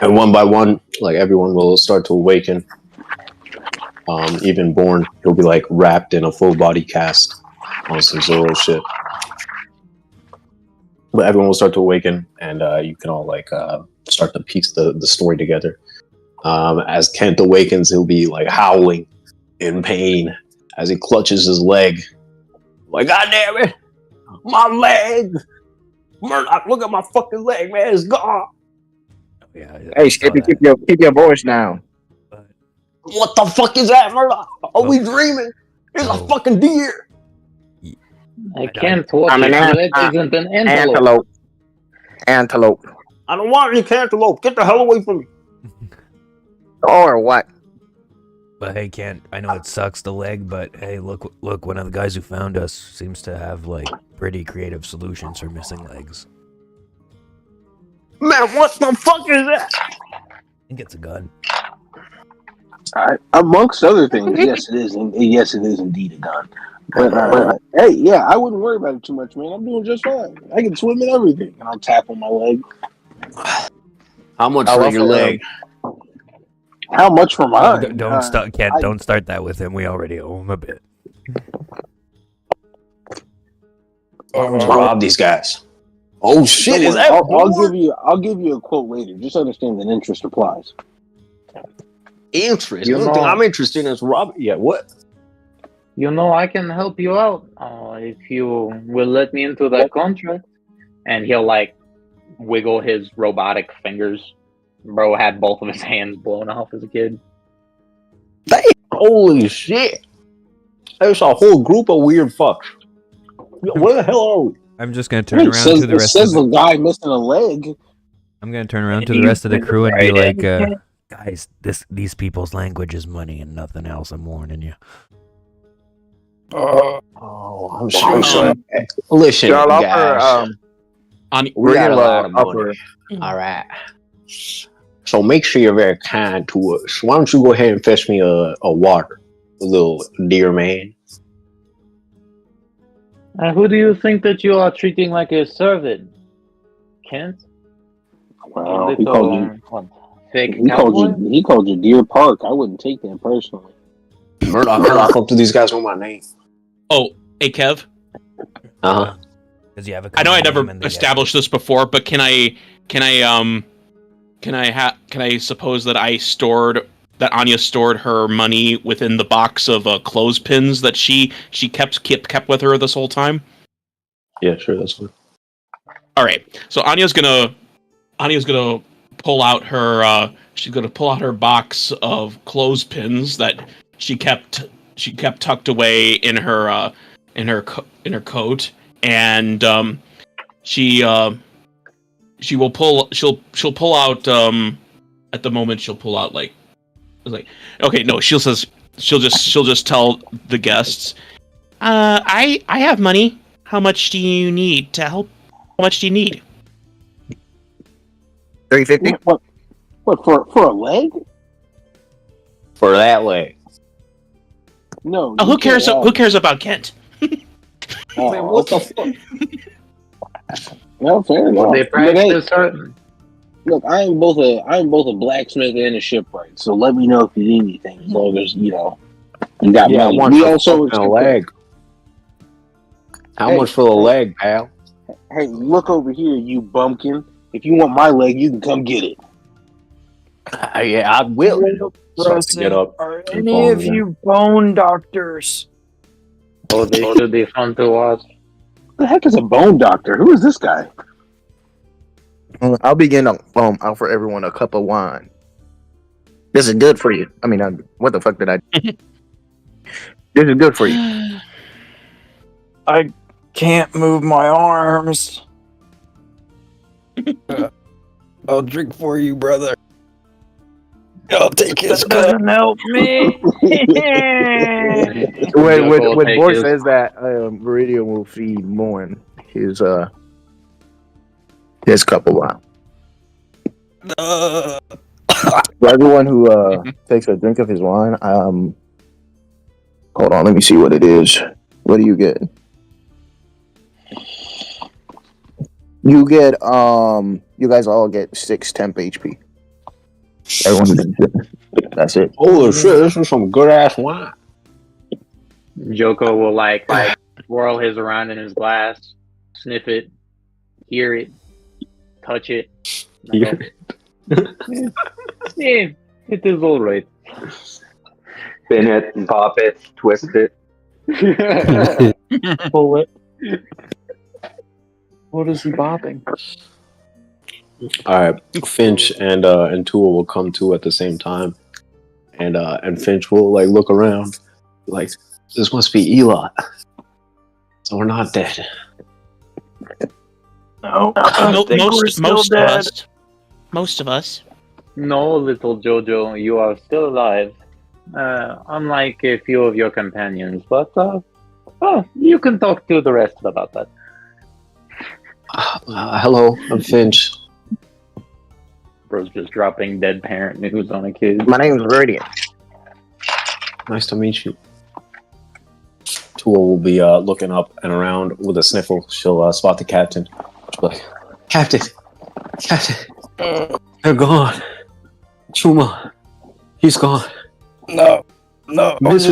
And one by one, like everyone will start to awaken. Even Born, he'll be like wrapped in a full body cast on some Zoro shit. But everyone will start to awaken, and you can all like start to piece the story together. As Kent awakens, he'll be like howling in pain as he clutches his leg. Like, God damn it! My leg! Murdoch, look at my fucking leg, man, it's gone! Yeah, hey, Skippy, keep your voice down. What the fuck is that, Murdoch? Are we dreaming? It's a fucking deer! I can't watch it. It isn't an antelope. Antelope. I don't want any cantaloupe. Get the hell away from me. Or what? But hey, Kent, I know it sucks the leg, but hey, look, one of the guys who found us seems to have like pretty creative solutions for missing legs. Man, what the fuck is that? I think it's a gun. Amongst other things, yes, it is. Yes, it is indeed a gun. But hey, yeah, I wouldn't worry about it too much, man. I'm doing just fine. I can swim and everything, and I'll tap on my leg. How much for your leg? How much for mine? Don't start, Kent. Don't start that with him. We already owe him a bit. Let's rob these guys. Oh shit! Is that? I'll give you a quote later. Just understand that interest applies. Interest. The only thing I'm interested in is rob. Yeah, what? I can help you out if you will let me into that contract. And he'll like wiggle his robotic fingers. Bro had both of his hands blown off as a kid. Damn. Holy shit! There's a whole group of weird fucks. Where the hell are we? I'm just gonna turn around to the rest of the guy missing a leg. I'm gonna turn around to the rest of the crew and be like, guys, these people's language is money and nothing else. I'm warning you. I'm sorry. Listen, guys. We got a lot of money. All right. So make sure you're very kind to us. Why don't you go ahead and fetch me a water, a little dear man? Who do you think that you are treating like a servant? Kent? Well, he called you Deer Park. I wouldn't take that personally. Murdoch, can I up to these guys with my name? Oh, hey Kev. Does he have a? I know I never established this before, but can I suppose that Anya stored her money within the box of clothespins that she kept with her this whole time? Yeah, sure, that's fine. All right, so Anya's gonna pull out her box of clothespins that she kept tucked away in her coat, and she'll pull out at the moment she'll pull out like okay, no, she'll just tell the guests, I have money. How much do you need to help? How much do you need? $3.50. What for a leg? For that leg. No. Who cares? Who cares about Kent? What the fuck? Well, fair enough. They practice Look, I'm both a blacksmith and a shipwright. So let me know if you need anything. As long as you got money. We also a leg. How much for the leg, pal? Hey, look over here, you bumpkin. If you want my leg, you can come get it. Yeah, I will. Get up. Are any of you bone doctors? Oh, they should be fun to watch. What the heck is a bone doctor? Who is this guy? I'll begin to offer everyone a cup of wine. This is good for you. I mean, what the fuck did I do? This is good for you. I can't move my arms. I'll drink for you, brother. I'll take his cup. Doesn't help me. when Boy says that, Meridian will feed Morn his cup of wine. For everyone who takes a drink of his wine, hold on, let me see what it is. What do you get? You get you guys all get 6 temp HP. Everyone gets it. That's it. Holy shit, this is some good ass wine. Joko will like swirl his around in his glass, sniff it, hear it, touch it. Yeah, it is all right. Spin it and pop it, twist it. Pull it. What is he bopping? Alright, Finch and Tua will come to at the same time. And Finch will like look around like, this must be Elat. So we're not dead. No, most of us. No, little Jojo, you are still alive. Unlike a few of your companions, but you can talk to the rest about that. Hello, I'm Finch. Bro's just dropping dead parent news on a kid. My name is Radiant. Nice to meet you. Tua will be looking up and around with a sniffle. She'll spot the captain. She'll be like, Captain! They're gone. Chuma, he's gone. No. I was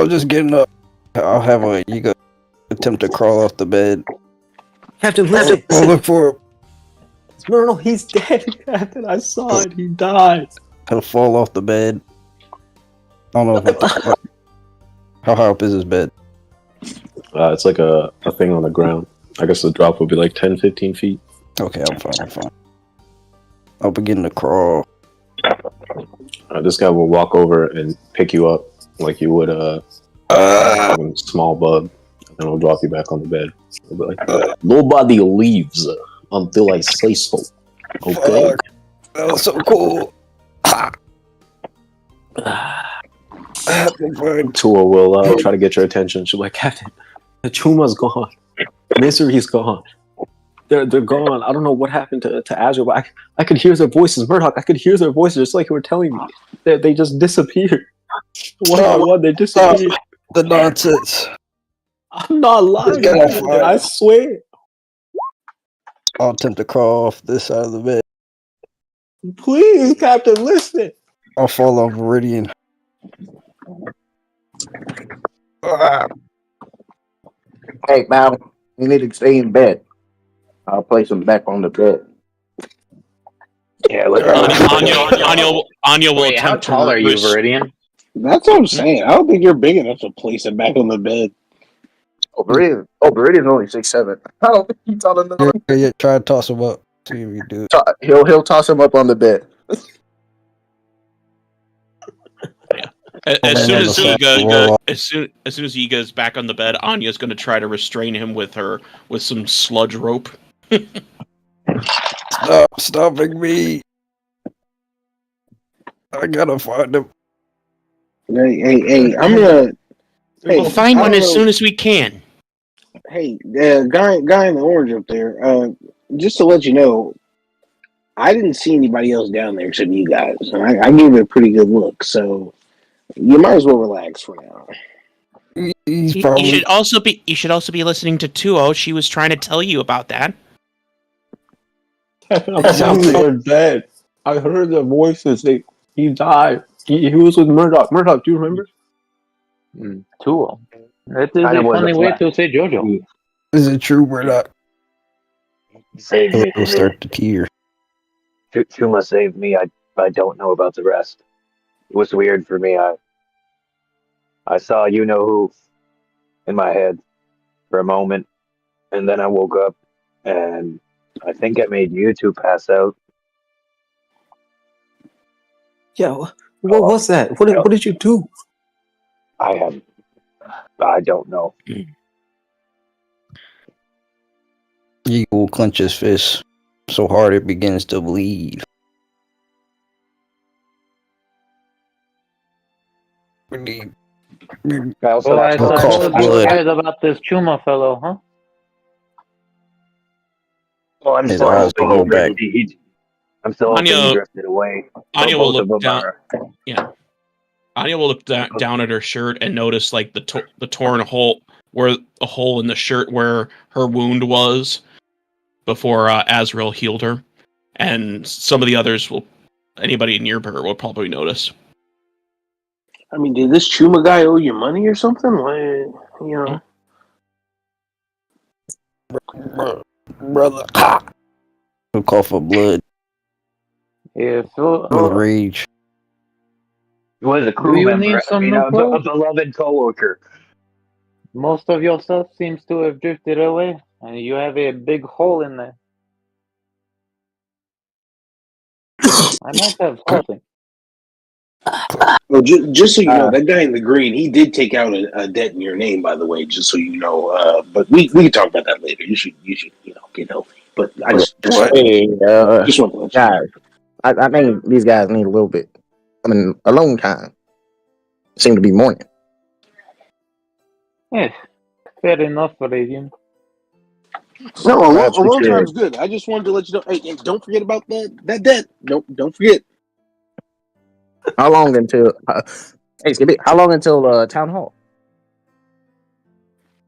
just getting up. I'll have a Yiga attempt to crawl off the bed. Captain, listen. I'll look for him. No, he's dead, Captain. I saw it. He died. He'll fall off the bed. I don't know how high up is his bed? It's like a thing on the ground. I guess the drop would be like 10, 15 feet. Okay, I'm fine. I'll begin to crawl. This guy will walk over and pick you up like you would a small bug, and then he'll drop you back on the bed. He'll be like, nobody leaves until I say so. Okay? Fuck. That was so cool. Tua will try to get your attention. She'll be like, Captain, the Chuma's gone. Misery's gone. They're gone. I don't know what happened to Azure, but I could hear their voices. Murdoch, I could hear their voices just like you were telling me. They just disappeared. One by one, they disappeared. The nonsense. I'm not lying. I swear. I'll attempt to crawl off this side of the bed. Please, Captain, listen. I'll fall off Meridian. Hey, Mal, you need to stay in bed. I'll place him back on the bed. Yeah, look. Anya will Wait, how attempt tall to are you, Viridian? That's what I'm saying. I don't think you're big enough to place him back on the bed. Viridian's only 6'7". I don't think he's taller than that. Yeah, try to toss him up. See if you do it. He'll toss him up on the bed. As soon as Yiga's back on the bed, Anya's going to try to restrain him with some sludge rope. Stop stopping me! I gotta find him. Hey, I'm gonna. We'll find one as soon as we can. Hey, guy in the orange up there. Just to let you know, I didn't see anybody else down there except you guys, and I gave it a pretty good look. So you might as well relax for now. You should also be listening to 2-0. She was trying to tell you about that. I'm telling you, they're dead. I heard their voices. He died. He was with Murdoch. Murdoch, do you remember? 2-0. That is a funny way to say JoJo. Is it true, Murdoch? Saved me. We'll start to tear. Chuma saved me. I don't know about the rest. It was weird for me. I saw you know who in my head for a moment, and then I woke up, and I think I made you two pass out. Yeah, what was that? What did you do? I don't know. He will clench his fist so hard it begins to bleed. We need. I told you guys about this Chuma fellow, huh? Well, I'm still hoping drifted away. Anya will look down. Anya will look down at her shirt and notice like the torn hole, where a hole in the shirt where her wound was before Azrael healed her, and some of the others anybody near her will probably notice. I mean, did this Chuma guy owe you money or something? You know, brother. He'll call for blood. Yeah, so with rage. He was a crew member. A beloved coworker. Most of your stuff seems to have drifted away, and you have a big hole in there. I might have something. Well, just so you know, that guy in the green, he did take out a debt in your name, by the way. Just so you know, but we can talk about that later. You should get healthy. But I just want to guys. I think these guys need a little bit. Alone time. Seem to be morning. Yeah, fair enough, Radiant. No, alone time's good. I just wanted to let you know. Hey, don't forget about that debt. Don't forget. How long until? How long until town hall?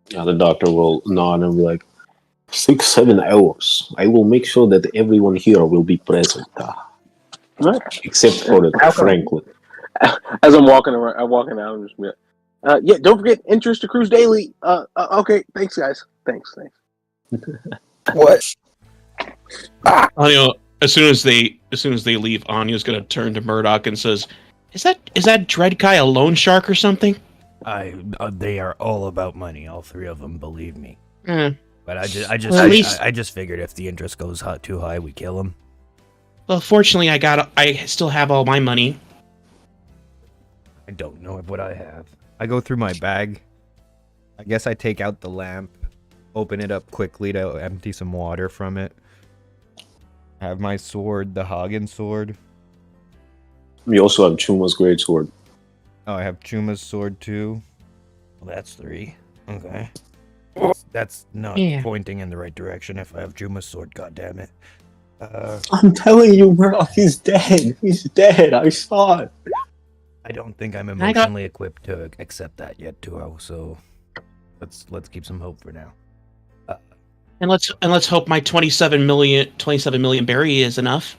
Yeah, the doctor will nod and be like, 6-7 hours. I will make sure that everyone here will be present. Right. Except for the Franklin. As I'm walking out, I'm just like, Yeah, don't forget interest accrues daily. Okay, thanks, guys. Thanks. What? Anya, as soon as they leave, Anya's gonna turn to Murdoch and says, "Is that Dread Guy a loan shark or something?" They are all about money, all three of them. Believe me. Mm. But I just figured if the interest goes too high, we kill him. Well, fortunately, I still have all my money. I don't know what I have. I go through my bag. I guess I take out the lamp, open it up quickly to empty some water from it. I have my sword, the Hagen sword. You also have Chuma's great sword. Oh, I have Chuma's sword too. Well, that's 3. Okay. That's not pointing in the right direction if I have Chuma's sword, goddammit. I'm telling you, Murdoch, he's dead. He's dead. I saw it. I don't think I'm emotionally equipped to accept that yet, Tuo. So let's keep some hope for now. And let's hope my 27 million berry is enough.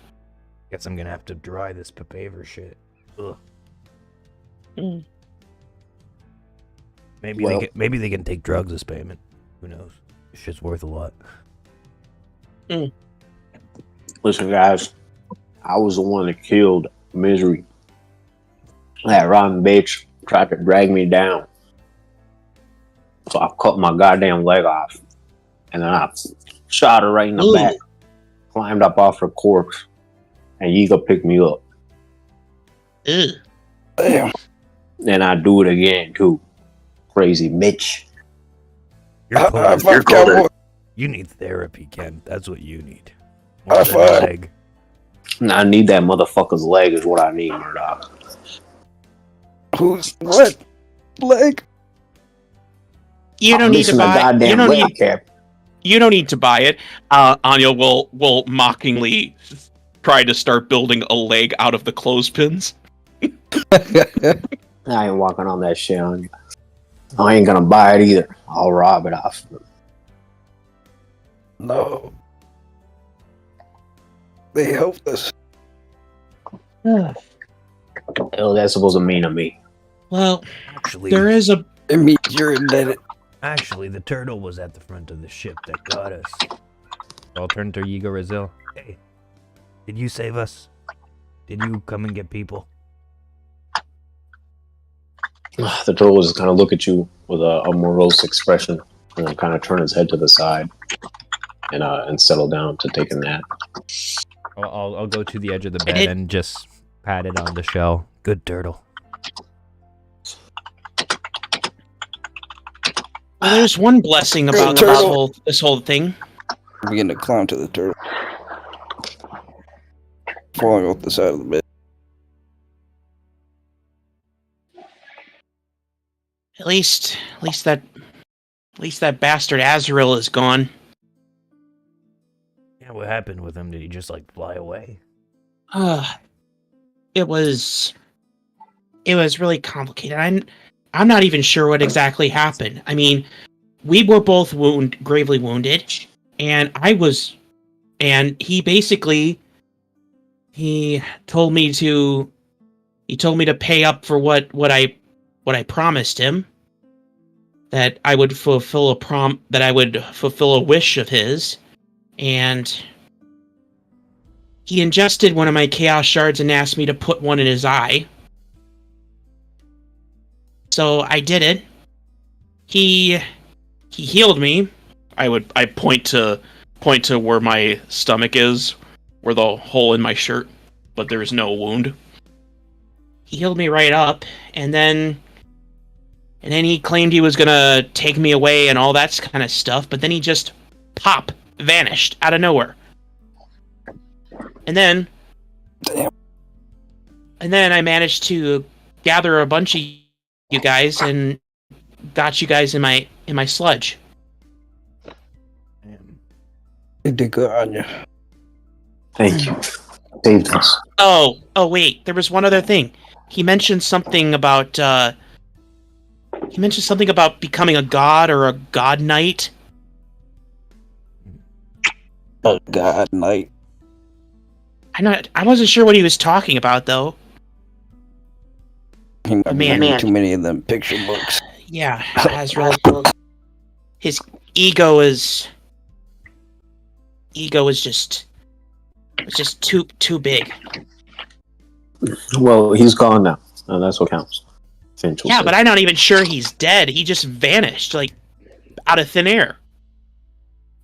Guess I'm gonna have to dry this papaver shit. Ugh. Mm. Maybe they can take drugs as payment. Who knows? This shit's worth a lot. Mm. Listen, guys, I was the one that killed Misery. That rotten bitch tried to drag me down. So I cut my goddamn leg off. And then I shot her right in the back. Climbed up off her corpse. And Yiga picked me up. Ew. Damn. And I do it again, too. Crazy Mitch. You need therapy, Ken. That's what you need. I need that motherfucker's leg is what I need, Murdoch. Who's what? Leg? You don't need to buy. You don't need to buy it. Anya will mockingly try to start building a leg out of the clothespins. I ain't walking on that shit, Anya. I ain't gonna buy it either. I'll rob it off. No. They helped us. Hell, that's supposed to mean to me. Well, actually, there is a. It means you're indebted. Actually, the turtle was at the front of the ship that got us. I'll turn to Yiga Razil. Hey, did you save us? Did you come and get people? The turtle will just kind of look at you with a morose expression, and then kind of turn his head to the side, and settle down to take a nap. I'll go to the edge of the bed and just pat it on the shell. Good turtle. Well, there's one blessing about this whole thing. I begin to climb to the turtle, falling off the side of the bed. At least that bastard Azrael is gone. Yeah, what happened with him? Did he just like fly away? It was really complicated. I'm not even sure what exactly happened. I mean, we were both gravely wounded, and he told me to pay up for what I promised him, that I would fulfill a wish of his, and he ingested one of my chaos shards and asked me to put one in his eye. So I did it. He healed me. I point to where my stomach is, where the hole in my shirt, but there is no wound. He healed me right up, and then he claimed he was gonna take me away and all that kind of stuff, but then he just vanished out of nowhere. And then I managed to gather a bunch of you guys and got you guys in my sludge. You did good, Anya. Thank you. Saved us. Oh wait, there was one other thing. He mentioned something about becoming a god or a god knight. A god knight. I wasn't sure what he was talking about though. He might be reading too many of them picture books. Yeah, Azrael. His ego is just too big. Well, he's gone now, and that's what counts. Yeah, but I'm not even sure he's dead. He just vanished, like, out of thin air.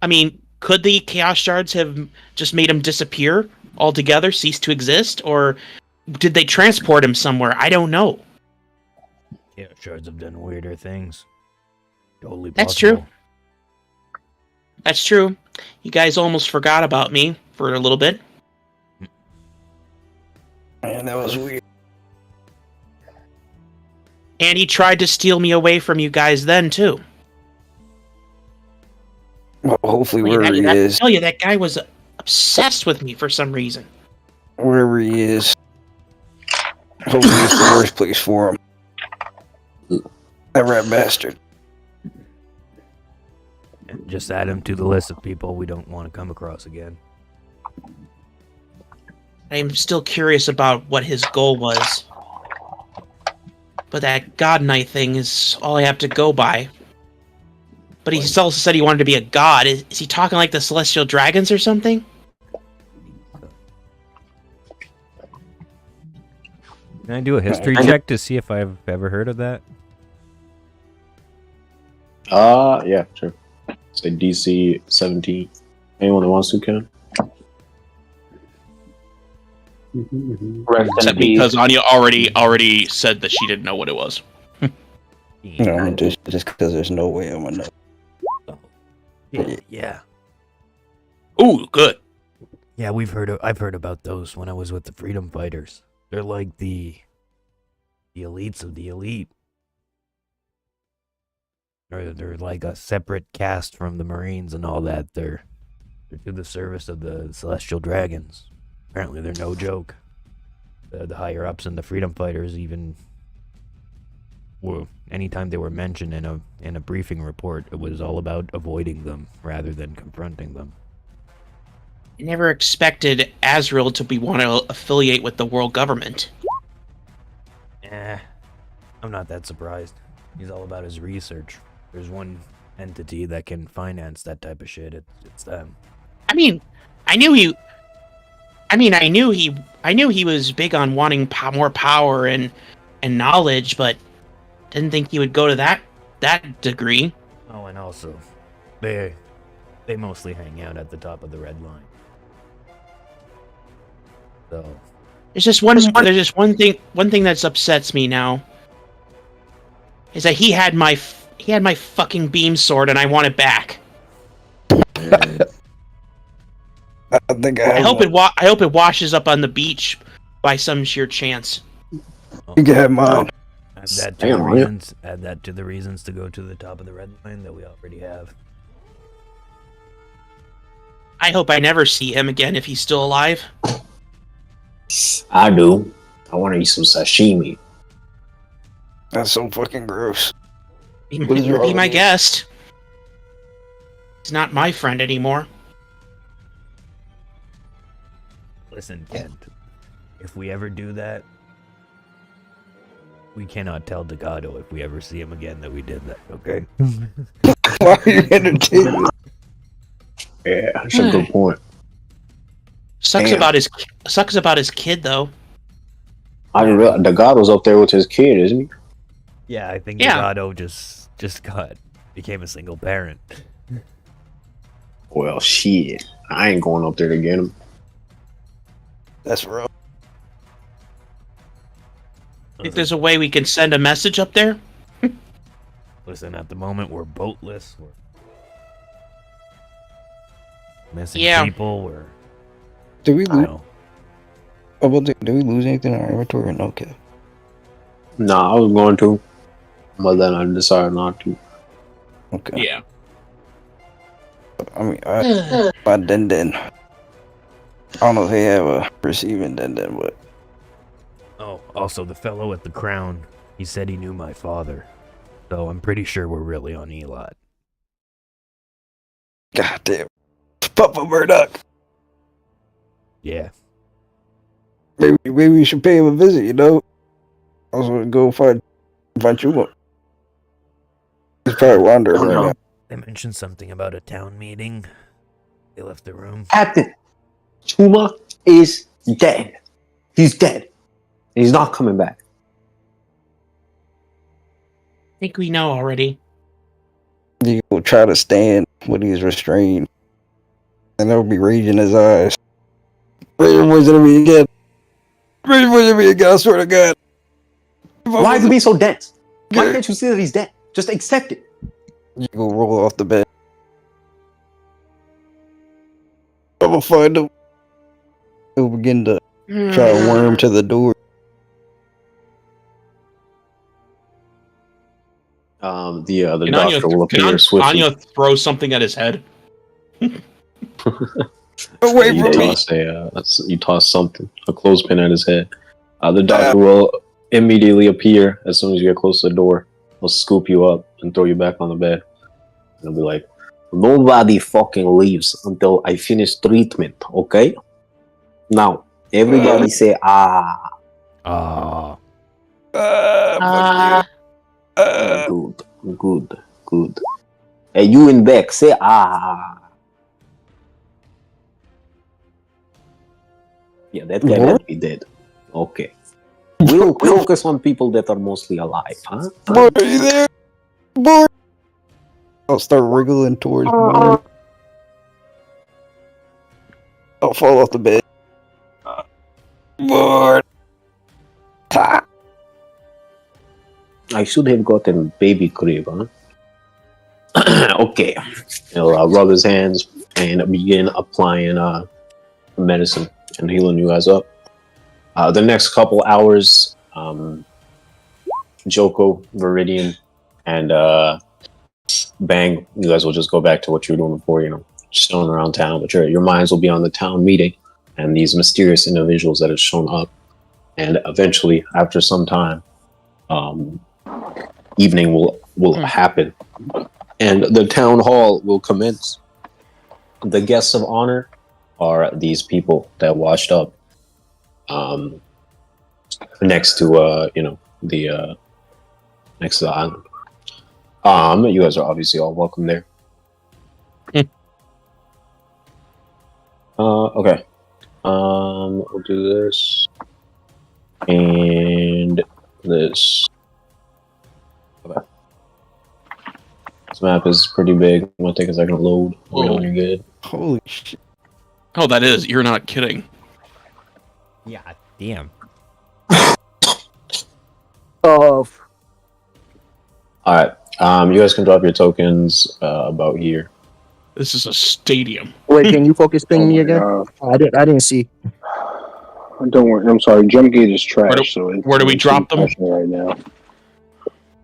I mean, could the Chaos Shards have just made him disappear altogether, cease to exist, or did they transport him somewhere? I don't know. Chaos Shards have done weirder things. Totally possible. That's true. That's true. You guys almost forgot about me for a little bit. Man, that was weird. And he tried to steal me away from you guys then, too. Well, hopefully wherever he is. I tell you, that guy was obsessed with me for some reason. Wherever he is. Hopefully it's the worst place for him. That rat bastard. And just add him to the list of people we don't want to come across again. I'm still curious about what his goal was. But that God Knight thing is all I have to go by. But he also said he wanted to be a god. Is he talking like the Celestial Dragons or something? Can I do a history check to see if I've ever heard of that? Yeah, sure. Say DC 17. Anyone that wants to can. Except because Onya already said that she didn't know what it was. No, just because there's no way I'm gonna know. Yeah. Ooh, good. Yeah, I've heard about those when I was with the Freedom Fighters. They're like the elites of the elite. Or they're like a separate caste from the Marines and all that. They're to the service of the Celestial Dragons. Apparently they're no joke. The higher ups in the Freedom Fighters even anytime they were mentioned in a briefing report, it was all about avoiding them rather than confronting them. I never expected Azrael to want to affiliate with the world government. I'm not that surprised. He's all about his research. There's one entity that can finance that type of shit. It's them. I knew he was big on wanting more power and knowledge, but didn't think he would go to that degree. Oh, and also, they mostly hang out at the top of the red line. So there's just one thing that upsets me now. Is that he had my fucking beam sword and I want it back. I hope it washes up on the beach by some sheer chance. You can have mine. Add that to the reasons to go to the top of the red line that we already have. I hope I never see him again if he's still alive. I do. I want to eat some sashimi. That's so fucking gross. Be my guest. He's not my friend anymore. Listen, Kent. If we ever do that, we cannot tell Degado if we ever see him again that we did that, okay? Why are you entertaining? Yeah, that's a good point. Sucks about his kid though. I didn't realize Degado's up there with his kid, isn't he? Yeah, I think Degado just became a single parent. Well, shit. I ain't going up there to get him. That's rough. Think there's a way we can send a message up there? Listen, at the moment we're boatless. We're missing people. Did we lose? Did we lose anything in our inventory or no, kid? Nah, I was going to, but then I decided not to. Okay. Yeah. I mean, my den. I don't know if they have a receiving den, but. Oh, also the fellow at the crown, he said he knew my father. So I'm pretty sure we're really on Elat. God damn. Papa Murdoch. Yeah. Maybe we should pay him a visit, you know? I was gonna go find Chuma. He's probably wandering right now. They mentioned something about a town meeting. They left the room. Captain, Chuma is dead. He's dead. And he's not coming back. I think we know already. He will try to stand when he's restrained. And there'll be rage in his eyes. Rage points at me again. Rage points at me again, I swear to God. Why is he being so dense? Why can't you see that he's dead? Just accept it. You go roll off the bed. I'm gonna find him. He'll begin to try to worm to the door. The doctor will appear swiftly. Anya throw something at his head? Away from me! You toss something, a clothespin at his head. The doctor will immediately appear as soon as you get close to the door. He'll scoop you up and throw you back on the bed. And he'll be like, nobody fucking leaves until I finish treatment, okay? Now, everybody say, ah. Ah. Good. Hey, you in back, say, ah. Yeah, that guy might be dead. Okay. We'll focus on people that are mostly alive, huh? Boy, are you there? Boy! I'll start wriggling towards Boy. I'll fall off the bed. Boy! I should have gotten baby crib, huh? Okay. He'll rub his hands and begin applying medicine and healing you guys up. The next couple hours, Joko, Viridian, and Bang, you guys will just go back to what you were doing before, chilling around town, but your minds will be on the town meeting and these mysterious individuals that have shown up. And eventually, after some time, evening will happen, and the town hall will commence. The guests of honor are these people that washed up next to next to the island. You guys are obviously all welcome there. Okay. We'll do this and this. Okay. This map is pretty big. I'm gonna take a second to load. When you're good. Holy shit. Oh, that is. You're not kidding. Yeah, damn. Alright. You guys can drop your tokens about here. This is a stadium. Wait, can you focus ping me again? I didn't see. Don't worry. I'm sorry. Jump gate is trash. Where do we drop them? Right now.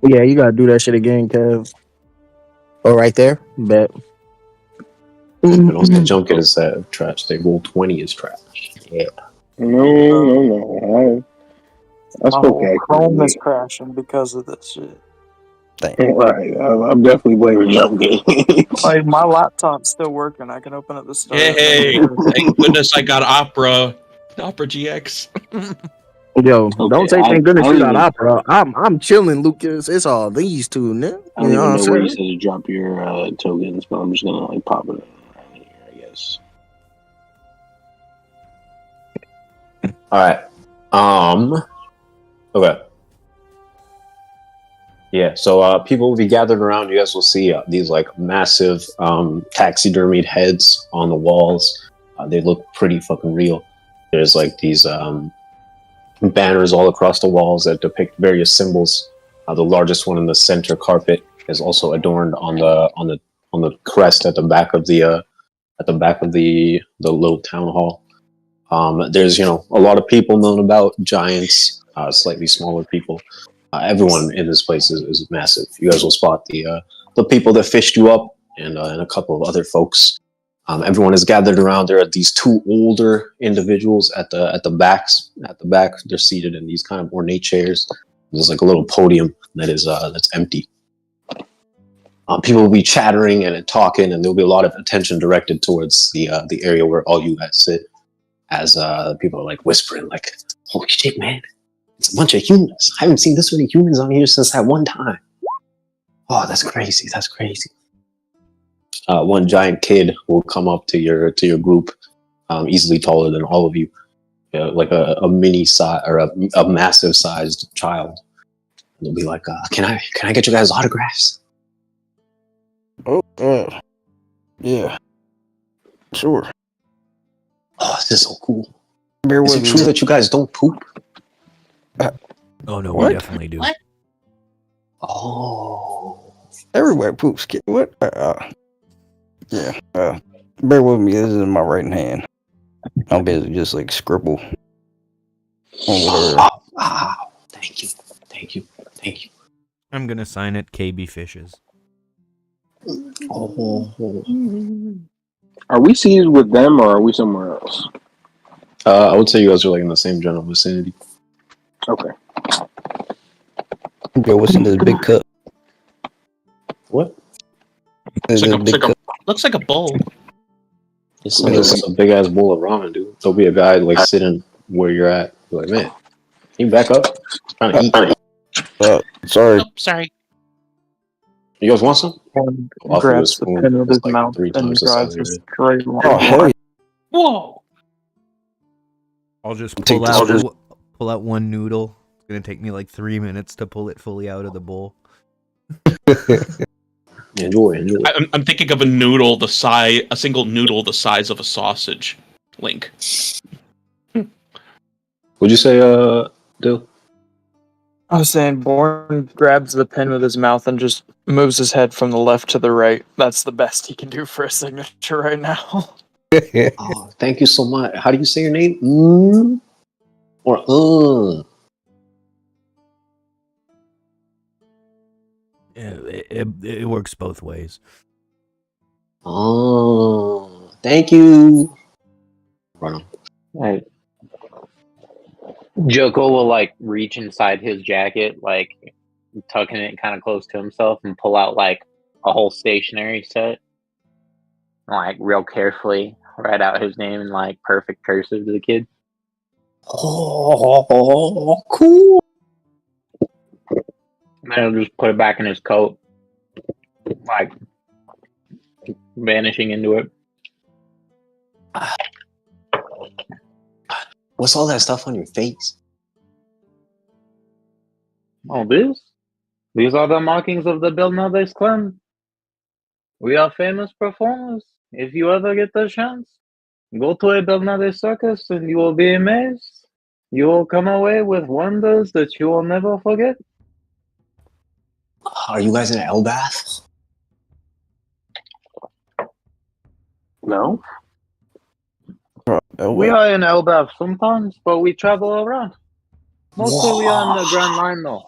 Yeah, you gotta do that shit again, Kev. Oh, right there? Bet. And also, jump gate is trash. They roll 20 is trash. Yeah. No. I spoke accurately. Chrome is crashing because of this shit. Right. I'm definitely blaming Jump Gate. Like, my laptop's still working. I can open up the stuff. Hey, thank goodness I got Opera GX. Yo, don't say thank goodness you got Opera. I'm chilling, Lucas. It's all these two, man. I don't even know where you said to drop your tokens, but I'm just gonna pop it around here, I guess. Alright. Okay. Yeah, so people will be gathered around. You guys will see these massive taxidermied heads on the walls. They look pretty fucking real. There's these banners all across the walls that depict various symbols. The largest one in the center carpet is also adorned on the crest at the back of the little town hall. There's a lot of people milling about, giants, slightly smaller people. Everyone in this place is massive. You guys will spot the people that fished you up and a couple of other folks. Everyone is gathered around. There are these two older individuals at the back. They're seated in these kind of ornate chairs. There's a little podium that's empty. People will be chattering and talking, and there'll be a lot of attention directed towards the area where all you guys sit. As people are whispering, "Holy shit, man! It's a bunch of humans. I haven't seen this many humans on here since that one time. Oh, that's crazy. That's crazy. One giant kid will come up to your group, easily taller than all of you, like a mini size or a massive sized child. And they'll be like, "Can I get you guys autographs?" Oh, yeah, sure. Oh, this is so cool. Bear Is it true that you guys don't poop? Oh no, What? we definitely do. What? Oh, Everywhere poops. What? Yeah. Bear with me. This is my right hand. I'm busy just like scribble on whatever. wow. Thank you. I'm gonna sign it KB Fishes. Oh. Are we seated with them or are we somewhere else? I would say you guys are like in the same general vicinity. Okay. Yo, what's in this big cup? What? Looks like a bowl. It's a big ass bowl of ramen, dude. There'll be a guy like sitting where you're at. You're like, man, can you back up? I'm trying to eat. Sorry. Oh, sorry. You guys want some? One Offer you a grabs the spoon. pen with It's his like mouth 3 and times the drives size a of it. straight line. Oh, hell yeah. Whoa. I'll just Take pull out one noodle. It's gonna take me like 3 minutes to pull it fully out of the bowl. Enjoy. I'm thinking of a single noodle the size of a sausage. Link. What'd you say, Dill? I was saying, Bourne grabs the pen with his mouth and just moves his head from the left to the right. That's the best he can do for a signature right now. Oh, thank you so much. How do you say your name? Or Yeah, it works both ways. Oh, thank you. Run on. Right. Joko will like reach inside his jacket, like tucking it kind of close to himself, and pull out like a whole stationery set. Like real carefully write out his name in like perfect cursive to the kid. Oh, cool. And then he'll just put it back in his coat, like vanishing into it. What's all that stuff on your face? Oh, these are the markings of the Belnades clan. We are famous performers. If you ever get the chance, go to a Belnades circus and you will be amazed. You will come away with wonders that you will never forget. Are you guys in an Elbath? No. We are in Elbaf sometimes, but we travel around. Mostly we are in the Grand Line though.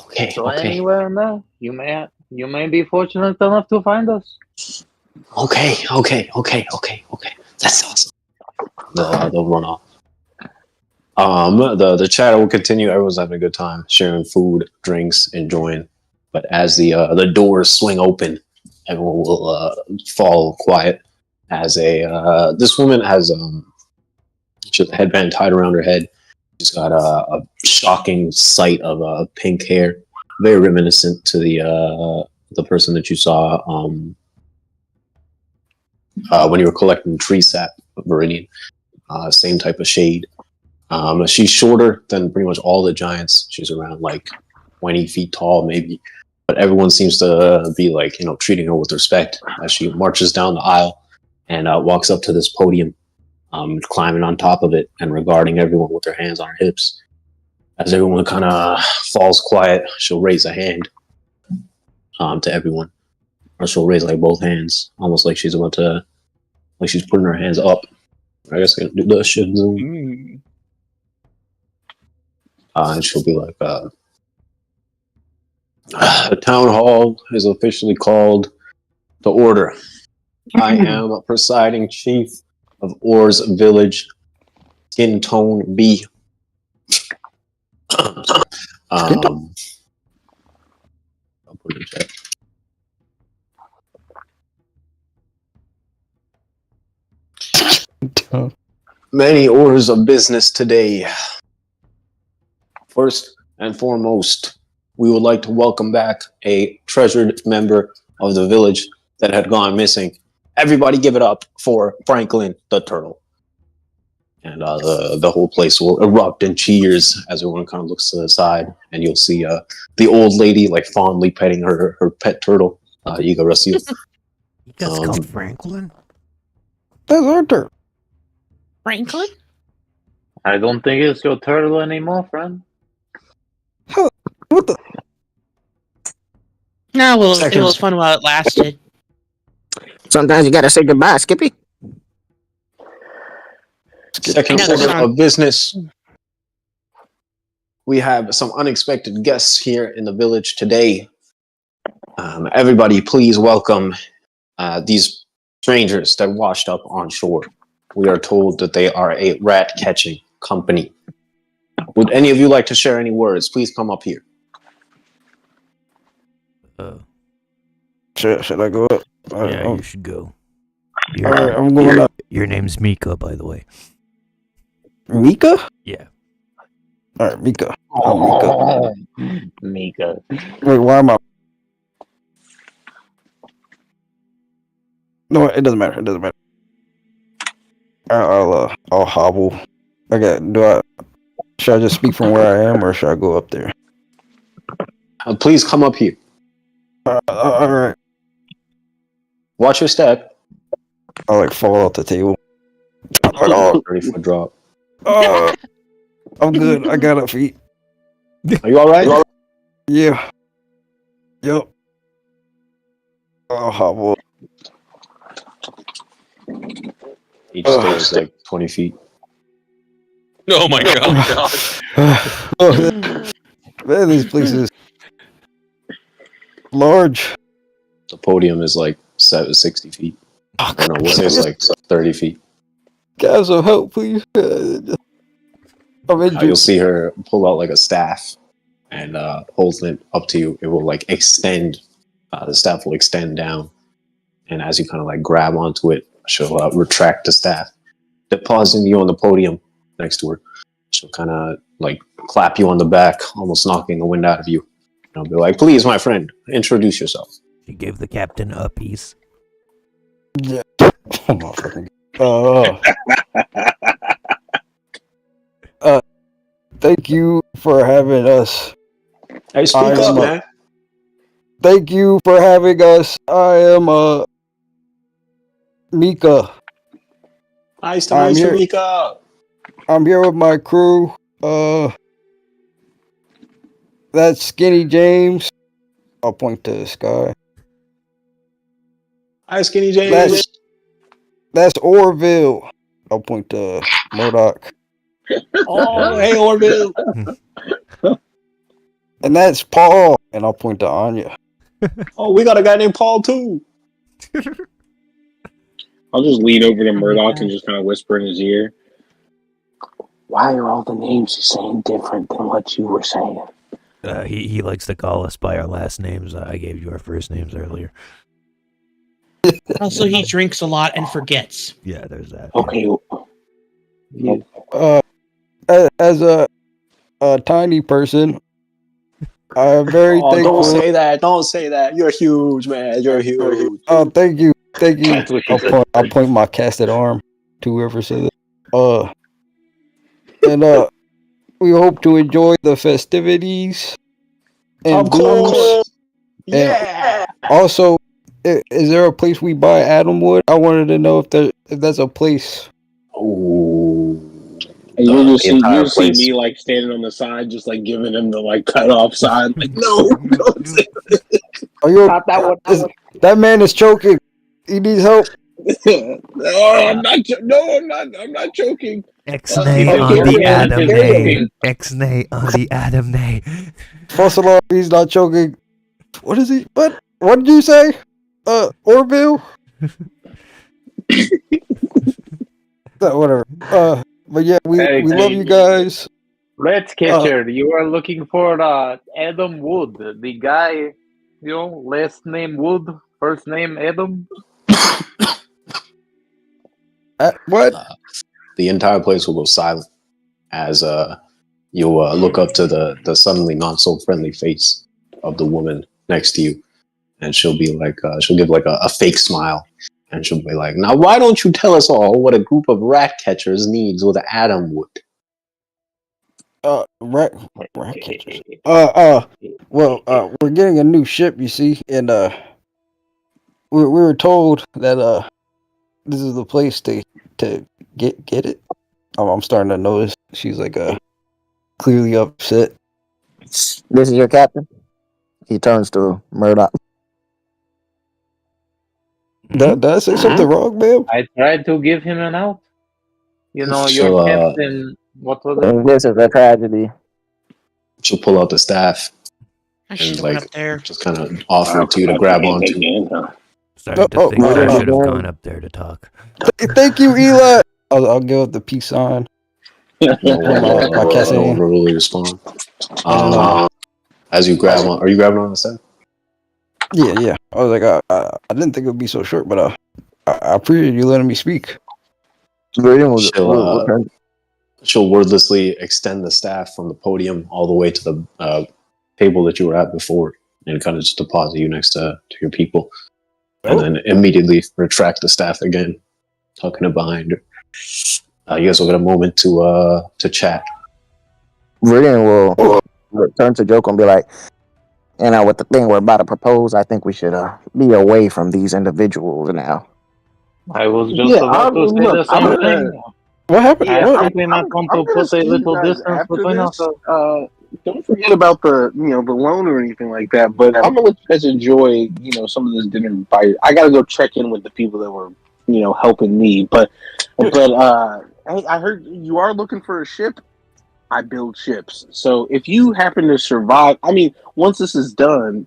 Okay, So okay. anywhere in there, you may be fortunate enough to find us. Okay. That's awesome. They'll run off. The chat will continue. Everyone's having a good time, sharing food, drinks, enjoying. But as the doors swing open, everyone will fall quiet. As this woman has she has a headband tied around her head. She's got a shocking sight of pink hair, very reminiscent to the person that you saw when you were collecting tree sap, Viridian. Same type of shade. She's shorter than pretty much all the giants. She's around like 20 feet tall, maybe. But everyone seems to be like, treating her with respect as she marches down the aisle and walks up to this podium, climbing on top of it and regarding everyone with their hands on her hips. As everyone kind of falls quiet, she'll raise a hand to everyone. Or she'll raise like both hands, almost like she's about to, like she's putting her hands up. I guess I can do that shit. And she'll be like, the town hall is officially called to order. I am a presiding chief of Orr's village, Skin Tone B. I'll put it in chat. Many orders of business today. First and foremost, we would like to welcome back a treasured member of the village that had gone missing. Everybody give it up for Franklin the Turtle. And the whole place will erupt in cheers as everyone kind of looks to the side, and you'll see the old lady like fondly petting her pet turtle. Yiga Rasil. That's called Franklin? That's our turtle. Franklin? I don't think it's your turtle anymore, friend. Huh, what the? No, well, it was fun while it lasted. Sometimes you gotta say goodbye, Skippy. Second order of business. We have some unexpected guests here in the village today. Everybody, please welcome these strangers that washed up on shore. We are told that they are a rat-catching company. Would any of you like to share any words? Please come up here. Should I go up? Yeah, you should go. Alright, I'm going up. Your name's Mika, by the way. Mika? Yeah. Alright, Mika. Oh, Mika. Wait, why am I? No, it doesn't matter. It doesn't matter. I'll hobble. Okay, should I just speak from where I am, or should I go up there? Please come up here. Alright. Watch your step. I'll like fall off the table. 30-foot drop. I'm good. I got up feet. Are you alright? Yeah. Yep. I'll hobble. Each stair is like 20 feet. Oh my god. Man, this place is large. The podium is like 60 feet. Oh, no, we'll say it's like 30 feet. Guys, some help, please. You'll see her pull out like a staff and holding it up to you. It will like extend. The staff will extend down. And as you kind of like grab onto it, she'll retract the staff. Depositing you on the podium next to her. She'll kind of like clap you on the back, almost knocking the wind out of you. And I'll be like, please, my friend, introduce yourself. She gave the captain a piece. Yeah. Thank you for having us. Hey, speak up, man. Thank you for having us. I am Mika. Nice to meet you, Mika. I'm here with my crew. That's Skinny James. I'll point to the sky. Hi, Skinny James. That's Orville. I'll point to Murdoch. Oh, hey, Orville. And that's Paul. And I'll point to Onya. Oh, we got a guy named Paul, too. I'll just lean over to Murdoch and just kind of whisper in his ear. Why are all the names he's saying different than what you were saying? He likes to call us by our last names. I gave you our first names earlier. Also, he drinks a lot and forgets. Yeah, there's that. Okay. As a tiny person, I'm very thankful. Don't say that. Don't say that. You're huge, man. You're huge. Oh, thank you. Thank you. I'll point my casted arm to whoever says it. And we hope to enjoy the festivities. And of course. Yeah. Also, is there a place we buy Adamwood? I wanted to know if that's a place. Oh. And you'll see me like standing on the side, just like giving him the like cut off sign. Like, no, don't say that. Stop that one. That man is choking. He needs help. No, I'm not choking. X-nay on the Adam nay. X-nay on the Adam nay. False alarm, he's not choking. What is he? What did you say? Orville? Whatever. But yeah, we love you guys. Red Catcher, you are looking for Adam Wood, the guy, last name Wood, first name Adam. What? The entire place will go silent as You'll look up to the suddenly not so friendly face of the woman next to you, and she'll be like, she'll give like a fake smile, and she'll be like, "Now, why don't you tell us all what a group of rat catchers needs with Adam would?" Rat catchers. We're getting a new ship, you see, and we were told that this is the place to get it. I'm starting to notice she's like clearly upset. This is your captain. He turns to Murdoch. Did I say something wrong, ma'am? I tried to give him an out. You know, your captain. What was it? This is a tragedy. She'll pull out the staff and like just kind of offer it to you to grab onto. Starting to think I should have gone up there to talk. Thank you, Elat. I'll give up the peace sign. I don't really respond. As you grab on, are you grabbing on the staff? Yeah. I was like, I didn't think it would be so short, but I appreciate you letting me speak. She'll wordlessly extend the staff from the podium all the way to the table that you were at before, and kind of just deposit you next to your people, and then immediately retract the staff again, tucking it behind her. You guys will get a moment to chat. Rune will return to Joko and be like, with the thing we're about to propose, I think we should be away from these individuals now. I was just about to say the same thing. What happened? Yeah, I think we might want to put a little distance between us. Don't forget about the loan or anything like that. But I'm gonna let you guys enjoy some of this dinner. I gotta go check in with the people that were helping me. But hey, I heard you are looking for a ship. I build ships, so if you happen to survive, once this is done,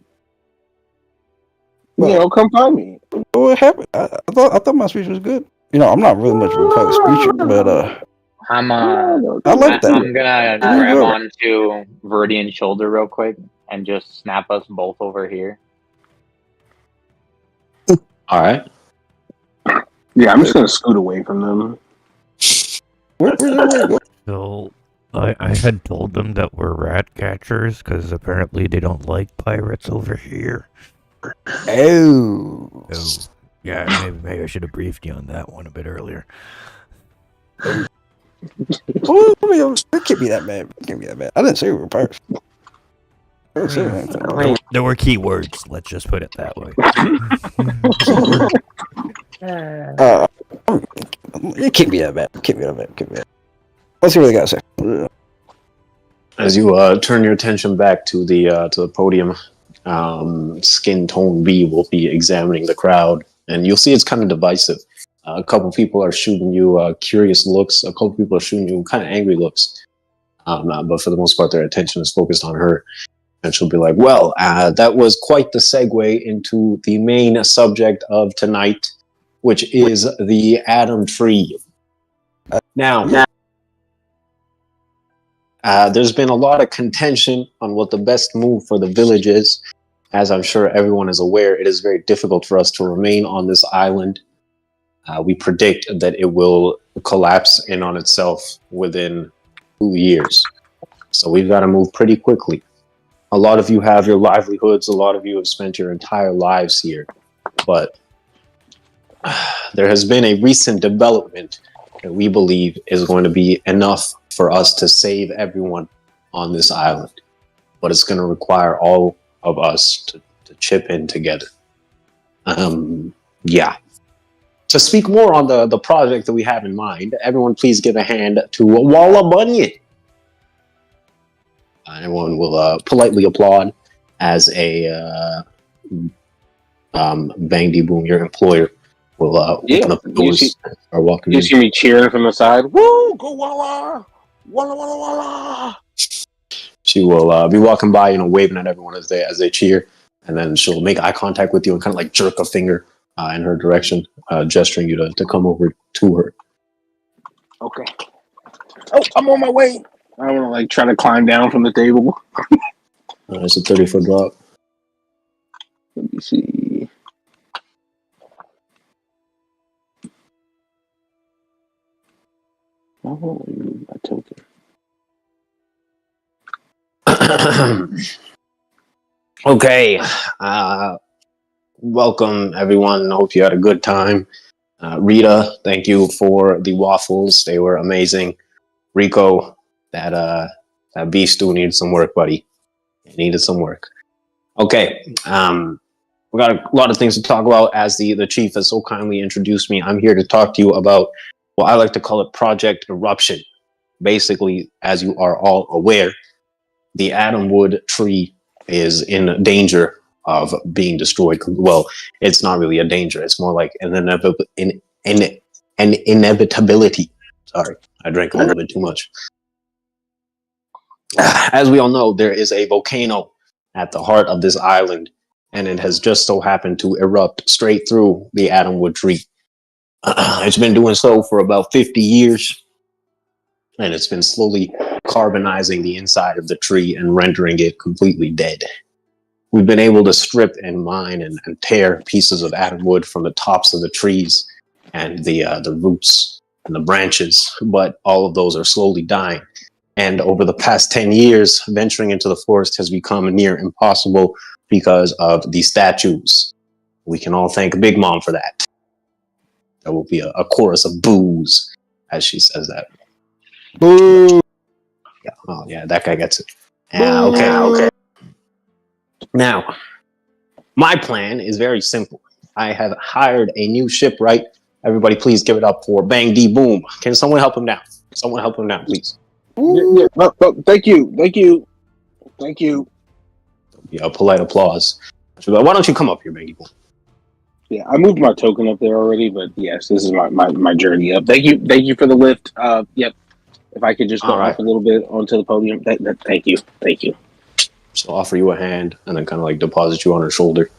come find me. What happened? I thought my speech was good. I'm not really much of a public speaker, but I like that. I'm gonna grab onto Verdian's shoulder real quick and just snap us both over here. All right. Yeah, I'm just gonna scoot away from them. Where's everybody going? So, I had told them that we're rat catchers because apparently they don't like pirates over here. Oh. Yeah, maybe I should have briefed you on that one a bit earlier. It can't be that bad. I didn't say we were pirates. There were key words. Let's just put it that way. It can't be that bad. Let's see what they got to say. As you turn your attention back to the podium, Skin Tone B will be examining the crowd, and you'll see it's kind of divisive. A couple people are shooting you curious looks. A couple people are shooting you kind of angry looks. But for the most part, their attention is focused on her. And she'll be like, well, that was quite the segue into the main subject of tonight, which is the Adam Tree. Now, there's been a lot of contention on what the best move for the village is. As I'm sure everyone is aware, it is very difficult for us to remain on this island. We predict that it will collapse in on itself within 2 years. So we've got to move pretty quickly. A lot of you have your livelihoods. A lot of you have spent your entire lives here. But there has been a recent development that we believe is going to be enough for us to save everyone on this island. But it's going to require all of us to chip in together. To speak more on the project that we have in mind, everyone please give a hand to Walla Bunyan. Everyone will politely applaud as a Bang Boom, your employer, will open up the doors and start walking in. You see me cheering from the side. Woo! Go Walla! Walla Walla Walla! She will be walking by, waving at everyone as they cheer, and then she'll make eye contact with you and kind of like jerk a finger in her direction, gesturing you to come over to her. Okay. Oh, I'm on my way. I want to try to climb down from the table. It's a 30-foot drop. Let me see. Oh, my token. Okay. Welcome, everyone. Hope you had a good time. Rita, thank you for the waffles. They were amazing. Rico, that beef stew needed some work, buddy. It needed some work. Okay. We got a lot of things to talk about. As the chief has so kindly introduced me, I'm here to talk to you about what I like to call it Project Eruption. Basically, as you are all aware, the Atomwood tree is in danger of being destroyed. Well, it's not really a danger. It's more like an inevitability. Sorry, I drank a little bit too much. As we all know, there is a volcano at the heart of this island, and it has just so happened to erupt straight through the Atomwood tree. It's been doing so for about 50 years, and it's been slowly carbonizing the inside of the tree and rendering it completely dead. We've been able to strip and mine and tear pieces of Atomwood from the tops of the trees and the roots and the branches, but all of those are slowly dying. And over the past 10 years, venturing into the forest has become near impossible because of the statues. We can all thank Big Mom for that. There will be a chorus of boos as she says that. Boo! Yeah, oh yeah, that guy gets it. Yeah, okay. Now, my plan is very simple. I have hired a new shipwright. Everybody please give it up for Bang D Boom. Can someone help him down? Someone help him down, please. Yeah, thank you. Yeah, a polite applause. Why don't you come up here, Bang D Boom? Yeah, I moved my token up there already, but yes, this is my journey up. Thank you for the lift. Yep. If I could just go off a little bit onto the podium. Thank you. She'll offer you a hand and then kind of like deposit you on her shoulder.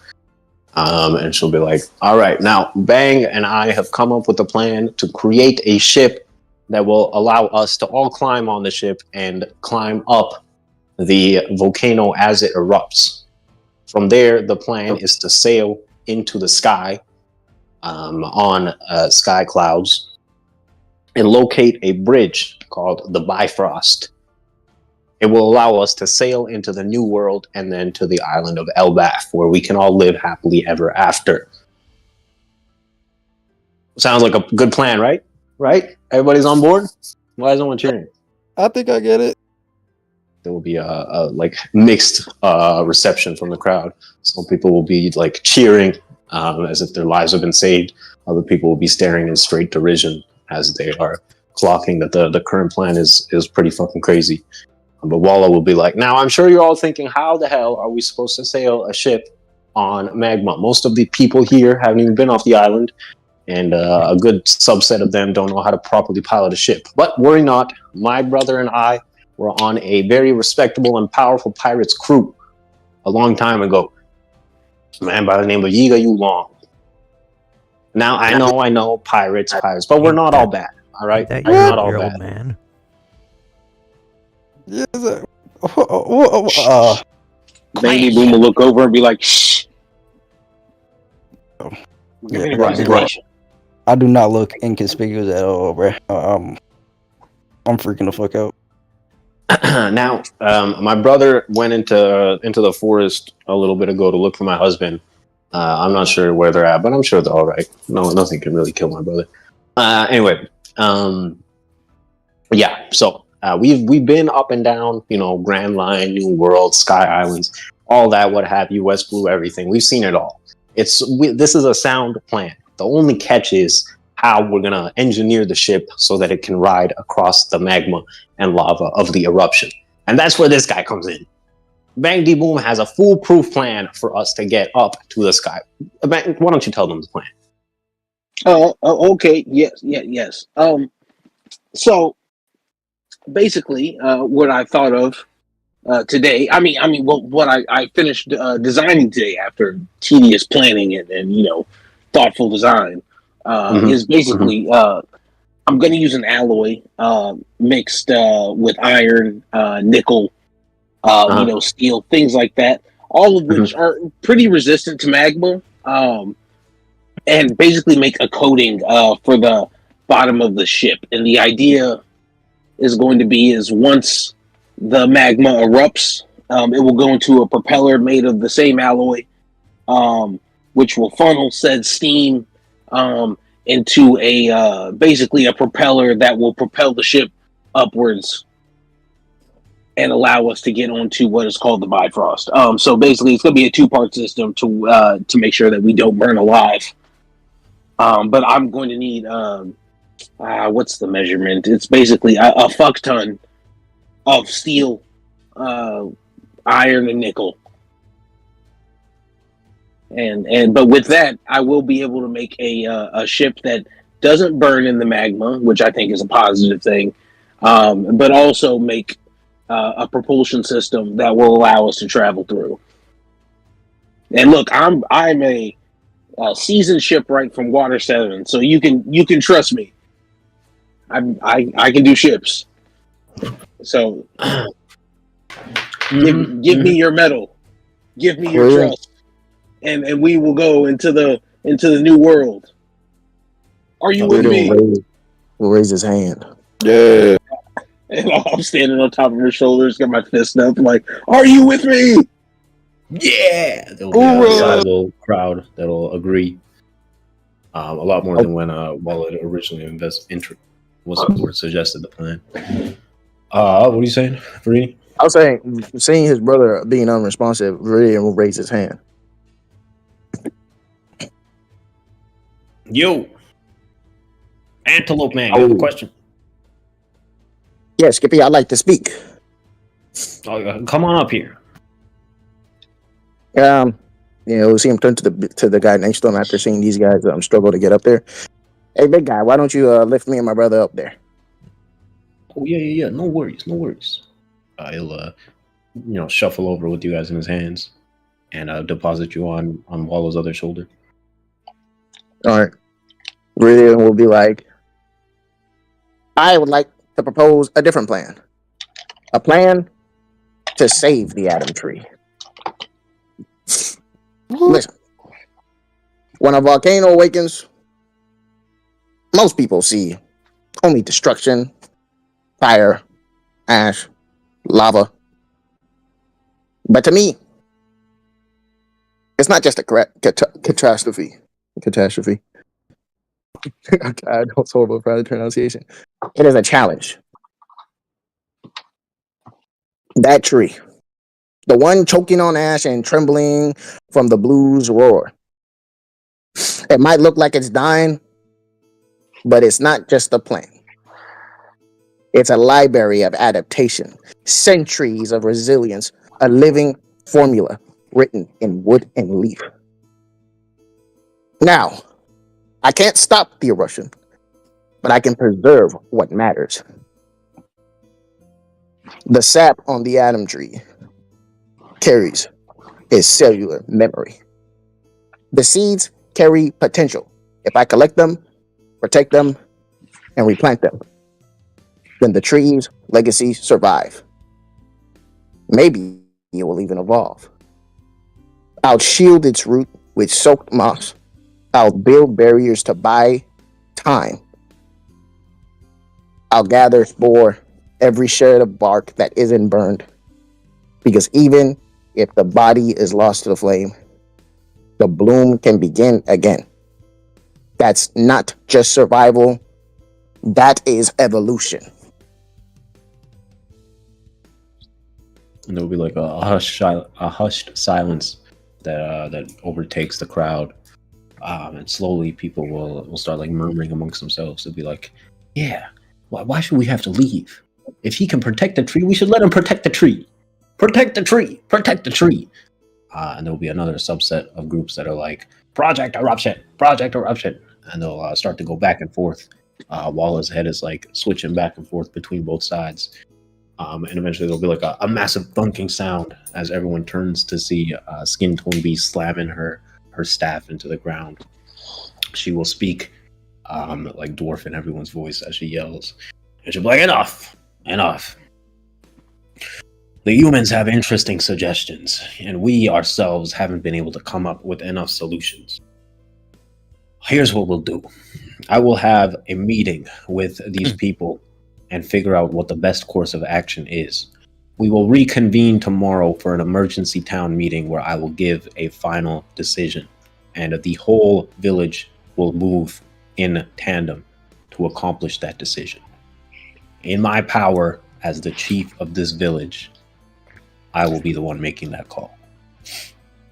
And she'll be like, all right, now Bang and I have come up with a plan to create a ship that will allow us to all climb on the ship and climb up the volcano as it erupts. From there, the plan is to sail into the sky on sky clouds and locate a bridge called the Bifrost. It will allow us to sail into the new world and then to the island of Elbaf, where we can all live happily ever after. Sounds like a good plan, right? Right? Everybody's on board? Why is no one cheering? I think I get it. There will be a like mixed reception from the crowd. Some people will be like cheering as if their lives have been saved. Other people will be staring in straight derision as they are clocking that the current plan is pretty fucking crazy. But Walla will be like, now I'm sure you're all thinking, how the hell are we supposed to sail a ship on magma? Most of the people here haven't even been off the island, and a good subset of them don't know how to properly pilot a ship. But worry not, my brother and I were on a very respectable and powerful pirates crew a long time ago. A man by the name of Yiga Yulong. Now I know pirates, but we're not all bad. All right, That we're not all your bad. old man. Yes. Baby Boom will look over and be like, shh. Give me the presentation. I do not look inconspicuous at all, bro. I'm freaking the fuck out. Now, my brother went into the forest a little bit ago to look for my husband. I'm not sure where they're at, but I'm sure they're all right. No, nothing can really kill my brother. Anyway, yeah. So we've been up and down, Grand Line, New World, Sky Islands, all that, what have you, West Blue, everything. We've seen it all. This is a sound plan. The only catch is how we're gonna engineer the ship so that it can ride across the magma and lava of the eruption. And that's where this guy comes in. Bang D Boom has a foolproof plan for us to get up to the sky. Why don't you tell them the plan? Okay. Yes. So basically, what I thought of today. What I finished designing today after tedious planning and thoughtful design is basically I'm going to use an alloy mixed with iron, nickel, steel, things like that. All of which are pretty resistant to magma, and basically make a coating for the bottom of the ship. And the idea is going to be once the magma erupts, It will go into a propeller made of the same alloy, which will funnel said steam into a basically a propeller that will propel the ship upwards and allow us to get onto what is called the Bifrost. So basically, it's going to be a two-part system to make sure that we don't burn alive. But I'm going to need what's the measurement? It's basically a fuck ton of steel, iron, and nickel. But with that, I will be able to make a ship that doesn't burn in the magma, which I think is a positive thing. But also make a propulsion system that will allow us to travel through. And look, I'm a seasoned shipwright from Water 7, so you can trust me. I can do ships. So give me your medal, give me your trust, and we will go into the new world. Are you with me? We'll raise his hand. Yeah. And I'm standing on top of her shoulders, got my fist up, like, "Are you with me?" Yeah, there'll be a sizable crowd that'll agree. A lot more than when Wallet originally suggested the plan. What are you saying, Farini? I was saying, seeing his brother being unresponsive, Viridian will raise his hand. Yo, Antelope Man, you have a question? Yeah, Skippy, I'd like to speak. Come on up here. We see him turn to the guy next to him after seeing these guys struggle to get up there. Hey, big guy, why don't you lift me and my brother up there? Oh yeah. No worries. He'll shuffle over with you guys in his hands and deposit you on Wallow's other shoulder. All right. Viridian will be like, I would like to propose a different plan. A plan to save the Atom Tree. Listen, when a volcano awakens, most people see only destruction, fire, ash, lava. But to me, it's not just a catastrophe. Catastrophe. I don't horrible for the pronunciation. It is a challenge. That tree, the one choking on ash and trembling from the blues roar. It might look like it's dying, but it's not just a plant. It's a library of adaptation, centuries of resilience, a living formula written in wood and leaf. Now, I can't stop the eruption, but I can preserve what matters. The sap on the atom tree carries its cellular memory. The seeds carry potential. If I collect them, protect them, and replant them, then the tree's legacy survive. Maybe it will even evolve. I'll shield its root with soaked moss. I'll build barriers to buy time. I'll gather spore every shred of bark that isn't burned. Because even if the body is lost to the flame, the bloom can begin again. That's not just survival. That is evolution. And there'll be like a hushed silence that overtakes the crowd. And slowly people will start like murmuring amongst themselves. They'll be like, yeah, why should we have to leave? If he can protect the tree, we should let him protect the tree. Protect the tree. Protect the tree. And there'll be another subset of groups that are like, Project Eruption. And they'll start to go back and forth while his head is like switching back and forth between both sides. And eventually there'll be like a massive thunking sound as everyone turns to see Skin Tone Bee slamming her staff into the ground. She will speak like dwarf in everyone's voice as she yells. And she'll be like, enough. The humans have interesting suggestions, and we ourselves haven't been able to come up with enough solutions. Here's what we'll do. I will have a meeting with these people and figure out what the best course of action is. We will reconvene tomorrow for an emergency town meeting where I will give a final decision, and the whole village will move in tandem to accomplish that decision. In my power as the chief of this village, I will be the one making that call.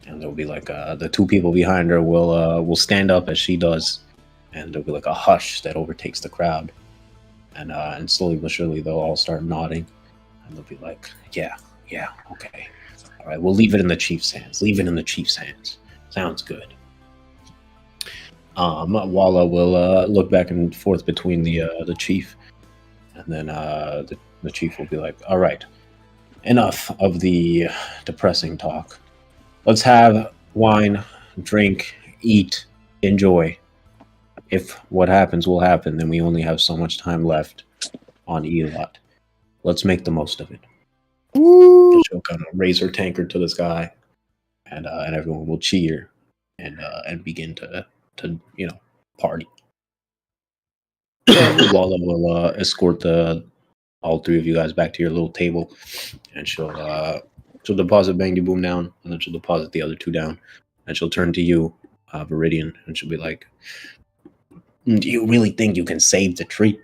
And there'll be like the two people behind her will stand up as she does, and there'll be like a hush that overtakes the crowd, and slowly but surely they'll all start nodding, and they'll be like, yeah, okay, all right, we'll leave it in the chief's hands. Leave it in the chief's hands. Sounds good. Walla will look back and forth between the chief, and then the chief will be like, all right, enough of the depressing talk. Let's have wine, drink, eat, enjoy. If what happens will happen, then we only have so much time left on Elat. Let's make the most of it. Woo! She'll kind of raise her tankard to the sky, and everyone will cheer and begin to party. Walla will escort all three of you guys back to your little table, and she'll deposit Bang Boom down, and then she'll deposit the other two down, and she'll turn to you, Viridian, and she'll be like, do you really think you can save the tree?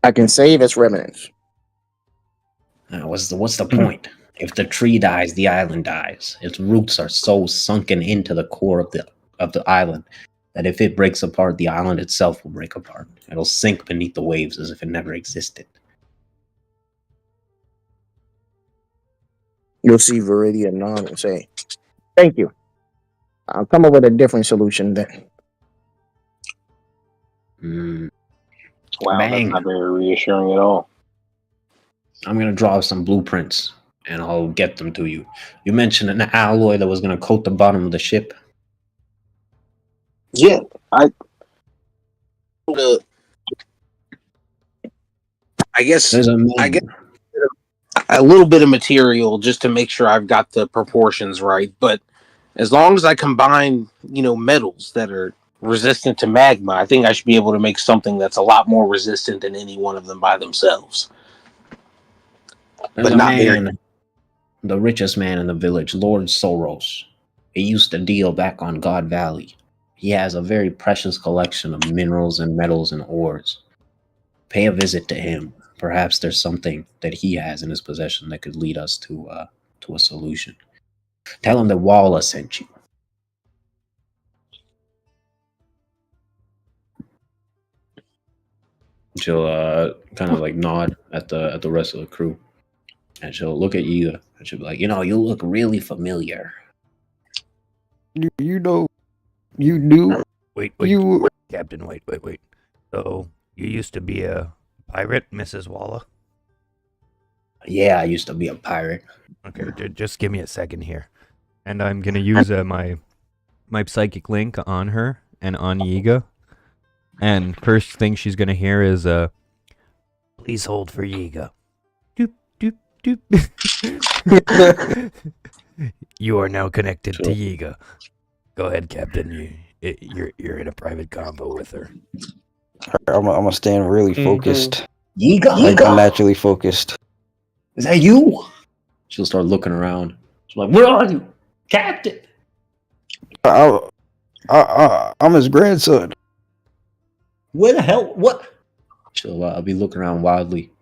I can save its remnants. What's the point? If the tree dies, the island dies. Its roots are so sunken into the core of the island that if it breaks apart, the island itself will break apart. It'll sink beneath the waves as if it never existed. You'll see Viridian nod and say, thank you. I'll come up with a different solution then. Wow, Bang. that's not very reassuring at all. I'm going to draw some blueprints, and I'll get them to you. You mentioned an alloy that was going to coat the bottom of the ship. Yeah, I guess a little bit of material just to make sure I've got the proportions right. But as long as I combine, metals that are resistant to magma, I think I should be able to make something that's a lot more resistant than any one of them by themselves. There's the richest man in the village, Lord Soros. He used to deal back on God Valley. He has a very precious collection of minerals and metals and ores. Pay a visit to him. Perhaps there's something that he has in his possession that could lead us to a solution. Tell him that Walla sent you. She'll kind of like nod at the rest of the crew, and she'll look at Yiga, and she'll be like, you look really familiar. You do. Wait, Captain, wait. So, you used to be a pirate, Mrs. Walla? Yeah, I used to be a pirate. Okay, just give me a second here. And I'm going to use my psychic link on her and on Yiga. And first thing she's going to hear is, please hold for Yiga. Doop, doop, doop. You are now connected to Yiga. Go ahead, Captain. You're in a private combo with her. I'm gonna stand really focused. Yiga? I'm naturally focused. Is that you? She'll start looking around. She's like, where are you? Captain! I'm his grandson. Where the hell? What? She'll be looking around wildly.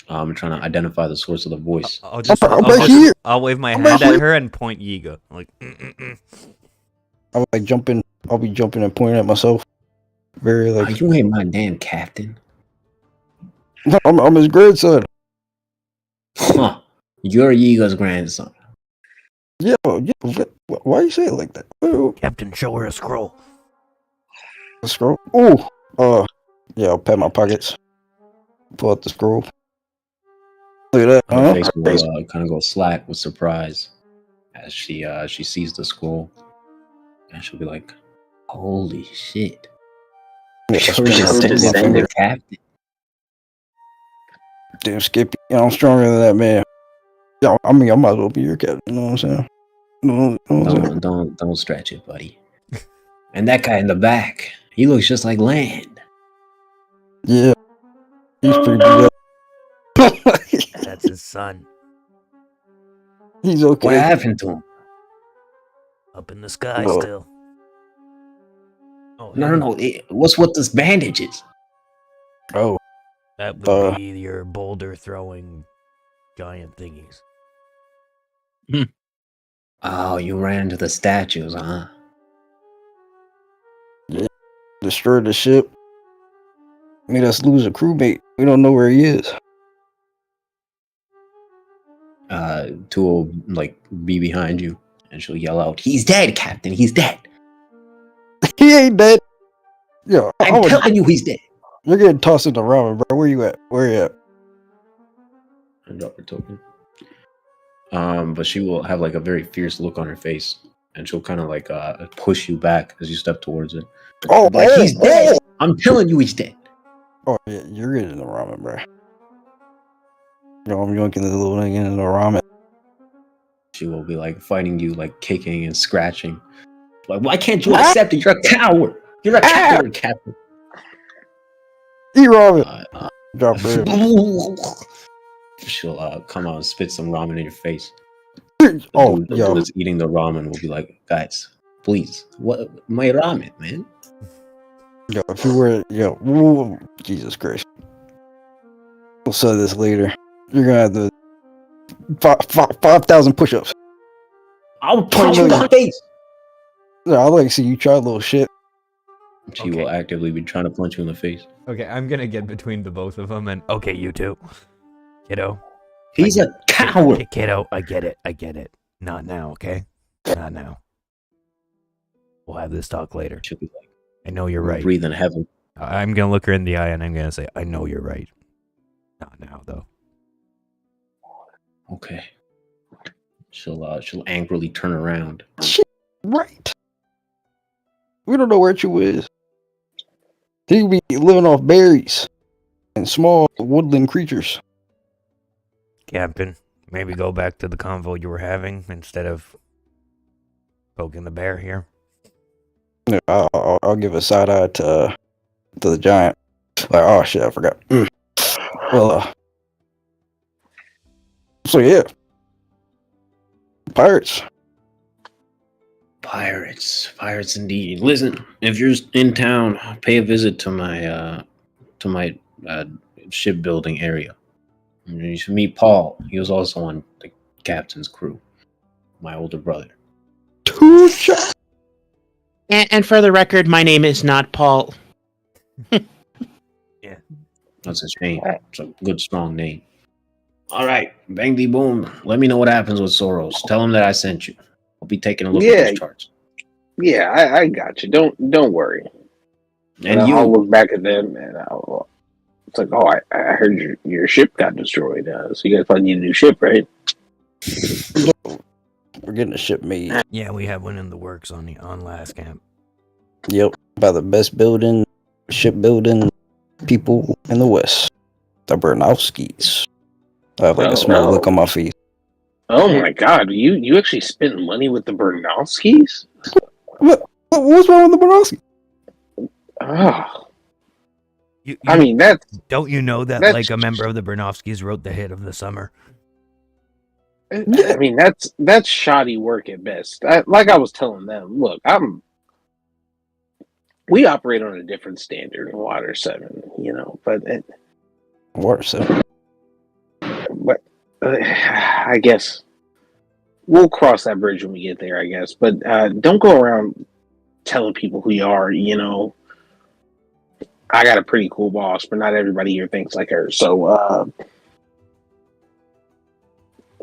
Trying to identify the source of the voice. I'll wave my hand at her and point Yiga. Like, I'm like jumping. I'll be jumping and pointing at myself. Very like. You ain't my damn captain. No, I'm his grandson. Huh? You're Yiga's grandson. Yeah. Why you say it like that? Captain, show her a scroll. A scroll? Ooh. Yeah. I'll pat my pockets. Pull out the scroll. Look at that. Her face will kind of go slack with surprise as she sees the scroll, and she'll be like, "Holy shit! You're just descended captain." Damn, Skippy, I'm stronger than that man. Yeah, I mean, I might as well be your captain. You know what I'm saying? Don't stretch it, buddy. And that guy in the back, he looks just like Land. Yeah, he's pretty beat up. his son. He's okay. What happened to him? Up in the sky Oh. still. Oh, No. What's with this bandages? Oh, that would be your boulder throwing giant thingies. Oh, you ran into the statues, huh? yeah. Destroyed the ship. Made us lose a crewmate. We don't know where he is. Two will like be behind you, and she'll yell out, "He's dead, Captain! He's dead! He ain't dead. Yo, I'm telling you, he's dead." You're getting tossed in the ramen, bro. Where you at? Where you at? I drop her token. But she will have like a very fierce look on her face, and she'll kind of like push you back as you step towards it. Oh, like he's dead. I'm telling you, he's dead. Oh yeah, you're getting the ramen, bro. Yo, I'm yoinking this little thing in the ramen. She will be like fighting you, like kicking and scratching. Like, why can't you accept it? You're a coward. You're a coward, Captain. Eat ramen. Drop her. She'll come out and spit some ramen in your face. The dude that's eating the ramen will be like, guys, please, what my ramen, man? Yo, if you were, ooh, Jesus Christ. We'll sell this later. You're gonna have to 5,000 push-ups. I'll punch you in the face. No, I'd like to see you try a little shit. She will actively be trying to punch you in the face. Okay, I'm gonna get between the both of them and okay, you two. Kiddo. He's a coward. Kiddo, I get it. Not now, okay? Not now. We'll have this talk later. She'll be like, I know you're right. Breathe in heaven. I'm gonna look her in the eye and I'm gonna say, I know you're right. Not now, though. Okay. She'll angrily turn around. Shit, right. We don't know where Chuma is. He be living off berries and small woodland creatures. Captain, maybe go back to the convo you were having instead of poking the bear here. Yeah, I'll give a side eye to the giant. Like, oh shit, I forgot. Well, so yeah, pirates. Pirates indeed. Listen, if you're in town, pay a visit to my shipbuilding area. You should meet Paul. He was also on the captain's crew. My older brother. And for the record, my name is not Paul. Yeah, that's a shame. It's a good, strong name. All right, bang the boom. Let me know what happens with Soros. Tell him that I sent you. I'll be taking a look at those charts. Yeah, I got you. Don't worry. And I'll look back at them and it's like, oh, I heard your ship got destroyed. So you guys probably need a new ship, right? We're getting a ship made. Yeah, we have one in the works on last camp. Yep, by the best shipbuilding people in the West, the Bernowskis. I have like a small look on my face. Oh my God, you actually spent money with the Bernowskis? What's wrong with the Bernowskis? Oh. Don't you know that like a member of the Bernowskis wrote the hit of the summer? I mean, that's shoddy work at best. Like I was telling them, look, we operate on a different standard in Water 7, but Water 7. But I guess we'll cross that bridge when we get there, I guess. But don't go around telling people who you are, I got a pretty cool boss, but not everybody here thinks like her. So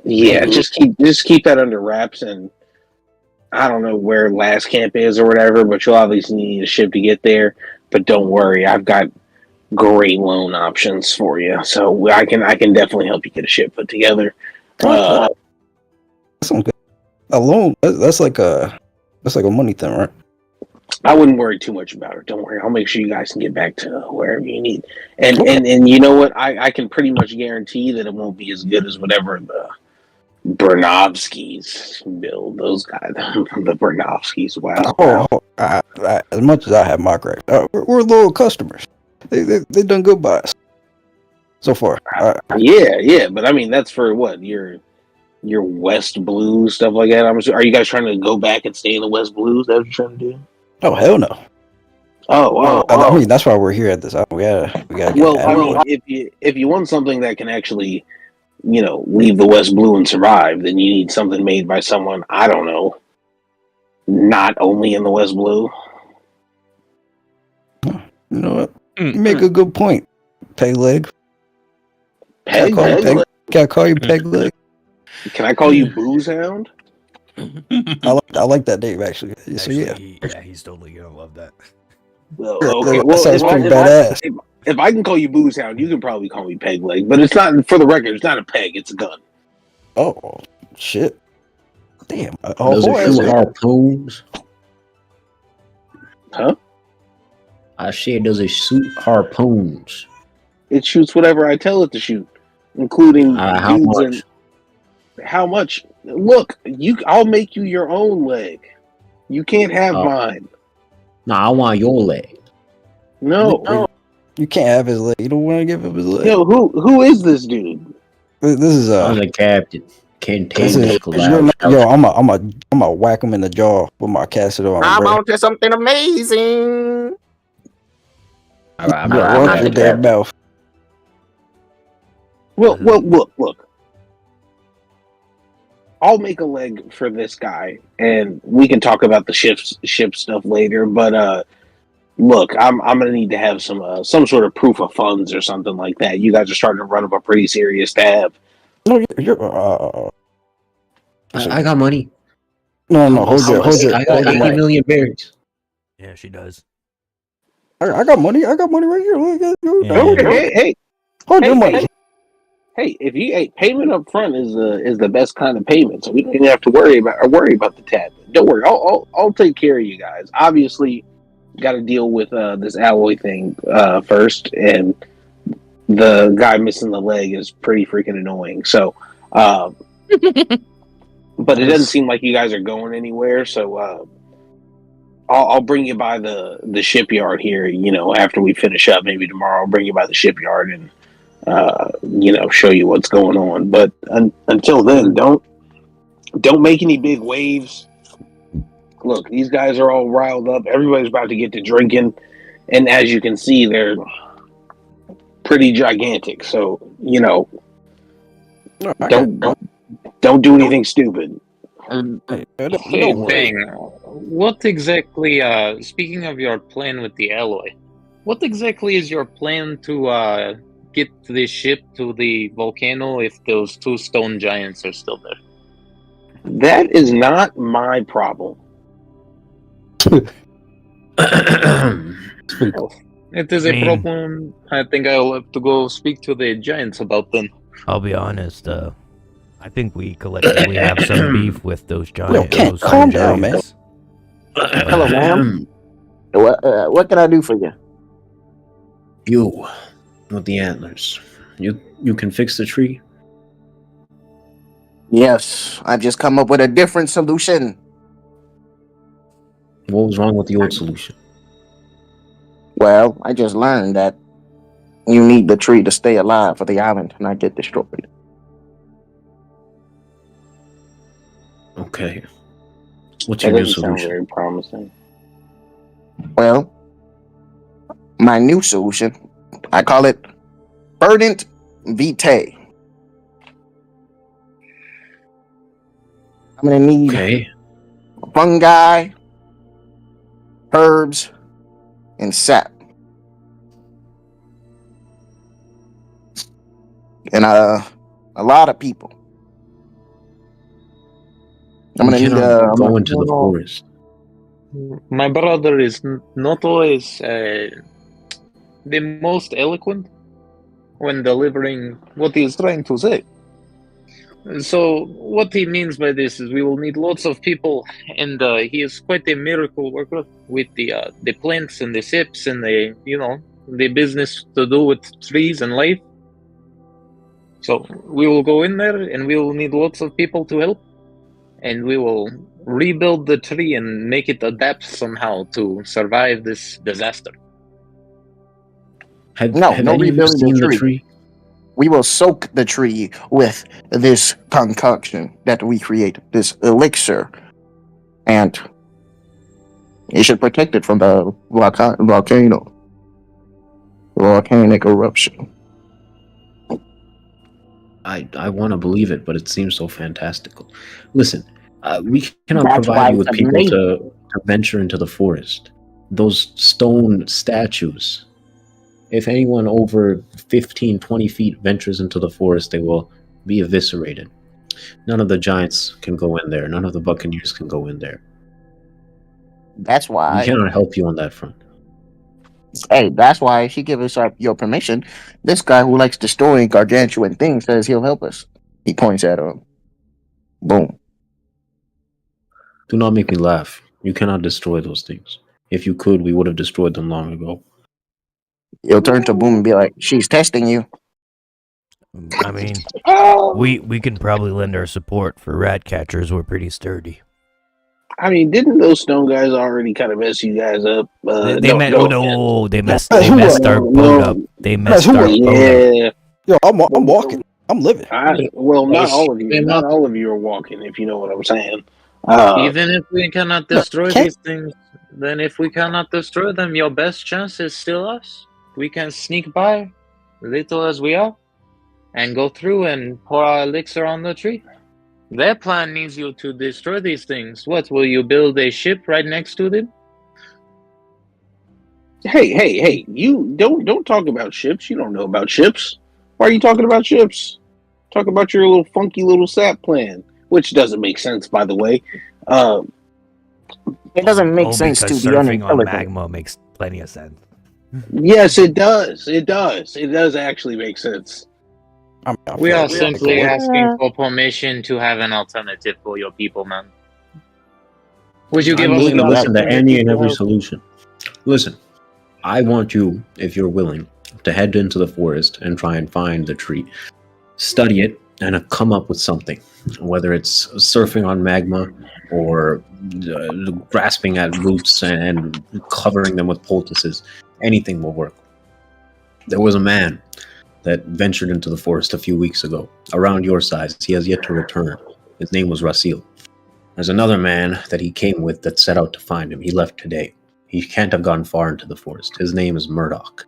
yeah, just keep that under wraps. And I don't know where last camp is or whatever, but you'll obviously need a ship to get there. But don't worry, I've got great loan options for you, so I can definitely help you get a ship put together. That's good. A loan, that's like a money thing, right? I wouldn't worry too much about it. Don't worry. I'll make sure you guys can get back to wherever you need. And you know what? I can pretty much guarantee that it won't be as good as whatever the Bernovskis build. Those guys, the Bernovskis. Wow. As much as I have my gripe, we're loyal customers. They done good by us. so far. Yeah, but I mean that's for what your West Blues stuff like that. Are you guys trying to go back and stay in the West Blues? That's what you're trying to do? Oh hell no! I mean that's why we're here at this. We gotta get well, I mean, if you want something that can actually, leave the West Blue and survive, then you need something made by someone, I don't know, not only in the West Blue. You know what? You make a good point, Peg Leg. Peg Can I call you Peg Leg? Can I call you Booze Hound? I like that name actually. So yeah, he's totally gonna love that. Well, okay, well, that sounds pretty badass. If I can call you Booze Hound, you can probably call me Peg Leg. But it's not, for the record, it's not a peg, it's a gun. Oh shit! Damn. Those are shoot harpoons. Huh? I said those are shoot harpoons. It shoots whatever I tell it to shoot, including how dudes much? How much? Look, I'll make you your own leg. You can't have mine. No, I want your leg. No. You can't have his leg. You don't want to give him his leg. Yo, who is this dude? This is I'm the captain. Can't take this. I'm a whack him in the jaw with my cassette on. I'm on to something amazing. All right, I'm watch your damn mouth. Well, look. I'll make a leg for this guy, and we can talk about the ship stuff later. But look, I'm gonna need to have some sort of proof of funds or something like that. You guys are starting to run up a pretty serious tab. No, you're. I got money. No, hold your. I got 80 million berries. Yeah, she does. I got money. I got money right here. Hey, hold your money. Hey, payment up front is the best kind of payment, so we don't even have to worry about the tab. Don't worry, I'll take care of you guys. Obviously, got to deal with this alloy thing first, and the guy missing the leg is pretty freaking annoying. So, but it doesn't seem like you guys are going anywhere. So, I'll bring you by the shipyard here. After we finish up, maybe tomorrow, I'll bring you by the shipyard and. Show you what's going on. But until then, don't make any big waves. Look, these guys are all riled up. Everybody's about to get to drinking, and as you can see, they're pretty gigantic. So don't do anything stupid. Hey, Bang, what exactly? Speaking of your plan with the alloy, what exactly is your plan to get the ship to the volcano if those two stone giants are still there? That is not my problem. It is a problem. I think I'll have to go speak to the giants about them. I'll be honest. I think we collectively have some beef with those giants. Yo, calm down, man. Hello, ma'am. What can I do for you? You. With the antlers. You can fix the tree? Yes, I've just come up with a different solution. What was wrong with the old solution? Well, I just learned that you need the tree to stay alive for the island to not get destroyed. Okay. What's your new solution? Sound very promising. Well, my new solution, I call it Verdant Vitae. I'm gonna need fungi, herbs, and sap. And a lot of people. I'm gonna need go into the forest. My brother is not always the most eloquent when delivering what he is trying to say. So what he means by this is we will need lots of people, and he is quite a miracle worker with the plants and the ships and the business to do with trees and life. So we will go in there and we will need lots of people to help, and we will rebuild the tree and make it adapt somehow to survive this disaster. Have any of you seen the tree? We will soak the tree with this concoction that we create, this elixir, and it should protect it from the volcanic eruption. I want to believe it, but it seems so fantastical. Listen, we cannot That's provide why you with it's people amazing. to venture into the forest. Those stone statues, if anyone over 15, 20 feet ventures into the forest, they will be eviscerated. None of the giants can go in there. None of the buccaneers can go in there. That's We why. cannot help you on that front. Hey, that's why if you give us your permission, this guy who likes destroying gargantuan things says he'll help us. He points at him. Boom. Do not make me laugh. You cannot destroy those things. If you could, we would have destroyed them long ago. He'll turn to Boom and be like, "She's testing you." I mean, Oh, we can probably lend our support for rat catchers. We're pretty sturdy. I mean, didn't those stone guys already kind of mess you guys up? They messed our no. boat up. They messed our boat up. Yeah. Yo, I'm walking. I'm living. Well, not all of you. Not all of you are walking, if you know what I'm saying. Even if we cannot destroy these things, then if we cannot destroy them, your best chance is still us. We can sneak by, little as we are, and go through and pour our elixir on the tree. Their plan needs you to destroy these things. What, will you build a ship right next to them? Hey! You don't talk about ships. You don't know about ships. Why are you talking about ships? Talk about your little funky little sap plan, which doesn't make sense, by the way. It doesn't make sense to because the surfing on unintelligent. magma makes plenty of sense. Yes, it does. It does actually make sense. We are simply asking for permission to have an alternative for your people, man. Would you give I'm us willing the to listen to opportunity any and to every help? solution. Listen, I want you, if you're willing, to head into the forest and try and find the tree. Study it and come up with something. Whether it's surfing on magma or grasping at roots and covering them with poultices, anything will work. There was a man that ventured into the forest a few weeks ago, around your size. He has yet to return. His name was Rasil. There's another man that he came with that set out to find him. He left today. He can't have gone far into the forest. His name is Murdoch.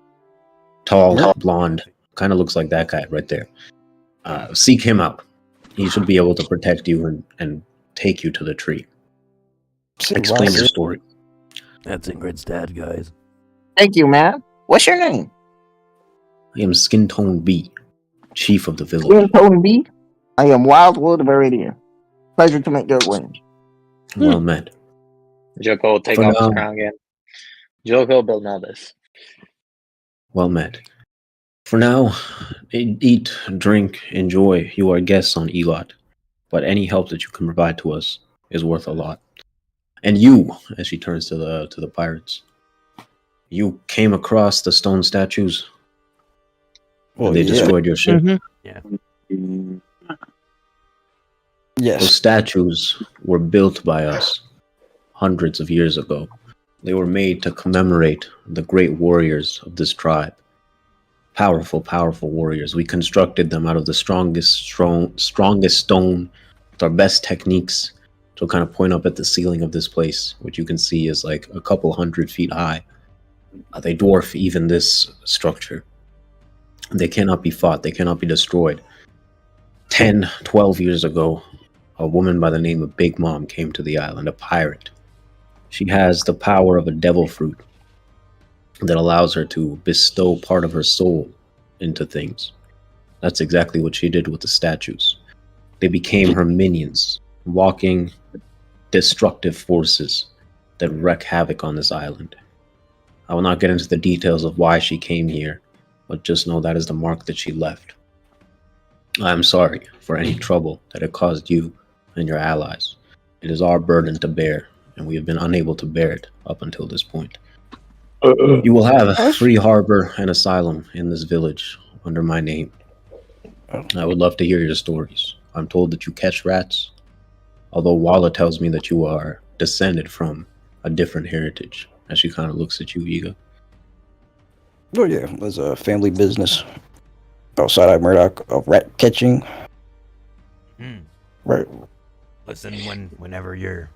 Tall, blonde, kind of looks like that guy right there. Seek him out. He should be able to protect you and take you to the tree. Explain your story. That's Ingrid's dad, guys. Thank you, man. What's your name? I am Skin Tone B, chief of the village. Skin Tone B. I am Wildwood Viridian. Pleasure to make your acquaintance. Well met. Joko, take For off now- his crown again. Joko Belnades. Well met. For now, eat, drink, enjoy. You are guests on Elat, but any help that you can provide to us is worth a lot. And you, as she turns to the pirates, you came across the stone statues. Well, They yeah. destroyed your ship. Yeah. Yes. Those statues were built by us hundreds of years ago. They were made to commemorate the great warriors of this tribe. Powerful, powerful warriors. We constructed them out of the strongest stone with our best techniques to kind of point up at the ceiling of this place, which you can see is like a couple 100 feet high. They dwarf even this structure. They cannot be fought. They cannot be destroyed. 10, 12 years ago, a woman by the name of Big Mom came to the island, a pirate. She has the power of a devil fruit that allows her to bestow part of her soul into things. That's exactly what she did with the statues. They became her minions, walking destructive forces that wreak havoc on this island. I will not get into the details of why she came here, but just know that is the mark that she left. I am sorry for any trouble that it caused you and your allies. It is our burden to bear, and we have been unable to bear it up until this point. You will have a free harbor and asylum in this village under my name. I would love to hear your stories. I'm told that you catch rats, although Walla tells me that you are descended from a different heritage, as she kind of looks at you, Yiga. Oh yeah, it was a family business. outside Murdoch of rat catching. Right. Listen, whenever you're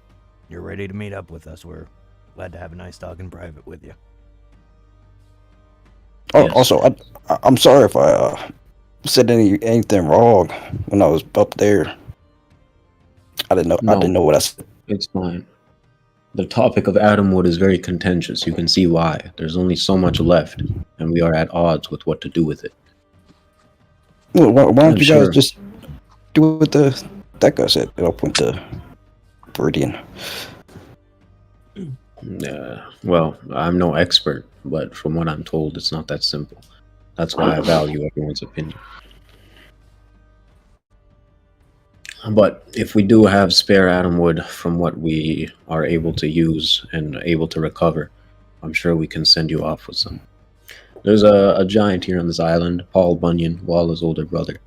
ready to meet up with us, we're glad to have a nice talk in private with you. Oh, yes. Also, I'm sorry if I said anything wrong when I was up there. I didn't know. No, I didn't know what I said. It's fine. The topic of Adamwood is very contentious. You can see why. There's only so much left, and we are at odds with what to do with it. Well, why don't you guys just do what that guy said? Up with the Viridian. Well, I'm no expert, but from what I'm told, it's not that simple. That's why I value everyone's opinion. But if we do have spare Adamwood from what we are able to use and able to recover, I'm sure we can send you off with some. There's a giant here on this island, Paul Bunyan, Walla's older brother.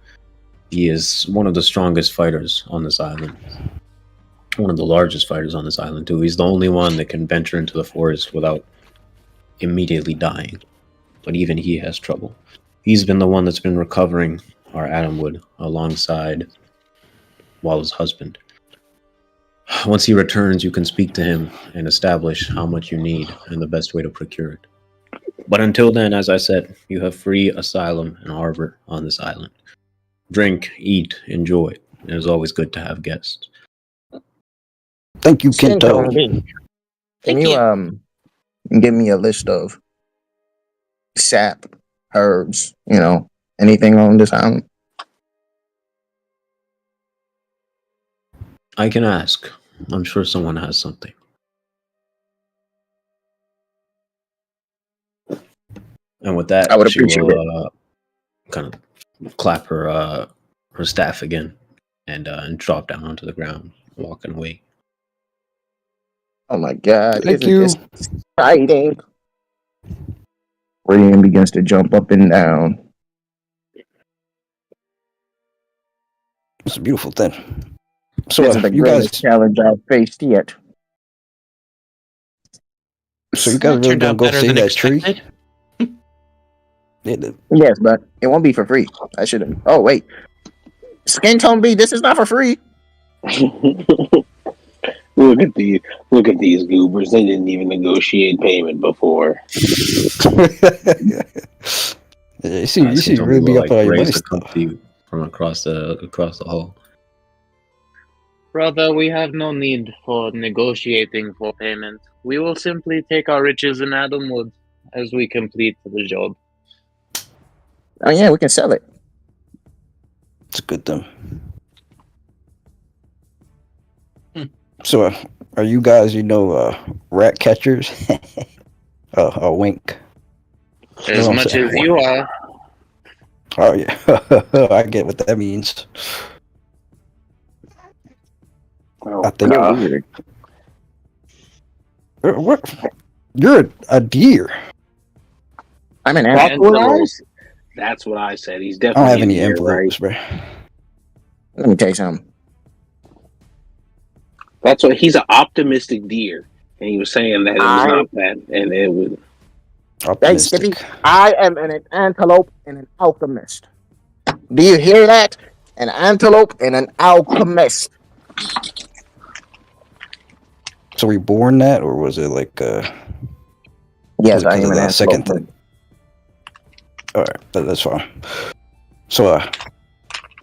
He is one of the strongest fighters on this island. One of the largest fighters on this island, too. He's the only one that can venture into the forest without immediately dying. But even he has trouble. He's been the one that's been recovering our Adamwood alongside Walla's husband. Once he returns, you can speak to him and establish how much you need and the best way to procure it. But until then, as I said, you have free asylum and harbor on this island. Drink, eat, enjoy. It is always good to have guests. Thank you, Kento. Can you give me a list of sap, herbs, anything on this island? I can ask. I'm sure someone has something. And with that, I would appreciate it. Kind of clap her staff again and drop down onto the ground, walking away. Oh my God! Thank you. This exciting? Rune begins to jump up and down. It's a beautiful thing. So this is the greatest challenge I've faced yet. So you guys really gonna go see that tree? Yes, but it won't be for free. I should have. Oh wait, Skin Tone B, this is not for free. Look at these goobers. They didn't even negotiate payment before. You see, really be up on your money from across the hall. Brother, we have no need for negotiating for payment. We will simply take our riches in Adamwood as we complete the job. Oh yeah, we can sell it. It's a good thing. So, are you guys, rat catchers? A wink. As much as you are. Oh yeah, I get what that means. I think you're a deer. I'm an antelope. That's what I said. He's definitely. I don't have any envelopes, bro. Let me tell you something. That's what he's an optimistic deer, and he was saying that it was not that, and it was. I am an antelope and an alchemist. Do you hear that? An antelope and an alchemist. So were you born that, or was it like Yes, I am an second thing. All right, that's fine. So,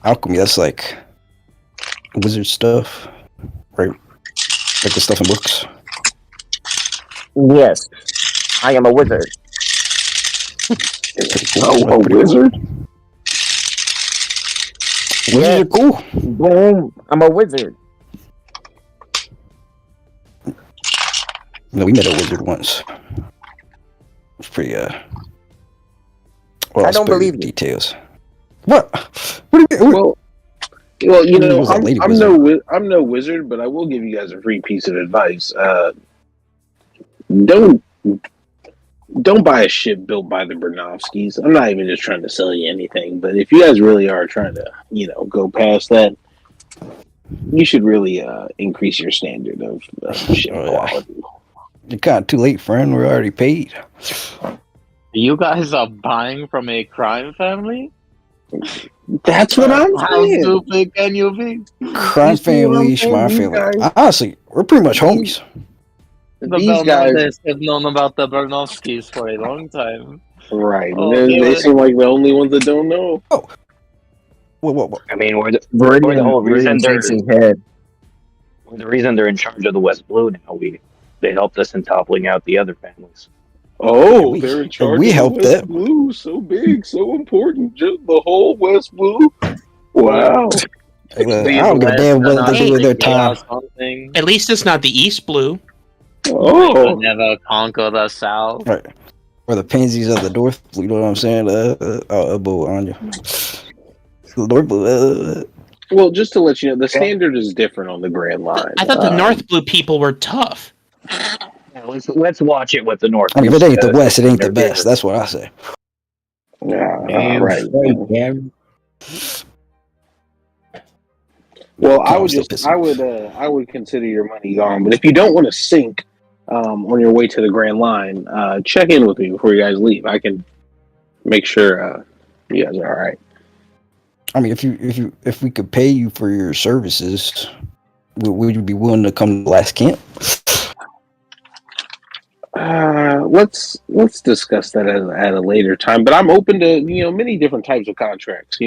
alchemy, that's like wizard stuff, right? Like the stuff in books. Yes, I am a wizard. A wizard? Wizards are cool. Boom! I'm a wizard. No, we met a wizard once. It's pretty well, I don't believe details. What? What do you mean? Well, I'm no wizard, but I will give you guys a free piece of advice. Don't buy a ship built by the Bernovskis. I'm not even just trying to sell you anything, but if you guys really are trying to, go past that, you should really increase your standard of ship quality. You're kind of too late, friend. We're already paid. You guys are buying from a crime family? That's what I'm How saying. stupid can you be? Crime family, my family. Honestly, we're pretty much homies. The These guys Belmontes have known about the Bernovskis for a long time. right. Oh, They seem like the only ones that don't know. Oh. What? I mean, we're the Viridian, whole reason shakes his head. we're the reason they're in charge of the West Blue now. They helped us in toppling out the other families. Oh, they're in charge we of helped the West them. Blue. So big, so important. Just the whole West Blue. Wow. I don't give a damn what they do with their time. At least it's not the East Blue. Oh. Never conquer the South. Right. Or the pansies of the North Blue, you know what I'm saying? Boo, Anya. The North Blue. Well, just to let you know, the standard is different on the Grand Line. I thought the North Blue people were tough. Let's watch it with the North. I mean, if it ain't the West, it ain't the best. That's what I say. Yeah, right. Well, I would consider your money gone. But if you don't want to sink on your way to the Grand Line, check in with me before you guys leave. I can make sure you guys are all right. I mean, if we could pay you for your services, would you be willing to come to the last camp? Let's discuss that at a later time. But I'm open to many different types of contracts.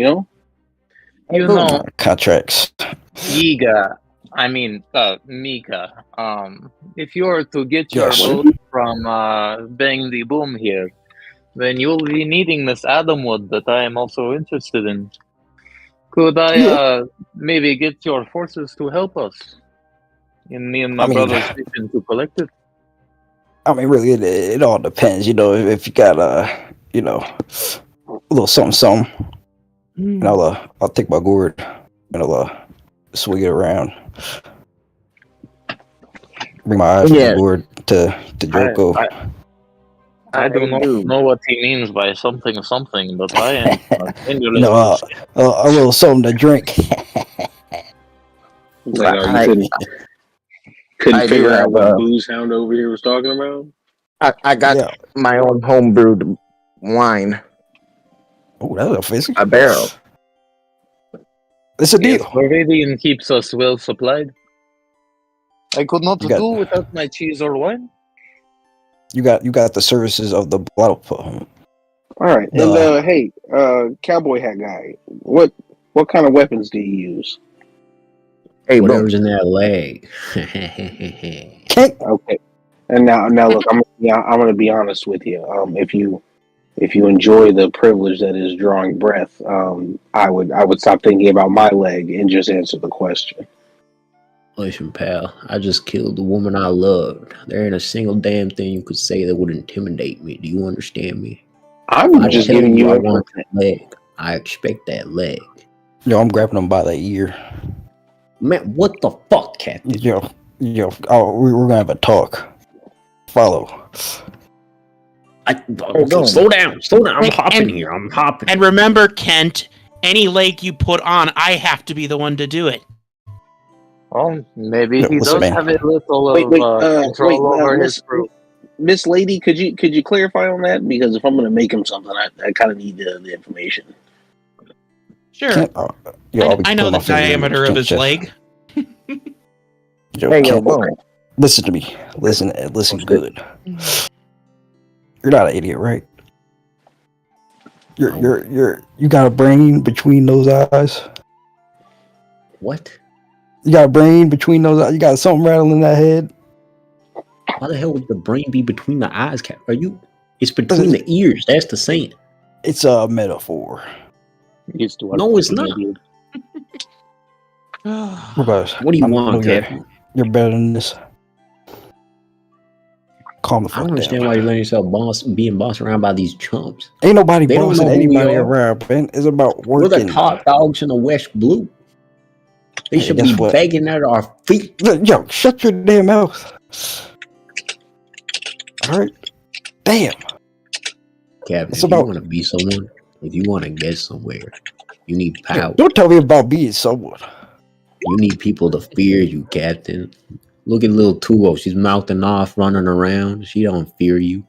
Contracts. Yiga, I mean Mika. If you are to get your boat from Bang the Boom here, then you will be needing this Adam wood that I am also interested in. Could I maybe get your forces to help us in me and my brother's mission to collect it? I mean, really, it all depends. If you got a little something, and I'll take my gourd and I'll swing it around. Bring my eyes from the gourd to Joko. I do not know what he means by something, but I am a little something to drink. Couldn't figure out what Booze Hound over here was talking about. I got my own homebrewed wine. Oh, that was a physical. A barrel. It's a deal. Viridian keeps us well supplied. I could not do without my cheese or wine. You got the services of the Blotto. All right, and hey, cowboy hat guy, what kind of weapons do you use? Hey, whatever's in that leg. Okay, and now look, I'm gonna be honest with you. If you enjoy the privilege that is drawing breath, I would stop thinking about my leg and just answer the question. Listen, pal, I just killed the woman I loved. There ain't a single damn thing you could say that would intimidate me. Do you understand me? I'm just giving you I want that leg. I expect that leg. Yo, I'm grabbing him by the ear. Man, what the fuck, Captain? Yo, we're gonna have a talk. Follow. Slow down. I'm hopping here. And remember, Kent, any leg you put on, I have to be the one to do it. Well, maybe he does have a little control over his crew. Miss Lady, could you clarify on that? Because if I'm going to make him something, I kind of need the information. Sure. I know the diameter of his leg. Listen to me. Listen good. You're not an idiot, right? You got a brain between those eyes. What? You got a brain between those eyes. You got something rattling in that head. Why the hell would the brain be between the eyes, Cap? It's between the ears. That's the saying. It's a metaphor. No, it's not. What do you want, Captain? You're better than this. Calm the fuck down. I don't understand why you're letting yourself being bossed around by these chumps. Ain't nobody bossing anybody around, man. It's about working. We're the top dogs in the West Blue. They should be begging at our feet. Yo, shut your damn mouth. All right. Damn. Captain, if you want to be someone, if you want to get somewhere, you need power. Don't tell me about being someone. You need people to fear you, Captain. Look at little Tuo. She's mouthing off, running around. She don't fear you.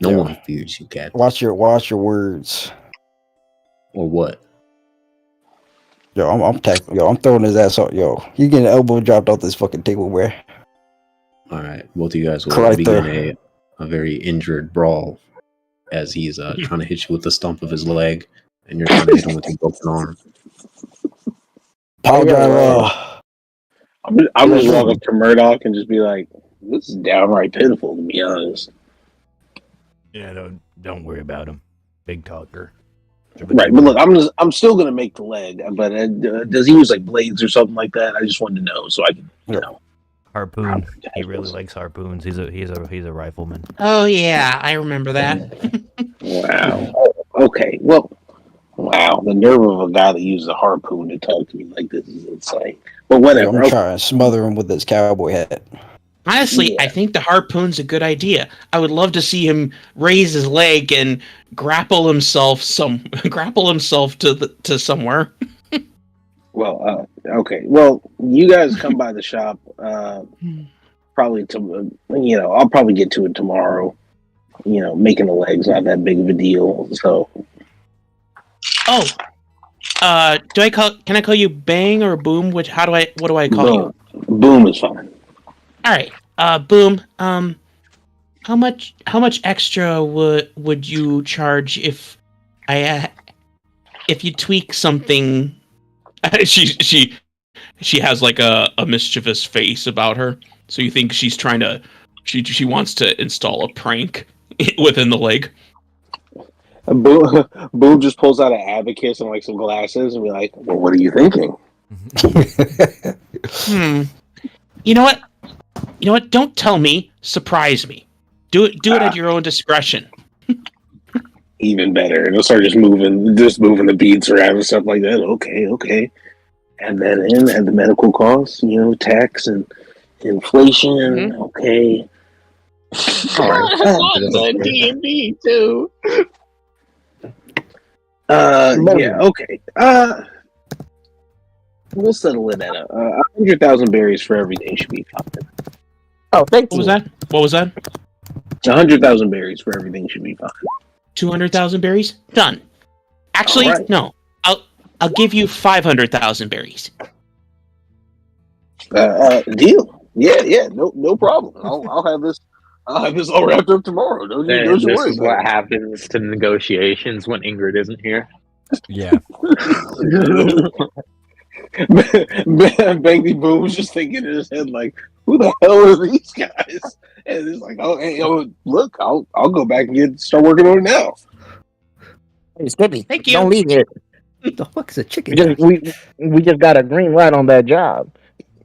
No one fears you, Captain. Watch your words. Or what? Yo, I'm throwing his ass out. Yo, you getting elbow dropped off this fucking table, where? All right, both of you guys will Right begin a very injured brawl as he's trying to hit you with the stump of his leg, and you're trying to hit him with your broken arm. I'm just walk up to Murdoch and just be like, "This is downright pitiful, to be honest." Yeah, don't worry about him. Big talker. Right, but look, I'm still gonna make the leg. But does he use like blades or something like that? I just wanted to know so I can, Harpoon. He really likes harpoons. He's a rifleman. Oh yeah, I remember that. Wow. Okay. Well, wow. The nerve of a guy that uses a harpoon to talk to me like this is insane. But whatever. I'm trying to smother him with this cowboy hat. Honestly, I think the harpoon's a good idea. I would love to see him raise his leg and grapple himself to somewhere. Well, okay. Well, you guys come by the shop. Probably I'll probably get to it tomorrow. Making the leg's not that big of a deal. So. Oh, can I call you Bang or Boom? What do I call you? Boom is fine. All right, Boom. How much extra would you charge if you tweak something? She has like a mischievous face about her, so you think she's trying to she wants to install a prank within the leg. Boom just pulls out an abacus and like some glasses and be like, "Well, what are you thinking?" You know what? Don't tell me. Surprise me. Do it at your own discretion. Even better. And they'll start just moving the beads around and stuff like that. Okay. And then and the medical costs, tax and inflation. Mm-hmm. Okay. The D&D too. Yeah. Okay. We'll settle it at 100,000 berries for everything should be fine. Oh, thank you. What was that? 100,000 berries for everything should be fine. 200,000 berries? Done. Actually, no. I'll give you 500,000 berries. Deal. Yeah. No problem. I'll have this all wrapped up tomorrow. Don't this worry. Is what happens to negotiations when Ingrydd isn't here. Yeah. Banky Boom was just thinking in his head like, "Who the hell are these guys?" And it's like, look, I'll go back and start working on it now. Hey, Skippy, thank you. Don't leave here. What the fuck is a chicken? We just got a green light on that job.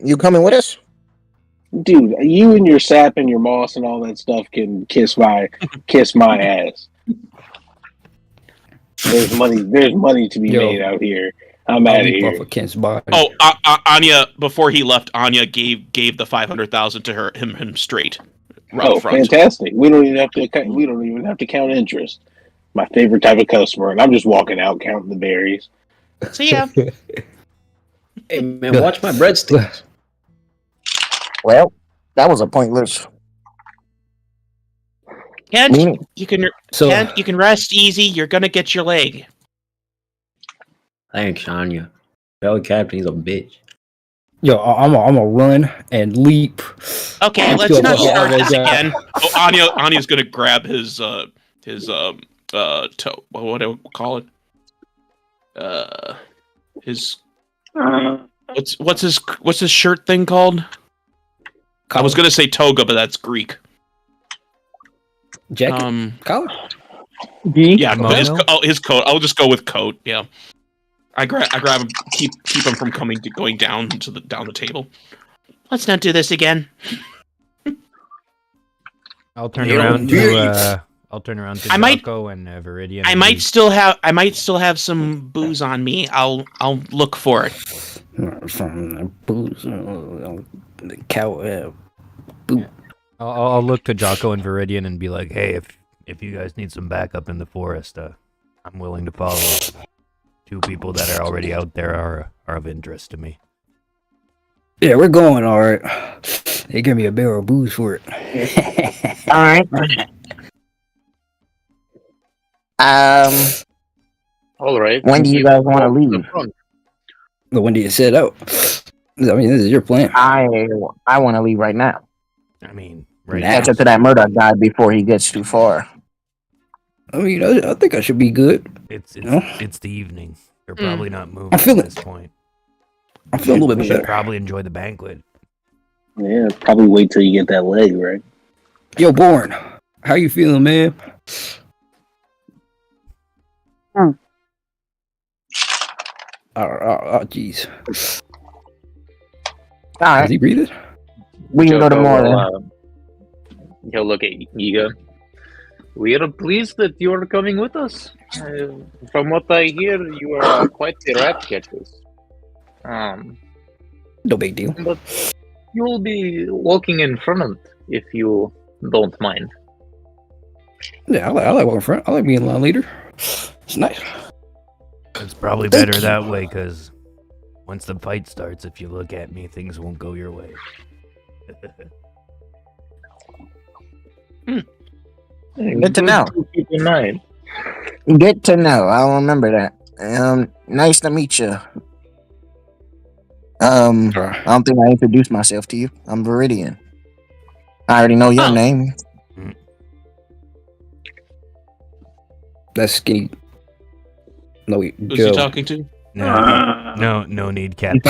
You coming with us? Dude, you and your sap and your moss and all that stuff can kiss my ass. There's money to be made out here. I'm out of here. Onya, before he left, Onya gave the 500,000 to him straight. Oh, fantastic! We don't even have to count interest. My favorite type of customer, and I'm just walking out counting the berries. See ya. Hey man, watch my breadsticks. Well, that was a pointless. Kent, you can rest easy. You're gonna get your leg. Thanks, Onya. Belly Captain, he's a bitch. Yo, I'm a run and leap. Okay, let's not start this again. Oh, Anya's gonna grab his toe. What do I call it? What's his shirt thing called? I was gonna say toga, but that's Greek. Jacket. Collar. Yeah, his coat. I'll just go with coat. Yeah. I grab him, keep him from going down the table. Let's not do this again. I'll turn around to Jocko and Viridian. I might still have some booze on me. I'll look for it. From the booze, the cow. Yeah. I'll look to Jocko and Viridian and be like, "Hey, if you guys need some backup in the forest, I'm willing to follow. Two people that are already out there are of interest to me." Yeah, we're going all right. They give me a barrel of booze for it. All right. All right. When do you guys want to leave? But when do you set out? I mean, this is your plan. I want to leave right now. I mean, right Catch up to that Murdoch guy before he gets too far. I mean, I think I should be good. It's the evening. They're probably not moving at this point. I feel a little bit We should better. probably enjoy the banquet. Yeah, probably wait till you get that leg, right? Yo, Born, how you feeling, man? Oh, jeez. All right. Is he breathing? We can go to more. He'll look at Yiga. We are pleased that you are coming with us. From what I hear, you are quite the rat catchers. No big deal. But you will be walking in front if you don't mind. Yeah, I like walking front. I like being line leader. It's nice. It's probably better that way, because once the fight starts, if you look at me, things won't go your way. Good to know. Keep in mind. Good to know. I'll remember that. Nice to meet you. I don't think I introduced myself to you. I'm Viridian. I already know your name. That's Skinny. No, wait, Who's Joe. he talking to? No need, Captain.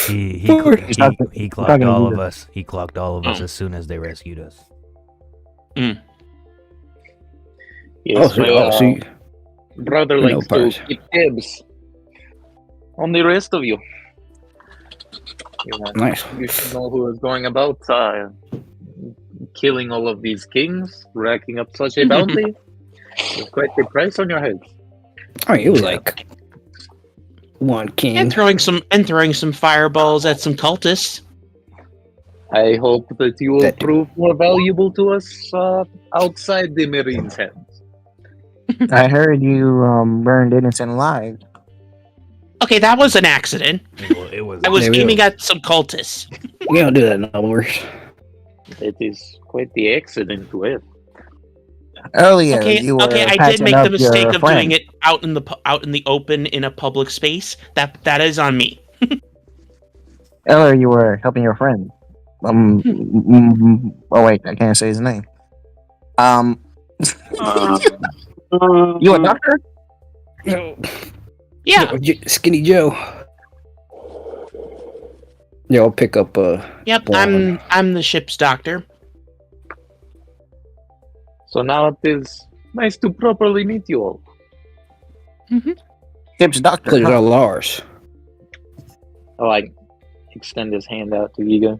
He clocked all of us. He clocked all of us as soon as they rescued us. Yes, my brother likes to keep tabs on the rest of you. Nice. You should know who is going about killing all of these kings, racking up such a bounty. It's quite the price on your head. I mean, it was like one king and throwing some fireballs at some cultists. I hope that you will prove more valuable to us outside the Marine's hands. I heard you burned innocent lives. Okay, that was an accident. It was. I was aiming at some cultists. We don't do that no more. It is quite the accident to have. Earlier, you were I did make the mistake of doing it out in the open in a public space. That is on me. Earlier, you were helping your friend. Oh wait, I can't say his name. You a doctor? Yeah. Skinny Joe. Yeah, I'll pick up. Yep, I'm the ship's doctor. So now it is nice to properly meet you all. Ship's doctor. Pleasure all ours. Oh, I extend his hand out to Yiga.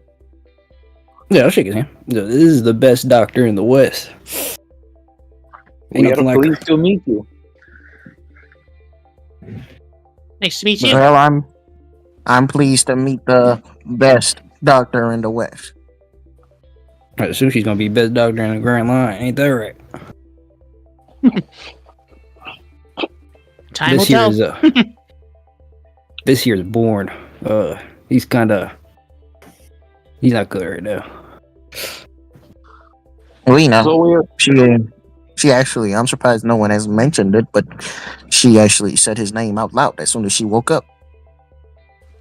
Yeah, I'll shake his hand. This is the best doctor in the West. We are pleased to meet you. Nice to meet you. Well, I'm pleased to meet the best doctor in the West. Right, Sushi's gonna be best doctor in the Grand Line, ain't that right? Time will tell. This year's Born. He's not good right now. We know. So she actually, I'm surprised no one has mentioned it, but she actually said his name out loud as soon as she woke up.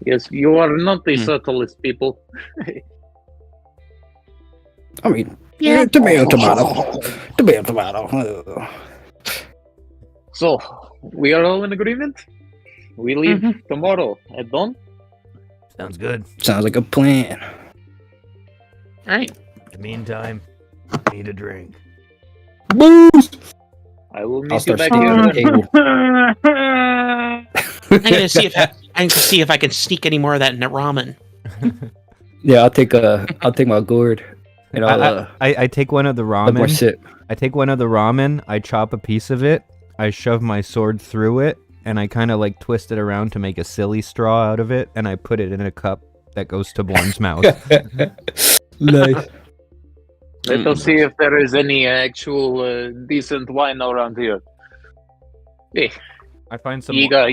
Yes, you are not the subtlest people. I mean, yeah, tomato. So, we are all in agreement? We leave tomorrow at dawn? Sounds good. Sounds like a plan. Alright. In the meantime, need a drink. Booze! I will meet you back here. I'm gonna see if I can sneak any more of that ramen. Yeah, I'll take my gourd. And I take one of the ramen. I take one of the ramen. I chop a piece of it. I shove my sword through it, and I kind of like twist it around to make a silly straw out of it, and I put it in a cup that goes to Born's mouth. Nice. Let us see if there is any actual decent wine around here. Hey, I find some. Yiga,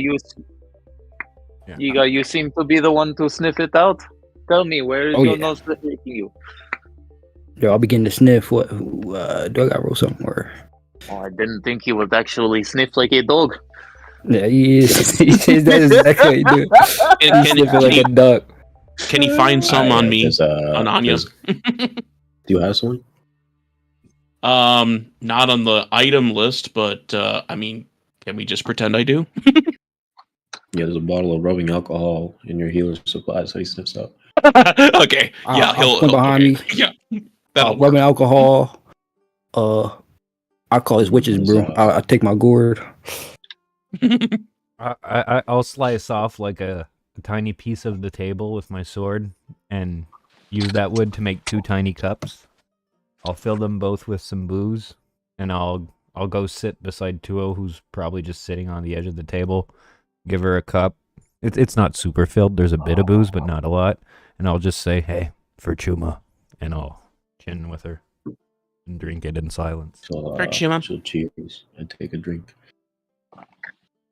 you seem to be the one to sniff it out. Tell me, where is your nose taking you? Yo, I'll begin to sniff. What? Do I got to roll something? Or... Oh, I didn't think he would actually sniff like a dog. Yeah, he is. That is exactly what he do. He's sniffing like a duck. Can he find some on me? On Anya? Do you have some? Not on the item list, but I mean, can we just pretend I do? Yeah, there's a bottle of rubbing alcohol in your healer supply, so he sniffs out. Okay. Yeah, I'll come behind me. Yeah. Rubbing alcohol. I call his witch's brew. I take my gourd. I'll slice off like a tiny piece of the table with my sword and use that wood to make 2 tiny cups. I'll fill them both with some booze, and I'll go sit beside Tuo, who's probably just sitting on the edge of the table. Give her a cup. It's not super filled. There's a bit of booze, but not a lot. And I'll just say, "Hey, for Chuma," and I'll chin with her and drink it in silence. So, For Chuma. she'll cheers and take a drink.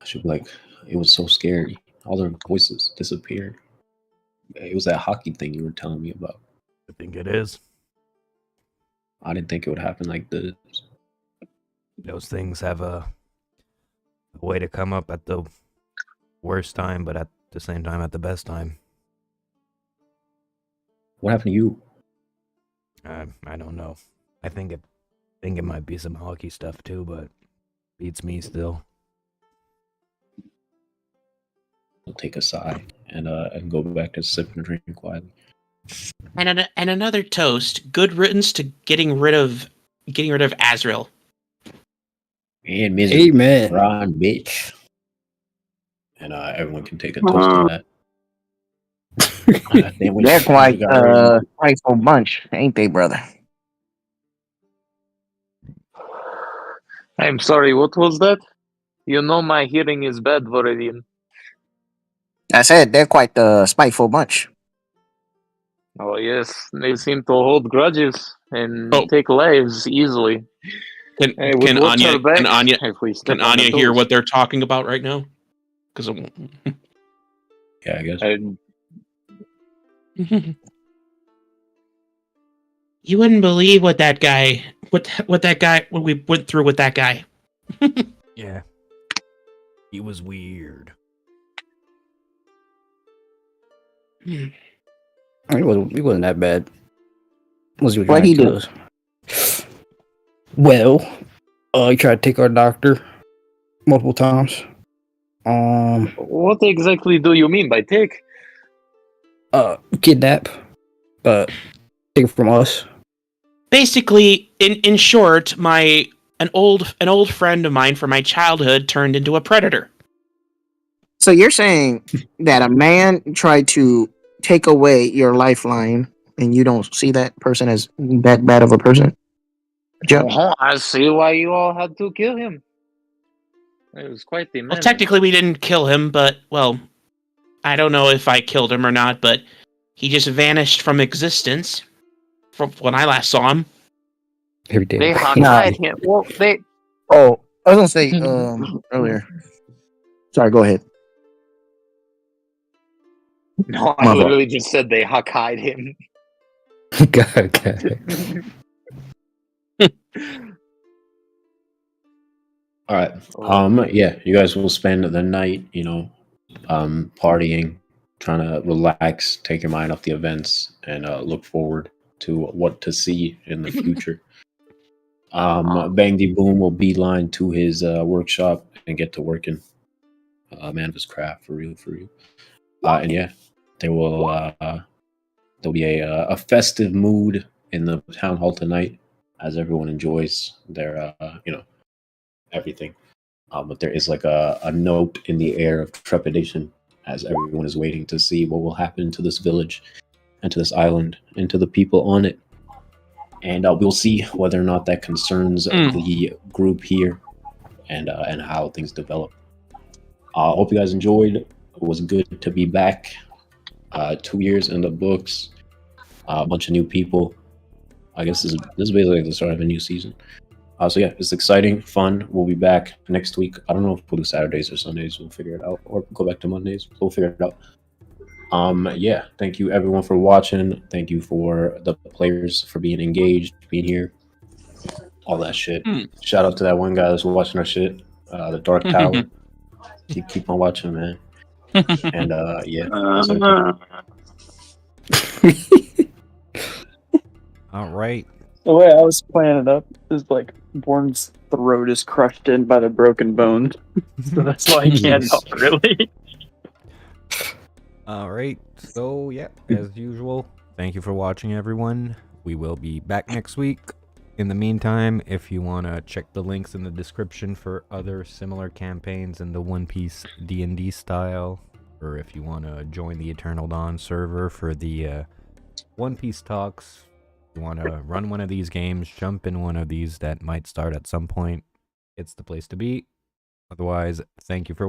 She'll be like, "It was so scary. All their voices disappeared. It was that hockey thing you were telling me about." I think it is. I didn't think it would happen like this. Those things have a way to come up at the worst time, but at the same time at the best time. What happened to you? I don't know. I think it might be some hockey stuff too, but beats me still. I'll take a sigh and go back to sipping and drinking quietly. And another toast. Good riddance to getting rid of Azrael. And misery. Amen. Ron, bitch. And everyone can take a toast to that. They're quite a frightful bunch, ain't they, brother? I'm sorry, what was that? You know my hearing is bad, Voridian. I said they're quite a spiteful bunch. Oh yes, they seem to hold grudges and take lives easily. Can Anya hear what they're talking about right now? Because yeah, I guess. You wouldn't believe what we went through with that guy. Yeah. He was weird. He wasn't that bad. What'd he do? Well, he tried to take our doctor multiple times. What exactly do you mean by take? Kidnap. Take it from us. Basically, in short, an old friend of mine from my childhood turned into a predator. So you're saying that a man tried to take away your lifeline, and you don't see that person as that bad of a person? I see why you all had to kill him. It was quite the man. Well, technically, we didn't kill him, but well, I don't know if I killed him or not. But he just vanished from existence from when I last saw him. Every day. They hide him. Well, they. Oh, I was gonna say earlier. Sorry, go ahead. No, I literally just said they hide him. God. All right. Yeah, you guys will spend the night, partying, trying to relax, take your mind off the events, and look forward to what to see in the future. Bang the Boom will beeline to his workshop and get to working. Man of his craft, for real. And yeah, there'll be a festive mood in the town hall tonight as everyone enjoys their everything. But there is like a note in the air of trepidation as everyone is waiting to see what will happen to this village and to this island and to the people on it. And we'll see whether or not that concerns the group here and how things develop. I hope you guys enjoyed. It was good to be back. 2 years in the books. A bunch of new people. I guess this is basically the start of a new season. So yeah, it's exciting, fun. We'll be back next week. I don't know if we'll do Saturdays or Sundays. We'll figure it out. Or go back to Mondays. We'll figure it out. Yeah, thank you everyone for watching. Thank you for the players for being engaged, being here. All that shit. Shout out to that one guy that's watching our shit. The Dark Tower. keep on watching, man. And yeah. All right. The way I was playing it up is like Born's throat is crushed in by the broken bones, so that's why he can't talk really. All right. So yeah, as usual, thank you for watching, everyone. We will be back next week. In the meantime, if you want to check the links in the description for other similar campaigns in the One Piece D&D style, or if you want to join the Eternal Dawn server for the One Piece talks, if you want to run one of these games, jump in one of these that might start at some point, it's the place to be. Otherwise, thank you for